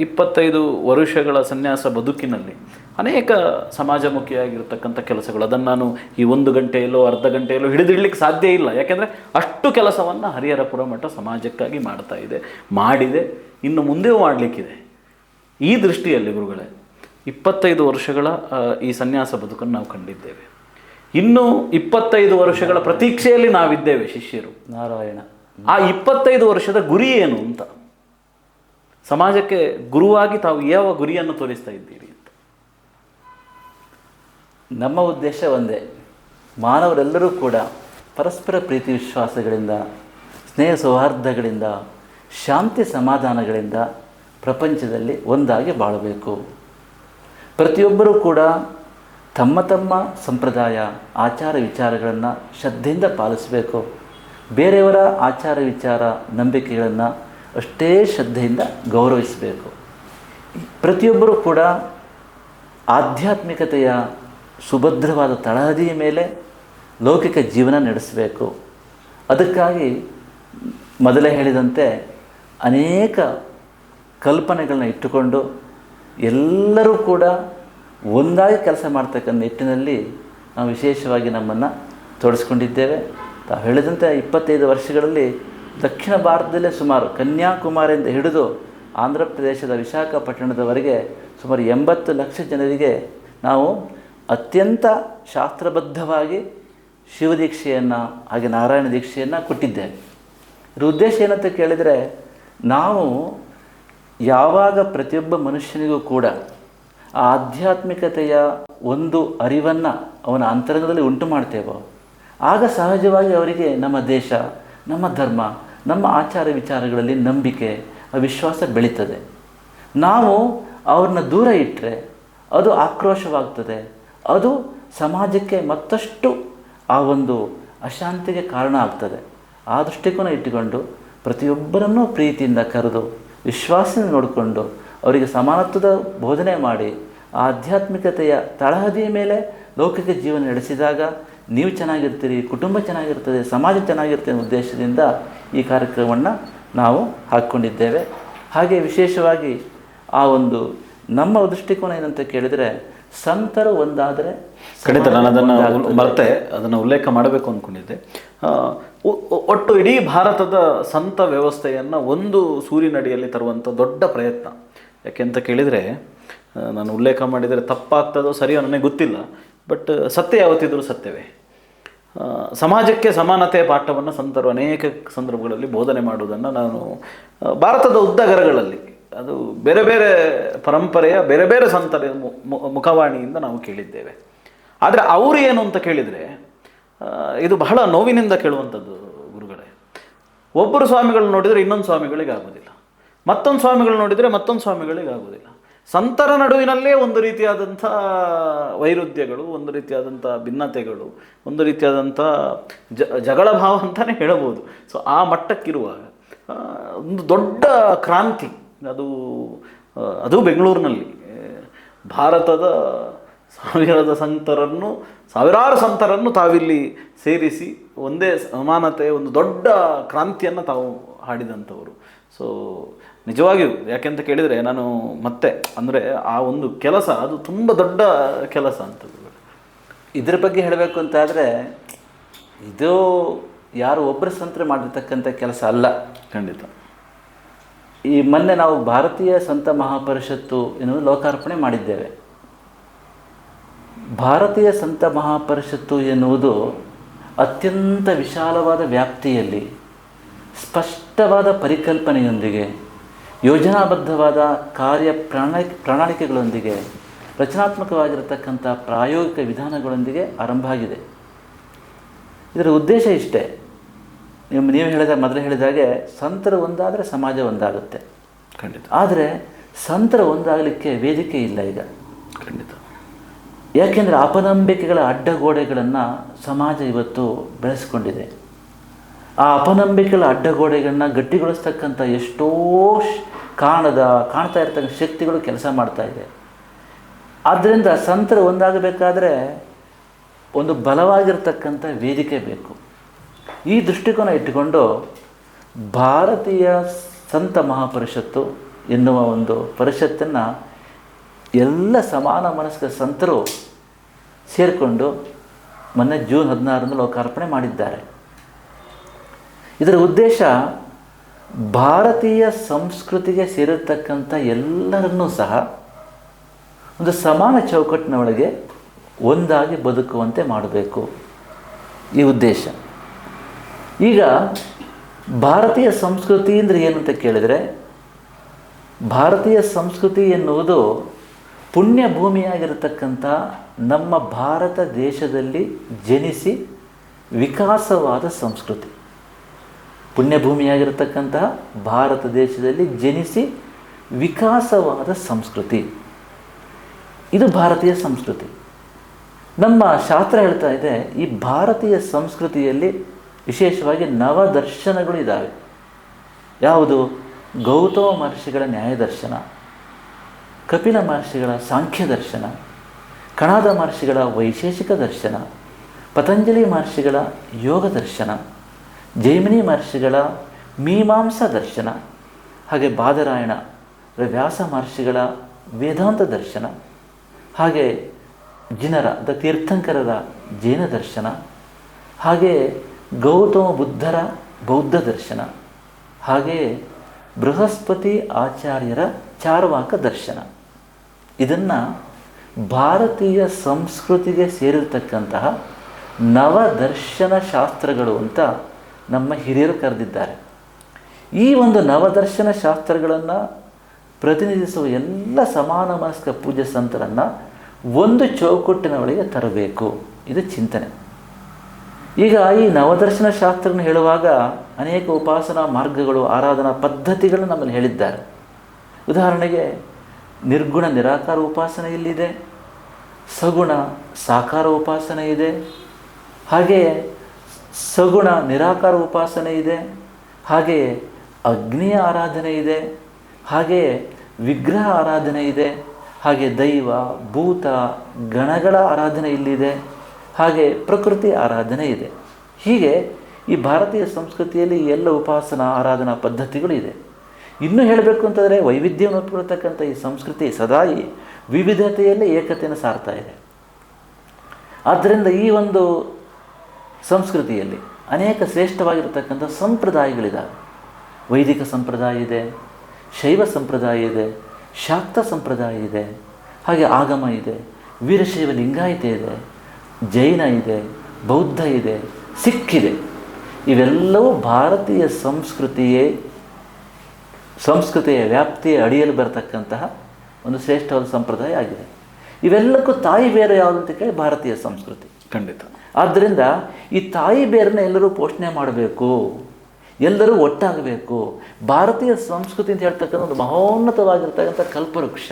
25 ವರ್ಷಗಳ ಸನ್ಯಾಸ ಬದುಕಿನಲ್ಲಿ ಅನೇಕ ಸಮಾಜಮುಖಿಯಾಗಿರ್ತಕ್ಕಂಥ ಕೆಲಸಗಳು, ಅದನ್ನು ನಾನು ಈ 1 ಗಂಟೆಯಲ್ಲೋ ಅರ್ಧ ಗಂಟೆಯಲ್ಲೋ ಹಿಡಿದಿಡಲಿಕ್ಕೆ ಸಾಧ್ಯ ಇಲ್ಲ. ಯಾಕೆಂದರೆ ಅಷ್ಟು ಕೆಲಸವನ್ನು ಹರಿಹರಪುರ ಮಠ ಸಮಾಜಕ್ಕಾಗಿ ಮಾಡ್ತಾ ಇದೆ, ಮಾಡಿದೆ, ಇನ್ನು ಮುಂದೆಯೂ ಮಾಡಲಿಕ್ಕಿದೆ. ಈ ದೃಷ್ಟಿಯಲ್ಲಿ ಗುರುಗಳೇ, 25 ವರ್ಷಗಳ ಈ ಸನ್ಯಾಸ ಬದುಕನ್ನು ನಾವು ಕಂಡಿದ್ದೇವೆ. ಇನ್ನು 25 ವರ್ಷಗಳ ಪ್ರತೀಕ್ಷೆಯಲ್ಲಿ ನಾವಿದ್ದೇವೆ ಶಿಷ್ಯರು. ನಾರಾಯಣ. ಆ 25 ವರ್ಷದ ಗುರಿ ಏನು ಅಂತ, ಸಮಾಜಕ್ಕೆ ಗುರುವಾಗಿ ತಾವು ಯಾವ ಗುರಿಯನ್ನು ತೋರಿಸ್ತಾ ಇದ್ದೀರಿ ಅಂತ? ನಮ್ಮ ಉದ್ದೇಶ ಒಂದೇ, ಮಾನವರೆಲ್ಲರೂ ಕೂಡ ಪರಸ್ಪರ ಪ್ರೀತಿ ವಿಶ್ವಾಸಗಳಿಂದ, ಸ್ನೇಹ ಸೌಹಾರ್ದಗಳಿಂದ, ಶಾಂತಿ ಸಮಾಧಾನಗಳಿಂದ ಪ್ರಪಂಚದಲ್ಲಿ ಒಂದಾಗಿ ಬಾಳಬೇಕು. ಪ್ರತಿಯೊಬ್ಬರೂ ಕೂಡ ತಮ್ಮ ತಮ್ಮ ಸಂಪ್ರದಾಯ ಆಚಾರ ವಿಚಾರಗಳನ್ನು ಶ್ರದ್ಧೆಯಿಂದ ಪಾಲಿಸಬೇಕು. ಬೇರೆಯವರ ಆಚಾರ ವಿಚಾರ ನಂಬಿಕೆಗಳನ್ನು ಅಷ್ಟೇ ಶ್ರದ್ಧೆಯಿಂದ ಗೌರವಿಸಬೇಕು. ಪ್ರತಿಯೊಬ್ಬರೂ ಕೂಡ ಆಧ್ಯಾತ್ಮಿಕತೆಯ ಸುಭದ್ರವಾದ ತಳಹದಿಯ ಮೇಲೆ ಲೌಕಿಕ ಜೀವನ ನಡೆಸಬೇಕು. ಅದಕ್ಕಾಗಿ ಮೊದಲೇ ಹೇಳಿದಂತೆ ಅನೇಕ ಕಲ್ಪನೆಗಳನ್ನ ಇಟ್ಟುಕೊಂಡು ಎಲ್ಲರೂ ಕೂಡ ಒಂದಾಗಿ ಕೆಲಸ ಮಾಡ್ತಕ್ಕಂಥ ನಿಟ್ಟಿನಲ್ಲಿ ನಾವು ವಿಶೇಷವಾಗಿ ನಮ್ಮನ್ನು ತೊಡಗಿಸ್ಕೊಂಡಿದ್ದೇವೆ. ತಾವು ಹೇಳಿದಂತೆ 25 ವರ್ಷಗಳಲ್ಲಿ ದಕ್ಷಿಣ ಭಾರತದಲ್ಲೇ ಸುಮಾರು ಕನ್ಯಾಕುಮಾರಿಯಿಂದ ಹಿಡಿದು ಆಂಧ್ರ ಪ್ರದೇಶದ ವಿಶಾಖಪಟ್ಟಣದವರೆಗೆ ಸುಮಾರು 80 ಲಕ್ಷ ಜನರಿಗೆ ನಾವು ಅತ್ಯಂತ ಶಾಸ್ತ್ರಬದ್ಧವಾಗಿ ಶಿವದೀಕ್ಷೆಯನ್ನು ಹಾಗೆ ನಾರಾಯಣ ದೀಕ್ಷೆಯನ್ನು ಕೊಟ್ಟಿದ್ದೇವೆ. ಇದರ ಉದ್ದೇಶ ಏನಂತ ಕೇಳಿದರೆ, ನಾವು ಯಾವಾಗ ಪ್ರತಿಯೊಬ್ಬ ಮನುಷ್ಯನಿಗೂ ಕೂಡ ಆ ಆಧ್ಯಾತ್ಮಿಕತೆಯ ಒಂದು ಅರಿವನ್ನು ಅವನ ಅಂತರಂಗದಲ್ಲಿ ಉಂಟು ಮಾಡ್ತೇವೋ, ಆಗ ಸಹಜವಾಗಿ ಅವರಿಗೆ ನಮ್ಮ ದೇಶ, ನಮ್ಮ ಧರ್ಮ, ನಮ್ಮ ಆಚಾರ ವಿಚಾರಗಳಲ್ಲಿ ನಂಬಿಕೆ, ವಿಶ್ವಾಸ ಬೆಳೀತದೆ. ನಾವು ಅವ್ರನ್ನ ದೂರ ಇಟ್ಟರೆ ಅದು ಆಕ್ರೋಶವಾಗ್ತದೆ, ಅದು ಸಮಾಜಕ್ಕೆ ಮತ್ತಷ್ಟು ಆ ಒಂದು ಅಶಾಂತಿಗೆ ಕಾರಣ ಆಗ್ತದೆ. ಆ ದೃಷ್ಟಿಕೋನ ಇಟ್ಟುಕೊಂಡು ಪ್ರತಿಯೊಬ್ಬರನ್ನೂ ಪ್ರೀತಿಯಿಂದ ಕರೆದು ವಿಶ್ವಾಸದಿಂದ ನೋಡಿಕೊಂಡು ಅವರಿಗೆ ಸಮಾನತ್ವದ ಬೋಧನೆ ಮಾಡಿ ಆಧ್ಯಾತ್ಮಿಕತೆಯ ತಳಹದಿಯ ಮೇಲೆ ಲೌಕಿಕ ಜೀವನ ನಡೆಸಿದಾಗ ನೀವು ಚೆನ್ನಾಗಿರ್ತೀರಿ, ಕುಟುಂಬ ಚೆನ್ನಾಗಿರ್ತದೆ, ಸಮಾಜ ಚೆನ್ನಾಗಿರ್ತದೆ ಅನ್ನೋ ಉದ್ದೇಶದಿಂದ ಈ ಕಾರ್ಯಕ್ರಮವನ್ನು ನಾವು ಹಾಕ್ಕೊಂಡಿದ್ದೇವೆ. ಹಾಗೆ ವಿಶೇಷವಾಗಿ ಆ ಒಂದು ನಮ್ಮ ದೃಷ್ಟಿಕೋನ ಏನಂತ ಕೇಳಿದರೆ, ಸಂತರು ಒಂದಾದರೆ ಖಂಡಿತ ನಾನು ಅದನ್ನು ಮತ್ತೆ ಅದನ್ನು ಉಲ್ಲೇಖ ಮಾಡಬೇಕು ಅಂದ್ಕೊಂಡಿದ್ದೆ. ಒಟ್ಟು ಇಡೀ ಭಾರತದ ಸಂತ ವ್ಯವಸ್ಥೆಯನ್ನು ಒಂದು ಸೂರಿನಡಿಯಲ್ಲಿ ತರುವಂಥ ದೊಡ್ಡ ಪ್ರಯತ್ನ. ಯಾಕೆಂತ ಕೇಳಿದರೆ, ನಾನು ಉಲ್ಲೇಖ ಮಾಡಿದರೆ ತಪ್ಪಾಗ್ತದೋ ಸರಿಯೋ ನನಗೆ ಗೊತ್ತಿಲ್ಲ, ಬಟ್ ಸತ್ಯ ಯಾವತ್ತಿದ್ರೂ ಸತ್ಯವೇ. ಸಮಾಜಕ್ಕೆ ಸಮಾನತೆಯ ಪಾಠವನ್ನು ಸಂತರು ಅನೇಕ ಸಂದರ್ಭಗಳಲ್ಲಿ ಬೋಧನೆ ಮಾಡುವುದನ್ನು ನಾನು ಭಾರತದ ಉದ್ದಗರಗಳಲ್ಲಿ, ಅದು ಬೇರೆ ಬೇರೆ ಪರಂಪರೆಯ ಬೇರೆ ಬೇರೆ ಸಂತರ ಮುಖವಾಣಿಯಿಂದ ನಾವು ಕೇಳಿದ್ದೇವೆ. ಆದರೆ ಅವರು ಏನು ಅಂತ ಕೇಳಿದರೆ, ಇದು ಬಹಳ ನೋವಿನಿಂದ ಕೇಳುವಂಥದ್ದು ಗುರುಗಳೇ. ಒಬ್ಬರು ಸ್ವಾಮಿಗಳು ನೋಡಿದರೆ ಇನ್ನೊಂದು ಸ್ವಾಮಿಗಳಿಗೆ ಆಗೋದಿಲ್ಲ, ಮತ್ತೊಂದು ಸ್ವಾಮಿಗಳು ನೋಡಿದರೆ ಮತ್ತೊಂದು ಸ್ವಾಮಿಗಳಿಗೆ ಆಗೋದಿಲ್ಲ. ಸಂತರ ನಡುವಿನಲ್ಲೇ ಒಂದು ರೀತಿಯಾದಂಥ ವೈರುಧ್ಯಗಳು, ಒಂದು ರೀತಿಯಾದಂಥ ಭಿನ್ನತೆಗಳು, ಒಂದು ರೀತಿಯಾದಂಥ ಜಗಳ ಭಾವ ಅಂತಲೇ ಹೇಳಬಹುದು. ಸೊ ಆ ಮಟ್ಟಕ್ಕಿರುವಾಗ ಒಂದು ದೊಡ್ಡ ಕ್ರಾಂತಿ ಅದು ಬೆಂಗಳೂರಿನಲ್ಲಿ ಭಾರತದ ಸಾವಿರಾರು ಸಂತರನ್ನು ತಾವಿಲ್ಲಿ ಸೇರಿಸಿ ಒಂದೇ ಸಮಾನತೆ, ಒಂದು ದೊಡ್ಡ ಕ್ರಾಂತಿಯನ್ನು ತಾವು ಹಾಡಿದಂಥವರು. ಸೊ ನಿಜವಾಗಿಯೂ ಯಾಕೆಂತ ಕೇಳಿದರೆ, ನಾನು ಮತ್ತೆ ಅಂದರೆ ಆ ಒಂದು ಕೆಲಸ ಅದು ತುಂಬ ದೊಡ್ಡ ಕೆಲಸ ಅಂತ. ಇದ್ರ ಬಗ್ಗೆ ಹೇಳಬೇಕು ಅಂತಾದರೆ, ಇದು ಯಾರು ಒಬ್ಬರು ಸಂತರು ಮಾಡಿರ್ತಕ್ಕಂಥ ಕೆಲಸ ಅಲ್ಲ. ಖಂಡಿತ. ಈ ಮೊನ್ನೆ ನಾವು ಭಾರತೀಯ ಸಂತ ಮಹಾಪರಿಷತ್ತು ಎನ್ನುವುದು ಲೋಕಾರ್ಪಣೆ ಮಾಡಿದ್ದೇವೆ. ಭಾರತೀಯ ಸಂತ ಮಹಾಪರಿಷತ್ತು ಎನ್ನುವುದು ಅತ್ಯಂತ ವಿಶಾಲವಾದ ವ್ಯಾಪ್ತಿಯಲ್ಲಿ ಸ್ಪಷ್ಟವಾದ ಪರಿಕಲ್ಪನೆಯೊಂದಿಗೆ, ಯೋಜನಾಬದ್ಧವಾದ ಪ್ರಣಾಳಿಕೆಗಳೊಂದಿಗೆ, ರಚನಾತ್ಮಕವಾಗಿರತಕ್ಕಂಥ ಪ್ರಾಯೋಗಿಕ ವಿಧಾನಗಳೊಂದಿಗೆ ಆರಂಭ ಆಗಿದೆ. ಇದರ ಉದ್ದೇಶ ಇಷ್ಟೇ, ನೀವು ಮೊದಲೇ ಹೇಳಿದಾಗೆ ಸಂತರು ಒಂದಾದರೆ ಸಮಾಜ ಒಂದಾಗುತ್ತೆ. ಖಂಡಿತ. ಆದರೆ ಸಂತರು ಒಂದಾಗಲಿಕ್ಕೆ ವೇದಿಕೆ ಇಲ್ಲ ಈಗ. ಖಂಡಿತ. ಯಾಕೆಂದರೆ ಅಪನಂಬಿಕೆಗಳ ಅಡ್ಡಗೋಡೆಗಳನ್ನು ಸಮಾಜ ಇವತ್ತು ಬೆಳೆಸ್ಕೊಂಡಿದೆ. ಆ ಅಪನಂಬಿಕೆಗಳ ಅಡ್ಡಗೋಡೆಗಳನ್ನ ಗಟ್ಟಿಗೊಳಿಸ್ತಕ್ಕಂಥ ಎಷ್ಟೋ ಕಾಣ್ತಾ ಇರ್ತಕ್ಕಂಥ ಶಕ್ತಿಗಳು ಕೆಲಸ ಮಾಡ್ತಾ ಇದೆ. ಆದ್ದರಿಂದ ಸಂತರು ಒಂದಾಗಬೇಕಾದ್ರೆ ಒಂದು ಬಲವಾಗಿರ್ತಕ್ಕಂಥ ವೇದಿಕೆ ಬೇಕು. ಈ ದೃಷ್ಟಿಕೋನ ಇಟ್ಟುಕೊಂಡು ಭಾರತೀಯ ಸಂತ ಮಹಾಪರಿಷತ್ತು ಎನ್ನುವ ಒಂದು ಪರಿಷತ್ತನ್ನು ಎಲ್ಲ ಸಮಾನ ಮನಸ್ಕ ಸಂತರು ಸೇರಿಕೊಂಡು ಮೊನ್ನೆ ಜೂನ್ 16ರಂದು ಲೋಕಾರ್ಪಣೆ ಮಾಡಿದ್ದಾರೆ. ಇದರ ಉದ್ದೇಶ ಭಾರತೀಯ ಸಂಸ್ಕೃತಿಗೆ ಸೇರಿರ್ತಕ್ಕಂಥ ಎಲ್ಲರನ್ನೂ ಸಹ ಒಂದು ಸಮಾನ ಚೌಕಟ್ಟಿನ ಒಳಗೆ ಒಂದಾಗಿ ಬದುಕುವಂತೆ ಮಾಡಬೇಕು, ಈ ಉದ್ದೇಶ. ಈಗ ಭಾರತೀಯ ಸಂಸ್ಕೃತಿ ಅಂದರೆ ಏನು ಅಂತ ಕೇಳಿದರೆ, ಭಾರತೀಯ ಸಂಸ್ಕೃತಿ ಎನ್ನುವುದು ಪುಣ್ಯ ಭೂಮಿಯಾಗಿರತಕ್ಕಂಥ ನಮ್ಮ ಭಾರತ ದೇಶದಲ್ಲಿ ಜನಿಸಿ ವಿಕಾಸವಾದ ಸಂಸ್ಕೃತಿ. ಪುಣ್ಯಭೂಮಿಯಾಗಿರತಕ್ಕಂತಹ ಭಾರತ ದೇಶದಲ್ಲಿ ಜನಿಸಿ ವಿಕಾಸವಾದ ಸಂಸ್ಕೃತಿ, ಇದು ಭಾರತೀಯ ಸಂಸ್ಕೃತಿ. ನಮ್ಮ ಶಾಸ್ತ್ರ ಹೇಳ್ತಾ ಇದೆ, ಈ ಭಾರತೀಯ ಸಂಸ್ಕೃತಿಯಲ್ಲಿ ವಿಶೇಷವಾಗಿ ನವದರ್ಶನಗಳು ಇದ್ದಾವೆ. ಯಾವುದು? ಗೌತಮ ಮಹರ್ಷಿಗಳ ನ್ಯಾಯದರ್ಶನ, ಕಪಿಲ ಮಹರ್ಷಿಗಳ ಸಾಂಖ್ಯ ದರ್ಶನ, ಕಣಾದ ಮಹರ್ಷಿಗಳ ವೈಶೇಷಿಕ ದರ್ಶನ, ಪತಂಜಲಿ ಮಹರ್ಷಿಗಳ ಯೋಗ ದರ್ಶನ, ಜೈಮಿನಿ ಮಹರ್ಷಿಗಳ ಮೀಮಾಂಸಾ ದರ್ಶನ, ಹಾಗೆ ಬಾದರಾಯಣ ವ್ಯಾಸ ಮಹರ್ಷಿಗಳ ವೇದಾಂತ ದರ್ಶನ, ಹಾಗೆ ಜಿನರ ತೀರ್ಥಂಕರರ ಜೈನ ದರ್ಶನ, ಹಾಗೆ ಗೌತಮ ಬುದ್ಧರ ಬೌದ್ಧ ದರ್ಶನ, ಹಾಗೆಯೇ ಬೃಹಸ್ಪತಿ ಆಚಾರ್ಯರ ಚಾರ್ವಾಕ ದರ್ಶನ. ಇದನ್ನು ಭಾರತೀಯ ಸಂಸ್ಕೃತಿಗೆ ಸೇರಿರ್ತಕ್ಕಂತಹ ನವದರ್ಶನ ಶಾಸ್ತ್ರಗಳು ಅಂತ ನಮ್ಮ ಹಿರಿಯರು ಕರೆದಿದ್ದಾರೆ. ಈ ಒಂದು ನವದರ್ಶನ ಶಾಸ್ತ್ರಗಳನ್ನು ಪ್ರತಿನಿಧಿಸುವ ಎಲ್ಲ ಸಮಾನ ಮನಸ್ಕ ಪೂಜ್ಯ ಸಂತರನ್ನು ಒಂದು ಚೌಕಟ್ಟಿನ ಒಳಗೆ ತರಬೇಕು, ಇದು ಚಿಂತನೆ. ಈಗ ಈ ನವದರ್ಶನ ಶಾಸ್ತ್ರವನ್ನು ಹೇಳುವಾಗ ಅನೇಕ ಉಪಾಸನಾ ಮಾರ್ಗಗಳು, ಆರಾಧನಾ ಪದ್ಧತಿಗಳು ನಮ್ಮಲ್ಲಿ ಹೇಳಿದ್ದಾರೆ. ಉದಾಹರಣೆಗೆ ನಿರ್ಗುಣ ನಿರಾಕಾರ ಉಪಾಸನೆ ಇಲ್ಲಿದೆ, ಸಗುಣ ಸಾಕಾರ ಉಪಾಸನೆ ಇದೆ, ಹಾಗೆಯೇ ಸಗುಣ ನಿರಾಕಾರ ಉಪಾಸನೆ ಇದೆ, ಹಾಗೆಯೇ ಅಗ್ನಿಯ ಆರಾಧನೆ ಇದೆ, ಹಾಗೆಯೇ ವಿಗ್ರಹ ಆರಾಧನೆ ಇದೆ, ಹಾಗೆ ದೈವ ಭೂತ ಗಣಗಳ ಆರಾಧನೆ ಇಲ್ಲಿದೆ, ಹಾಗೆ ಪ್ರಕೃತಿ ಆರಾಧನೆ ಇದೆ. ಹೀಗೆ ಈ ಭಾರತೀಯ ಸಂಸ್ಕೃತಿಯಲ್ಲಿ ಎಲ್ಲ ಉಪಾಸನಾ ಆರಾಧನಾ ಪದ್ಧತಿಗಳು ಇದೆ. ಇನ್ನೂ ಹೇಳಬೇಕು ಅಂತಂದರೆ ವೈವಿಧ್ಯವನ್ನು ಒಪ್ಪಿಕೊಳ್ತಕ್ಕಂಥ ಈ ಸಂಸ್ಕೃತಿ ಸದಾ ಈ ವಿವಿಧತೆಯಲ್ಲಿ ಏಕತೆಯನ್ನು ಸಾರ್ತಾ ಇದೆ. ಆದ್ದರಿಂದ ಈ ಒಂದು ಸಂಸ್ಕೃತಿಯಲ್ಲಿ ಅನೇಕ ಶ್ರೇಷ್ಠವಾಗಿರತಕ್ಕಂಥ ಸಂಪ್ರದಾಯಗಳಿದ್ದಾವೆ. ವೈದಿಕ ಸಂಪ್ರದಾಯ ಇದೆ, ಶೈವ ಸಂಪ್ರದಾಯ ಇದೆ, ಶಾಕ್ತ ಸಂಪ್ರದಾಯ ಇದೆ, ಹಾಗೆ ಆಗಮ ಇದೆ, ವೀರಶೈವ ಲಿಂಗಾಯತ ಇದೆ, ಜೈನ ಇದೆ, ಬೌದ್ಧ ಇದೆ, ಸಿಖ್ ಇದೆ. ಇವೆಲ್ಲವೂ ಭಾರತೀಯ ಸಂಸ್ಕೃತಿಯ ವ್ಯಾಪ್ತಿಯ ಅಡಿಯಲ್ಲಿ ಬರತಕ್ಕಂತಹ ಒಂದು ಶ್ರೇಷ್ಠವಾದ ಸಂಪ್ರದಾಯ ಆಗಿದೆ. ಇವೆಲ್ಲಕ್ಕೂ ತಾಯಿ ಬೇರೆ ಯಾವುದು ಅಂತ ಕೇಳಿ ಭಾರತೀಯ ಸಂಸ್ಕೃತಿ. ಖಂಡಿತ. ಆದ್ದರಿಂದ ಈ ತಾಯಿ ಬೇರನ್ನ ಎಲ್ಲರೂ ಪೋಷಣೆ ಮಾಡಬೇಕು, ಎಲ್ಲರೂ ಒಟ್ಟಾಗಬೇಕು. ಭಾರತೀಯ ಸಂಸ್ಕೃತಿ ಅಂತ ಹೇಳ್ತಕ್ಕಂಥ ಒಂದು ಮಹೋನ್ನತವಾಗಿರ್ತಕ್ಕಂಥ ಕಲ್ಪವೃಕ್ಷ.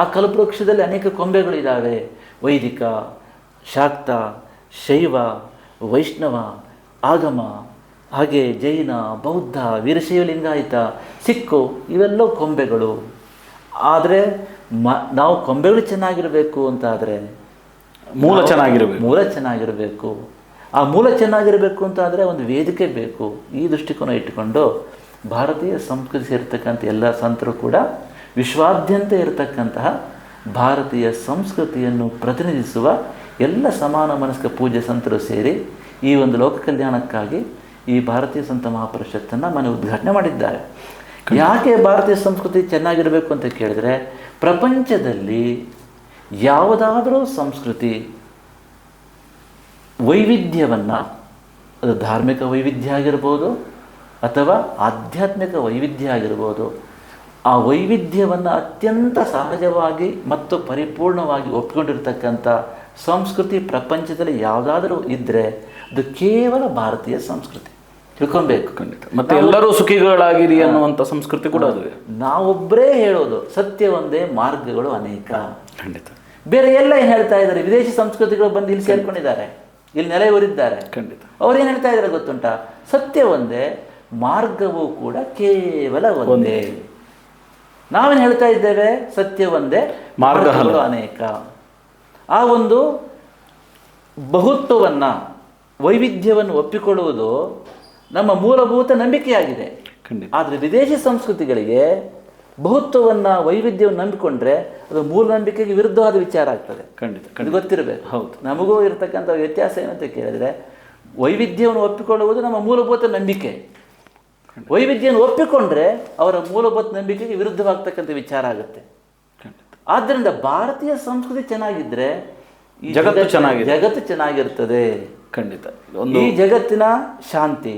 ಆ ಕಲ್ಪವೃಕ್ಷದಲ್ಲಿ ಅನೇಕ ಕೊಂಬೆಗಳಿದ್ದಾವೆ. ವೈದಿಕ, ಶಾಕ್ತ, ಶೈವ, ವೈಷ್ಣವ, ಆಗಮ, ಹಾಗೆ ಜೈನ, ಬೌದ್ಧ, ವೀರಶೈವ ಲಿಂಗಾಯತ, ಸಿಕ್ಕು, ಇವೆಲ್ಲವೂ ಕೊಂಬೆಗಳು. ಆದರೆ ನಾವು ಕೊಂಬೆಗಳು ಚೆನ್ನಾಗಿರಬೇಕು ಅಂತಾದರೆ ಮೂಲ ಚೆನ್ನಾಗಿರಬೇಕು. ಆ ಮೂಲ ಚೆನ್ನಾಗಿರಬೇಕು ಅಂತಾದರೆ ಒಂದು ವೇದಿಕೆ ಬೇಕು. ಈ ದೃಷ್ಟಿಕೋನ ಇಟ್ಟುಕೊಂಡು ಭಾರತೀಯ ಸಂಸ್ಕೃತಿ ಸೇರ್ತಕ್ಕಂಥ ಎಲ್ಲ ಸಂತರು ಕೂಡ ವಿಶ್ವಾದ್ಯಂತ ಇರತಕ್ಕಂತಹ ಭಾರತೀಯ ಸಂಸ್ಕೃತಿಯನ್ನು ಪ್ರತಿನಿಧಿಸುವ ಎಲ್ಲ ಸಮಾನ ಮನಸ್ಕ ಪೂಜ್ಯ ಸಂತರು ಸೇರಿ ಈ ಒಂದು ಲೋಕ ಕಲ್ಯಾಣಕ್ಕಾಗಿ ಈ ಭಾರತೀಯ ಸಂತ ಮಹಾಪರಿಷತ್ತನ್ನು ಮನೆ ಉದ್ಘಾಟನೆ ಮಾಡಿದ್ದಾರೆ. ಯಾಕೆ ಭಾರತೀಯ ಸಂಸ್ಕೃತಿ ಚೆನ್ನಾಗಿರಬೇಕು ಅಂತ ಕೇಳಿದರೆ, ಪ್ರಪಂಚದಲ್ಲಿ ಯಾವುದಾದರೂ ಸಂಸ್ಕೃತಿ ವೈವಿಧ್ಯವನ್ನು, ಅದು ಧಾರ್ಮಿಕ ವೈವಿಧ್ಯ ಆಗಿರ್ಬೋದು ಅಥವಾ ಆಧ್ಯಾತ್ಮಿಕ ವೈವಿಧ್ಯ ಆಗಿರ್ಬೋದು, ಆ ವೈವಿಧ್ಯವನ್ನು ಅತ್ಯಂತ ಸಹಜವಾಗಿ ಮತ್ತು ಪರಿಪೂರ್ಣವಾಗಿ ಒಪ್ಪಿಕೊಂಡಿರ್ತಕ್ಕಂಥ ಸಂಸ್ಕೃತಿ ಪ್ರಪಂಚದಲ್ಲಿ ಯಾವುದಾದರೂ ಇದ್ದರೆ ಅದು ಕೇವಲ ಭಾರತೀಯ ಸಂಸ್ಕೃತಿ. ತಿಳ್ಕೊಬೇಕು. ಖಂಡಿತ. ಮತ್ತು ಎಲ್ಲರೂ ಸುಖಿಗಳಾಗಿರಿ ಅನ್ನುವಂಥ ಸಂಸ್ಕೃತಿ ಕೂಡ ಅದು. ನಾವೊಬ್ಬರೇ ಹೇಳೋದು ಸತ್ಯ ಒಂದೇ, ಮಾರ್ಗಗಳು ಅನೇಕ. ಖಂಡಿತ. ಬೇರೆ ಎಲ್ಲ ಏನು ಹೇಳ್ತಾ ಇದ್ದಾರೆ? ವಿದೇಶಿ ಸಂಸ್ಕೃತಿಗಳು ಬಂದು ಇಲ್ಲಿ ಸೇರ್ಕೊಂಡಿದ್ದಾರೆ, ಇಲ್ಲಿ ನೆಲೆಯೂರಿದ್ದಾರೆ. ಖಂಡಿತ. ಅವ್ರು ಏನು ಹೇಳ್ತಾ ಇದ್ದಾರೆ ಗೊತ್ತುಂಟಾ? ಸತ್ಯ ಒಂದೇ, ಮಾರ್ಗವೂ ಕೂಡ ಕೇವಲ ಒಂದೇ. ನಾವೇನು ಹೇಳ್ತಾ ಇದ್ದೇವೆ? ಸತ್ಯ ಒಂದೇ, ಮಾರ್ಗಗಳು ಅನೇಕ. ಆ ಒಂದು ಬಹುತ್ವವನ್ನು, ವೈವಿಧ್ಯವನ್ನು ಒಪ್ಪಿಕೊಳ್ಳುವುದು ನಮ್ಮ ಮೂಲಭೂತ ನಂಬಿಕೆಯಾಗಿದೆ. ಆದರೆ ವಿದೇಶಿ ಸಂಸ್ಕೃತಿಗಳಿಗೆ ಬಹುತ್ವವನ್ನು, ವೈವಿಧ್ಯವನ್ನು ನಂಬಿಕೊಂಡ್ರೆ ಅದು ಮೂಲ ನಂಬಿಕೆಗೆ ವಿರುದ್ಧವಾದ ವಿಚಾರ ಆಗ್ತದೆ. ಖಂಡಿತ. ಗೊತ್ತಿರಬೇಕು. ಹೌದು. ನಮಗೂ ಇರತಕ್ಕಂಥ ವ್ಯತ್ಯಾಸ ಏನಂತ ಕೇಳಿದರೆ, ವೈವಿಧ್ಯವನ್ನು ಒಪ್ಪಿಕೊಳ್ಳುವುದು ನಮ್ಮ ಮೂಲಭೂತ ನಂಬಿಕೆ. ವೈವಿಧ್ಯವನ್ನು ಒಪ್ಪಿಕೊಂಡ್ರೆ ಅವರ ಮೂಲಭೂತ ನಂಬಿಕೆಗೆ ವಿರುದ್ಧವಾಗ್ತಕ್ಕಂಥ ವಿಚಾರ ಆಗುತ್ತೆ. ಆದ್ದರಿಂದ ಭಾರತೀಯ ಸಂಸ್ಕೃತಿ ಚೆನ್ನಾಗಿದ್ದರೆ ಜಗತ್ತು ಚೆನ್ನಾಗಿದೆ. ಜಗತ್ತು ಚೆನ್ನಾಗಿರ್ತದೆ. ಖಂಡಿತ. ಈ ಜಗತ್ತಿನ ಶಾಂತಿ,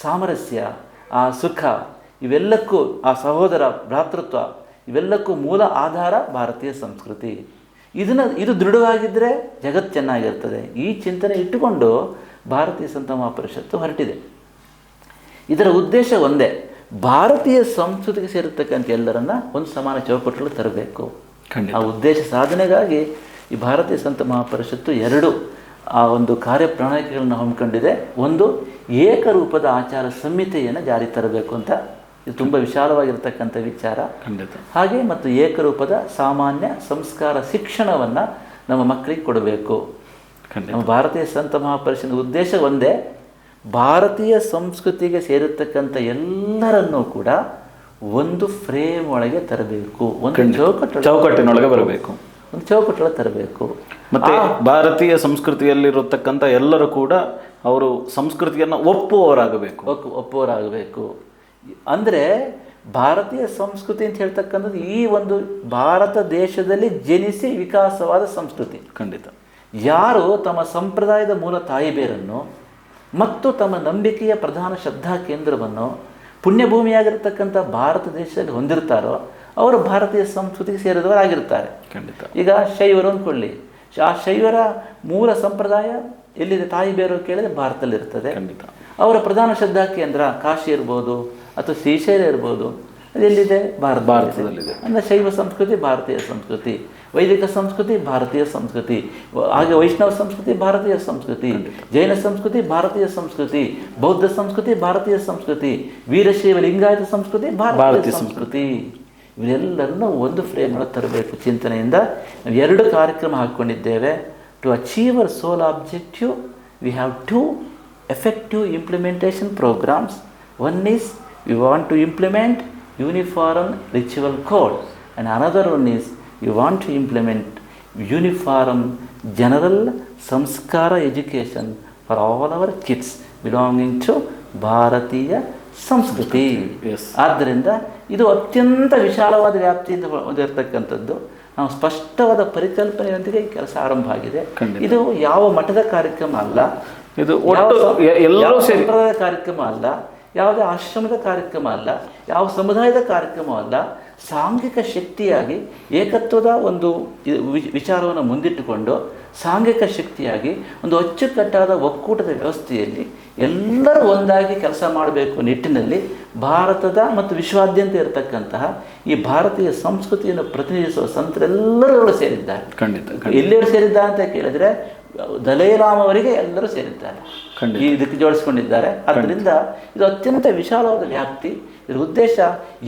ಸಾಮರಸ್ಯ, ಆ ಸುಖ, ಇವೆಲ್ಲಕ್ಕೂ ಆ ಸಹೋದರ ಭ್ರಾತೃತ್ವ, ಇವೆಲ್ಲಕ್ಕೂ ಮೂಲ ಆಧಾರ ಭಾರತೀಯ ಸಂಸ್ಕೃತಿ. ಇದು ದೃಢವಾಗಿದ್ದರೆ ಜಗತ್ತು ಚೆನ್ನಾಗಿರ್ತದೆ. ಈ ಚಿಂತನೆ ಇಟ್ಟುಕೊಂಡು ಭಾರತೀಯ ಸಂತ ಮಹಾಪರಿಷತ್ತು ಹೊರಟಿದೆ. ಇದರ ಉದ್ದೇಶ ಒಂದೇ, ಭಾರತೀಯ ಸಂಸ್ಕೃತಿಗೆ ಸೇರಿರ್ತಕ್ಕಂಥ ಎಲ್ಲರನ್ನ ಒಂದು ಸಮಾನ ಚೌಕಟ್ಟಲ್ಲಿ ತರಬೇಕು. ಆ ಉದ್ದೇಶ ಸಾಧನೆಗಾಗಿ ಈ ಭಾರತೀಯ ಸಂತ ಮಹಾಪರಿಷತ್ತು ಎರಡು ಆ ಒಂದು ಕಾರ್ಯಪ್ರಣಾಳಿಕೆಗಳನ್ನು ಹಮ್ಮಿಕೊಂಡಿದೆ. ಒಂದು, ಏಕರೂಪದ ಆಚಾರ ಸಂಹಿತೆಯನ್ನು ಜಾರಿ ತರಬೇಕು ಅಂತ. ಇದು ತುಂಬ ವಿಶಾಲವಾಗಿರ್ತಕ್ಕಂಥ ವಿಚಾರ. ಖಂಡಿತ. ಹಾಗೆ ಮತ್ತು ಏಕರೂಪದ ಸಾಮಾನ್ಯ ಸಂಸ್ಕಾರ ಶಿಕ್ಷಣವನ್ನು ನಮ್ಮ ಮಕ್ಕಳಿಗೆ ಕೊಡಬೇಕು. ನಮ್ಮ ಭಾರತೀಯ ಸಂತ ಮಹಾಪರಿಷತ್ತಿನ ಉದ್ದೇಶ ಒಂದೇ, ಭಾರತೀಯ ಸಂಸ್ಕೃತಿಗೆ ಸೇರಿರ್ತಕ್ಕಂಥ ಎಲ್ಲರನ್ನೂ ಕೂಡ ಒಂದು ಫ್ರೇಮ್ ಒಳಗೆ ತರಬೇಕು, ಒಂದು ಚೌಕಟ್ಟಿನೊಳಗೆ ಬರಬೇಕು, ಒಂದು ಚೌಕಟ್ಟೊಳಗೆ ತರಬೇಕು. ಮತ್ತೆ ಭಾರತೀಯ ಸಂಸ್ಕೃತಿಯಲ್ಲಿರತಕ್ಕಂಥ ಎಲ್ಲರೂ ಕೂಡ ಅವರು ಸಂಸ್ಕೃತಿಯನ್ನು ಒಪ್ಪುವವರಾಗಬೇಕು. ಅಂದರೆ ಭಾರತೀಯ ಸಂಸ್ಕೃತಿ ಅಂತ ಹೇಳ್ತಕ್ಕಂಥದ್ದು ಈ ಒಂದು ಭಾರತ ದೇಶದಲ್ಲಿ ಜನಿಸಿ ವಿಕಾಸವಾದ ಸಂಸ್ಕೃತಿ. ಖಂಡಿತ. ಯಾರು ತಮ್ಮ ಸಂಪ್ರದಾಯದ ಮೂಲ ತಾಯಿ ಬೇರನ್ನು ಮತ್ತು ತಮ್ಮ ನಂಬಿಕೆಯ ಪ್ರಧಾನ ಶ್ರದ್ಧಾ ಕೇಂದ್ರವನ್ನು ಪುಣ್ಯಭೂಮಿಯಾಗಿರ್ತಕ್ಕಂಥ ಭಾರತ ದೇಶದಲ್ಲಿ ಹೊಂದಿರ್ತಾರೋ ಅವರು ಭಾರತೀಯ ಸಂಸ್ಕೃತಿಗೆ ಸೇರಿದವರಾಗಿರ್ತಾರೆ. ಖಂಡಿತ. ಈಗ ಶೈವರು ಅಂದ್ಕೊಳ್ಳಿ, ಆ ಶೈವರ ಮೂಲ ಸಂಪ್ರದಾಯ ಎಲ್ಲಿದೆ, ತಾಯಿ ಬೇರು ಕೇಳಿದ್ರೆ ಭಾರತದಲ್ಲಿರ್ತದೆ. ಖಂಡಿತ. ಅವರ ಪ್ರಧಾನ ಶ್ರದ್ಧಾ ಕೇಂದ್ರ ಕಾಶಿ ಇರ್ಬೋದು ಅಥವಾ ಶ್ರೀಶೈಲ ಇರ್ಬೋದು, ಅದೆಲ್ಲಿದೆ, ಭಾರತದಲ್ಲಿದೆ. ಅಂದರೆ ಶೈವ ಸಂಸ್ಕೃತಿ ಭಾರತೀಯ ಸಂಸ್ಕೃತಿ, ವೈದಿಕ ಸಂಸ್ಕೃತಿ ಭಾರತೀಯ ಸಂಸ್ಕೃತಿ, ಹಾಗೆ ವೈಷ್ಣವ ಸಂಸ್ಕೃತಿ ಭಾರತೀಯ ಸಂಸ್ಕೃತಿ, ಜೈನ ಸಂಸ್ಕೃತಿ ಭಾರತೀಯ ಸಂಸ್ಕೃತಿ, ಬೌದ್ಧ ಸಂಸ್ಕೃತಿ ಭಾರತೀಯ ಸಂಸ್ಕೃತಿ, ವೀರಶೈವ ಲಿಂಗಾಯತ ಸಂಸ್ಕೃತಿ ಭಾರತೀಯ ಸಂಸ್ಕೃತಿ. ಇವರೆಲ್ಲರನ್ನೂ ಒಂದು ಫ್ರೇಮ್ ಒಳಗೆ ತರಬೇಕು ಚಿಂತನೆಯಿಂದ. ನಾವು ಎರಡು ಕಾರ್ಯಕ್ರಮ ಹಾಕ್ಕೊಂಡಿದ್ದೇವೆ. To achieve our sole objective we have to effective implementation programs. One is we want to implement uniform ritual code, and another one is we want to implement uniform general samskara education for all our kids belonging to ಭಾರತೀಯ ಸಂಸ್ಕೃತಿ. ಆದ್ದರಿಂದ ಇದು ಅತ್ಯಂತ ವಿಶಾಲವಾದ ವ್ಯಾಪ್ತಿಯಿಂದ ಹೊಂದಿರತಕ್ಕಂಥದ್ದು. ನಾವು ಸ್ಪಷ್ಟವಾದ ಪರಿಕಲ್ಪನೆಯೊಂದಿಗೆ ಈ ಕೆಲಸ ಆರಂಭ ಆಗಿದೆ. ಇದು ಯಾವ ಮಠದ ಕಾರ್ಯಕ್ರಮ ಅಲ್ಲ, ಇದು ಎಲ್ಲರೂ ಸಂಪ್ರದಾಯ ಕಾರ್ಯಕ್ರಮ ಅಲ್ಲ, ಯಾವುದೇ ಆಶ್ರಮದ ಕಾರ್ಯಕ್ರಮ ಅಲ್ಲ, ಯಾವ ಸಮುದಾಯದ ಕಾರ್ಯಕ್ರಮ ಅಲ್ಲ. ಸಾಂಘಿಕ ಶಕ್ತಿಯಾಗಿ ಏಕತ್ವದ ಒಂದು ವಿಚಾರವನ್ನು ಮುಂದಿಟ್ಟುಕೊಂಡು ಸಾಂಘಿಕ ಶಕ್ತಿಯಾಗಿ ಒಂದು ಅಚ್ಚುಕಟ್ಟಾದ ಒಕ್ಕೂಟದ ವ್ಯವಸ್ಥೆಯಲ್ಲಿ ಎಲ್ಲರೂ ಒಂದಾಗಿ ಕೆಲಸ ಮಾಡಬೇಕು ನಿಟ್ಟಿನಲ್ಲಿ ಭಾರತದ ಮತ್ತು ವಿಶ್ವಾದ್ಯಂತ ಇರತಕ್ಕಂತಹ ಈ ಭಾರತೀಯ ಸಂಸ್ಕೃತಿಯನ್ನು ಪ್ರತಿನಿಧಿಸುವ ಸಂತರೆಲ್ಲರೂ ಸೇರಿದ್ದಾರೆ. ಎಲ್ಲರೂ ಸೇರಿದ್ದಾರೆ ಅಂತ ಕೇಳಿದರೆ ದಲೈಲಾಮ ಅವರಿಗೆ ಎಲ್ಲರೂ ಸೇರಿದ್ದಾರೆ, ಈ ಇದಕ್ಕೆ ಜೋಡಿಸ್ಕೊಂಡಿದ್ದಾರೆ. ಆದ್ದರಿಂದ ಇದು ಅತ್ಯಂತ ವಿಶಾಲವಾದ ವ್ಯಾಪ್ತಿ. ಇದರ ಉದ್ದೇಶ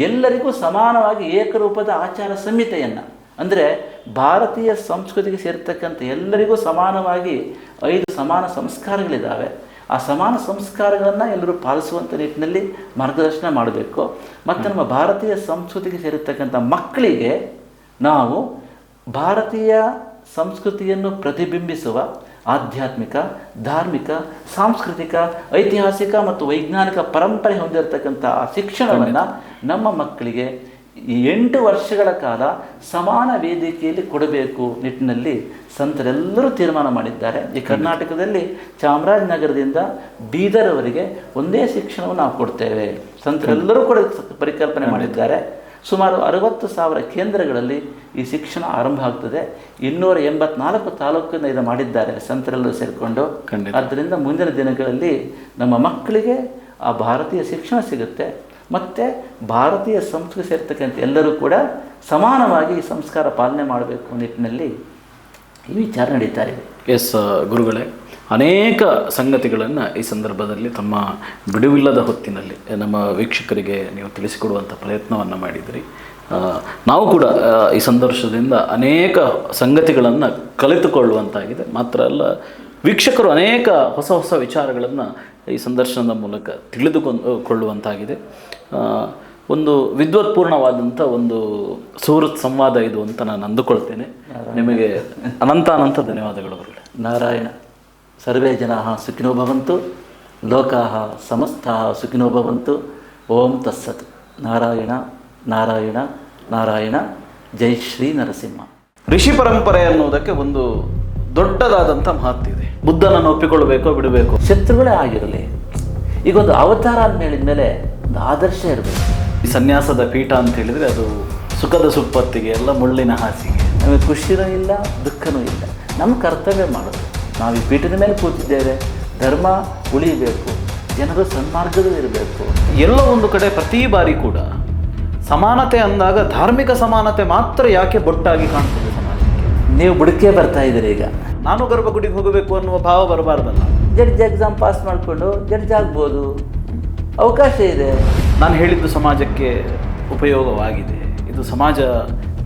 ಎಲ್ಲರಿಗೂ ಸಮಾನವಾಗಿ ಏಕರೂಪದ ಆಚಾರ ಸಂಹಿತೆಯನ್ನು, ಅಂದರೆ ಭಾರತೀಯ ಸಂಸ್ಕೃತಿಗೆ ಸೇರ್ತಕ್ಕಂಥ ಎಲ್ಲರಿಗೂ ಸಮಾನವಾಗಿ 5 ಸಮಾನ ಸಂಸ್ಕಾರಗಳಿದ್ದಾವೆ. ಆ ಸಮಾನ ಸಂಸ್ಕಾರಗಳನ್ನು ಎಲ್ಲರೂ ಪಾಲಿಸುವಂಥ ನಿಟ್ಟಿನಲ್ಲಿ ಮಾರ್ಗದರ್ಶನ ಮಾಡಬೇಕು. ಮತ್ತು ನಮ್ಮ ಭಾರತೀಯ ಸಂಸ್ಕೃತಿಗೆ ಸೇರಿರ್ತಕ್ಕಂಥ ಮಕ್ಕಳಿಗೆ ನಾವು ಭಾರತೀಯ ಸಂಸ್ಕೃತಿಯನ್ನು ಪ್ರತಿಬಿಂಬಿಸುವ ಆಧ್ಯಾತ್ಮಿಕ, ಧಾರ್ಮಿಕ, ಸಾಂಸ್ಕೃತಿಕ, ಐತಿಹಾಸಿಕ ಮತ್ತು ವೈಜ್ಞಾನಿಕ ಪರಂಪರೆ ಹೊಂದಿರತಕ್ಕಂಥ ಆ ಶಿಕ್ಷಣವನ್ನು ನಮ್ಮ ಮಕ್ಕಳಿಗೆ 8 ವರ್ಷಗಳ ಕಾಲ ಸಮಾನ ವೇದಿಕೆಯಲ್ಲಿ ಕೊಡಬೇಕು ನಿಟ್ಟಿನಲ್ಲಿ ಸಂತರೆಲ್ಲರೂ ತೀರ್ಮಾನ ಮಾಡಿದ್ದಾರೆ. ಈ ಕರ್ನಾಟಕದಲ್ಲಿ ಚಾಮರಾಜನಗರದಿಂದ ಬೀದರ್ವರೆಗೆ ಒಂದೇ ಶಿಕ್ಷಣವನ್ನು ನಾವು ಕೊಡ್ತೇವೆ. ಸಂತರೆಲ್ಲರೂ ಕೂಡ ಪರಿಕಲ್ಪನೆ ಮಾಡಿದ್ದಾರೆ. ಸುಮಾರು 60,000 ಕೇಂದ್ರಗಳಲ್ಲಿ ಈ ಶಿಕ್ಷಣ ಆರಂಭ ಆಗ್ತದೆ. 284 ತಾಲೂಕಿನ ಇದು ಮಾಡಿದ್ದಾರೆ ಸಂತರೆಲ್ಲರೂ ಸೇರಿಕೊಂಡು. ಆದ್ದರಿಂದ ಮುಂದಿನ ದಿನಗಳಲ್ಲಿ ನಮ್ಮ ಮಕ್ಕಳಿಗೆ ಆ ಭಾರತೀಯ ಶಿಕ್ಷಣ ಸಿಗುತ್ತೆ. ಮತ್ತು ಭಾರತೀಯ ಸಂಸ್ಕೃತಿ ಸೇರ್ತಕ್ಕಂಥ ಎಲ್ಲರೂ ಕೂಡ ಸಮಾನವಾಗಿ ಈ ಸಂಸ್ಕಾರ ಪಾಲನೆ ಮಾಡಬೇಕು ನಿಟ್ಟಿನಲ್ಲಿ ಈ ವಿಚಾರ ನಡೀತಾ ಇದೆ. ಎಸ್ ಗುರುಗಳೇ, ಅನೇಕ ಸಂಗತಿಗಳನ್ನು ಈ ಸಂದರ್ಭದಲ್ಲಿ ತಮ್ಮ ಬಿಡುವಿಲ್ಲದ ಹೊತ್ತಿನಲ್ಲಿ ನಮ್ಮ ವೀಕ್ಷಕರಿಗೆ ನೀವು ತಿಳಿಸಿಕೊಡುವಂಥ ಪ್ರಯತ್ನವನ್ನು ಮಾಡಿದಿರಿ. ನಾವು ಕೂಡ ಈ ಸಂದರ್ಶನದಿಂದ ಅನೇಕ ಸಂಗತಿಗಳನ್ನು ಕಲಿತುಕೊಳ್ಳುವಂತಾಗಿದೆ. ಮಾತ್ರ ಅಲ್ಲ, ವೀಕ್ಷಕರು ಅನೇಕ ಹೊಸ ಹೊಸ ವಿಚಾರಗಳನ್ನು ಈ ಸಂದರ್ಶನದ ಮೂಲಕ ತಿಳಿದುಕೊಳ್ಳುವಂತಾಗಿದೆ. ಒಂದು ವಿದ್ವತ್ಪೂರ್ಣವಾದಂಥ ಒಂದು ಸುಹೃತ್ ಸಂವಾದ ಇದು ಅಂತ ನಾನು ಅಂದುಕೊಳ್ತೇನೆ. ನಿಮಗೆ ಅನಂತ ಧನ್ಯವಾದಗಳು ಗುರುಗಳೇ. ನಾರಾಯಣ. ಸರ್ವೇ ಜನಾಃ ಸುಖಿನೋ ಭವಂತು, ಲೋಕಾಃ ಸಮಸ್ತಾಃ ಸುಖಿನೋ ಭವಂತು. ಓಂ ತತ್ಸತ್. ನಾರಾಯಣ ನಾರಾಯಣ ನಾರಾಯಣ. ಜೈ ಶ್ರೀ ನರಸಿಂಹ. ಋಷಿ ಪರಂಪರೆ ಅನ್ನುವುದಕ್ಕೆ ಒಂದು ದೊಡ್ಡದಾದಂಥ ಮಹತ್ತಿದೆ. ಬುದ್ಧನನ್ನು ಒಪ್ಪಿಕೊಳ್ಳಬೇಕೋ ಬಿಡಬೇಕು, ಶತ್ರುಗಳೇ ಆಗಿರಲಿ. ಈಗ ಒಂದು ಅವತಾರ ಅಂತ ಹೇಳಿದ ಮೇಲೆ ಒಂದು ಆದರ್ಶ ಇರಬೇಕು. ಈ ಸನ್ಯಾಸದ ಪೀಠ ಅಂತ ಹೇಳಿದರೆ ಅದು ಸುಖದ ಸುಪ್ಪತ್ತಿಗೆ ಎಲ್ಲ ಮುಳ್ಳಿನ ಹಾಸಿಗೆ. ನಮಗೆ ಖುಷಿನೂ ಇಲ್ಲ, ದುಃಖನೂ ಇಲ್ಲ. ನಮ್ಮ ಕರ್ತವ್ಯ ಮಾಡೋದು. ನಾವು ಈ ಪೀಠದ ಮೇಲೆ ಕೂತಿದ್ದೇವೆ, ಧರ್ಮ ಉಳಿಬೇಕು, ಜನರು ಸನ್ಮಾರ್ಗದಲ್ಲಿ ಇರಬೇಕು. ಎಲ್ಲ ಒಂದು ಕಡೆ ಪ್ರತಿ ಬಾರಿ ಕೂಡ ಸಮಾನತೆ ಅಂದಾಗ ಧಾರ್ಮಿಕ ಸಮಾನತೆ ಮಾತ್ರ ಯಾಕೆ ಬೊಟ್ಟಾಗಿ ಕಾಣ್ತದೆ ಸಮಾಜಕ್ಕೆ? ನೀವು ಬುಡಕೆ ಬರ್ತಾ ಇದ್ದೀರಿ. ಈಗ ನಾನು ಗರ್ಭಗುಡಿಗೆ ಹೋಗಬೇಕು ಅನ್ನುವ ಭಾವ ಬರಬಾರ್ದಲ್ಲ. ಜಡ್ಜ್ ಎಕ್ಸಾಮ್ ಪಾಸ್ ಮಾಡಿಕೊಂಡು ಜಡ್ಜ್ ಆಗ್ಬೋದು, ಅವಕಾಶ ಇದೆ. ನಾನು ಹೇಳಿದ್ದು ಸಮಾಜಕ್ಕೆ ಉಪಯೋಗವಾಗಿದೆ. ಇದು ಸಮಾಜ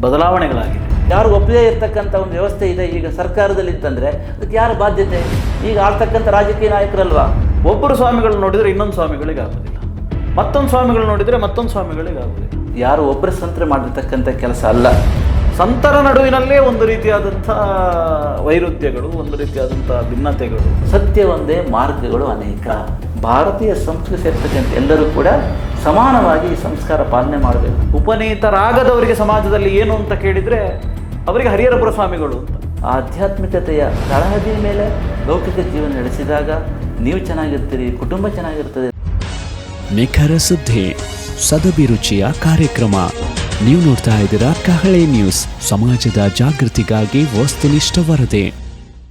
ಬದಲಾವಣೆಗಳಾಗಿದೆ. ಯಾರು ಒಪ್ಪದೇ ಇರ್ತಕ್ಕಂಥ ಒಂದು ವ್ಯವಸ್ಥೆ ಇದೆ ಈಗ ಸರ್ಕಾರದಲ್ಲಿ ಅಂತಂದರೆ ಅದಕ್ಕೆ ಯಾರು ಬಾಧ್ಯತೆ? ಈಗ ಆಳ್ತಕ್ಕಂಥ ರಾಜಕೀಯ ನಾಯಕರಲ್ವಾ? ಒಬ್ಬರು ಸ್ವಾಮಿಗಳು ನೋಡಿದರೆ ಇನ್ನೊಂದು ಸ್ವಾಮಿಗಳಿಗೆ ಆಗೋದಿಲ್ಲ, ಮತ್ತೊಂದು ಸ್ವಾಮಿಗಳು ನೋಡಿದರೆ ಮತ್ತೊಂದು ಸ್ವಾಮಿಗಳಿಗೆ ಆಗೋದಿಲ್ಲ. ಯಾರು ಒಬ್ಬರ ಸಂತರ ಮಾಡಿರ್ತಕ್ಕಂಥ ಕೆಲಸ ಅಲ್ಲ. ಸಂತರ ನಡುವಿನಲ್ಲೇ ಒಂದು ರೀತಿಯಾದಂಥ ವೈರುಧ್ಯಗಳು, ಒಂದು ರೀತಿಯಾದಂಥ ಭಿನ್ನತೆಗಳು. ಸತ್ಯ ಒಂದೇ, ಮಾರ್ಗಗಳು ಅನೇಕ. ಭಾರತೀಯ ಸಂಸ್ಕೃತಿ ಸೇರ್ತಕ್ಕಂಥ ಎಲ್ಲರೂ ಕೂಡ ಸಮಾನವಾಗಿ ಈ ಸಂಸ್ಕಾರ ಪಾಲನೆ ಮಾಡಬೇಕು. ಉಪನೀತರಾಗದವರಿಗೆ ಸಮಾಜದಲ್ಲಿ ಏನು ಅಂತ ಕೇಳಿದರೆ ಅವರಿಗೆ ಹರಿಹರಪುರ ಸ್ವಾಮಿಗಳು ಅಂತ. ಆಧ್ಯಾತ್ಮಿಕತೆಯ ತಳಹದಿಯ ಮೇಲೆ ಲೌಕಿಕ ಜೀವನ ನಡೆಸಿದಾಗ ನೀವು ಚೆನ್ನಾಗಿರ್ತೀರಿ, ಕುಟುಂಬ ಚೆನ್ನಾಗಿರ್ತದೆ. ನಿಖರ ಸುದ್ದಿ, ಸದಭಿರುಚಿಯ ಕಾರ್ಯಕ್ರಮ. ನೀವು ನೋಡ್ತಾ ಇದ್ದೀರಾ ಕಹಳೆ ನ್ಯೂಸ್, ಸಮಾಜದ ಜಾಗೃತಿಗಾಗಿ ವಸ್ತುನಿಷ್ಠ ವರದಿ.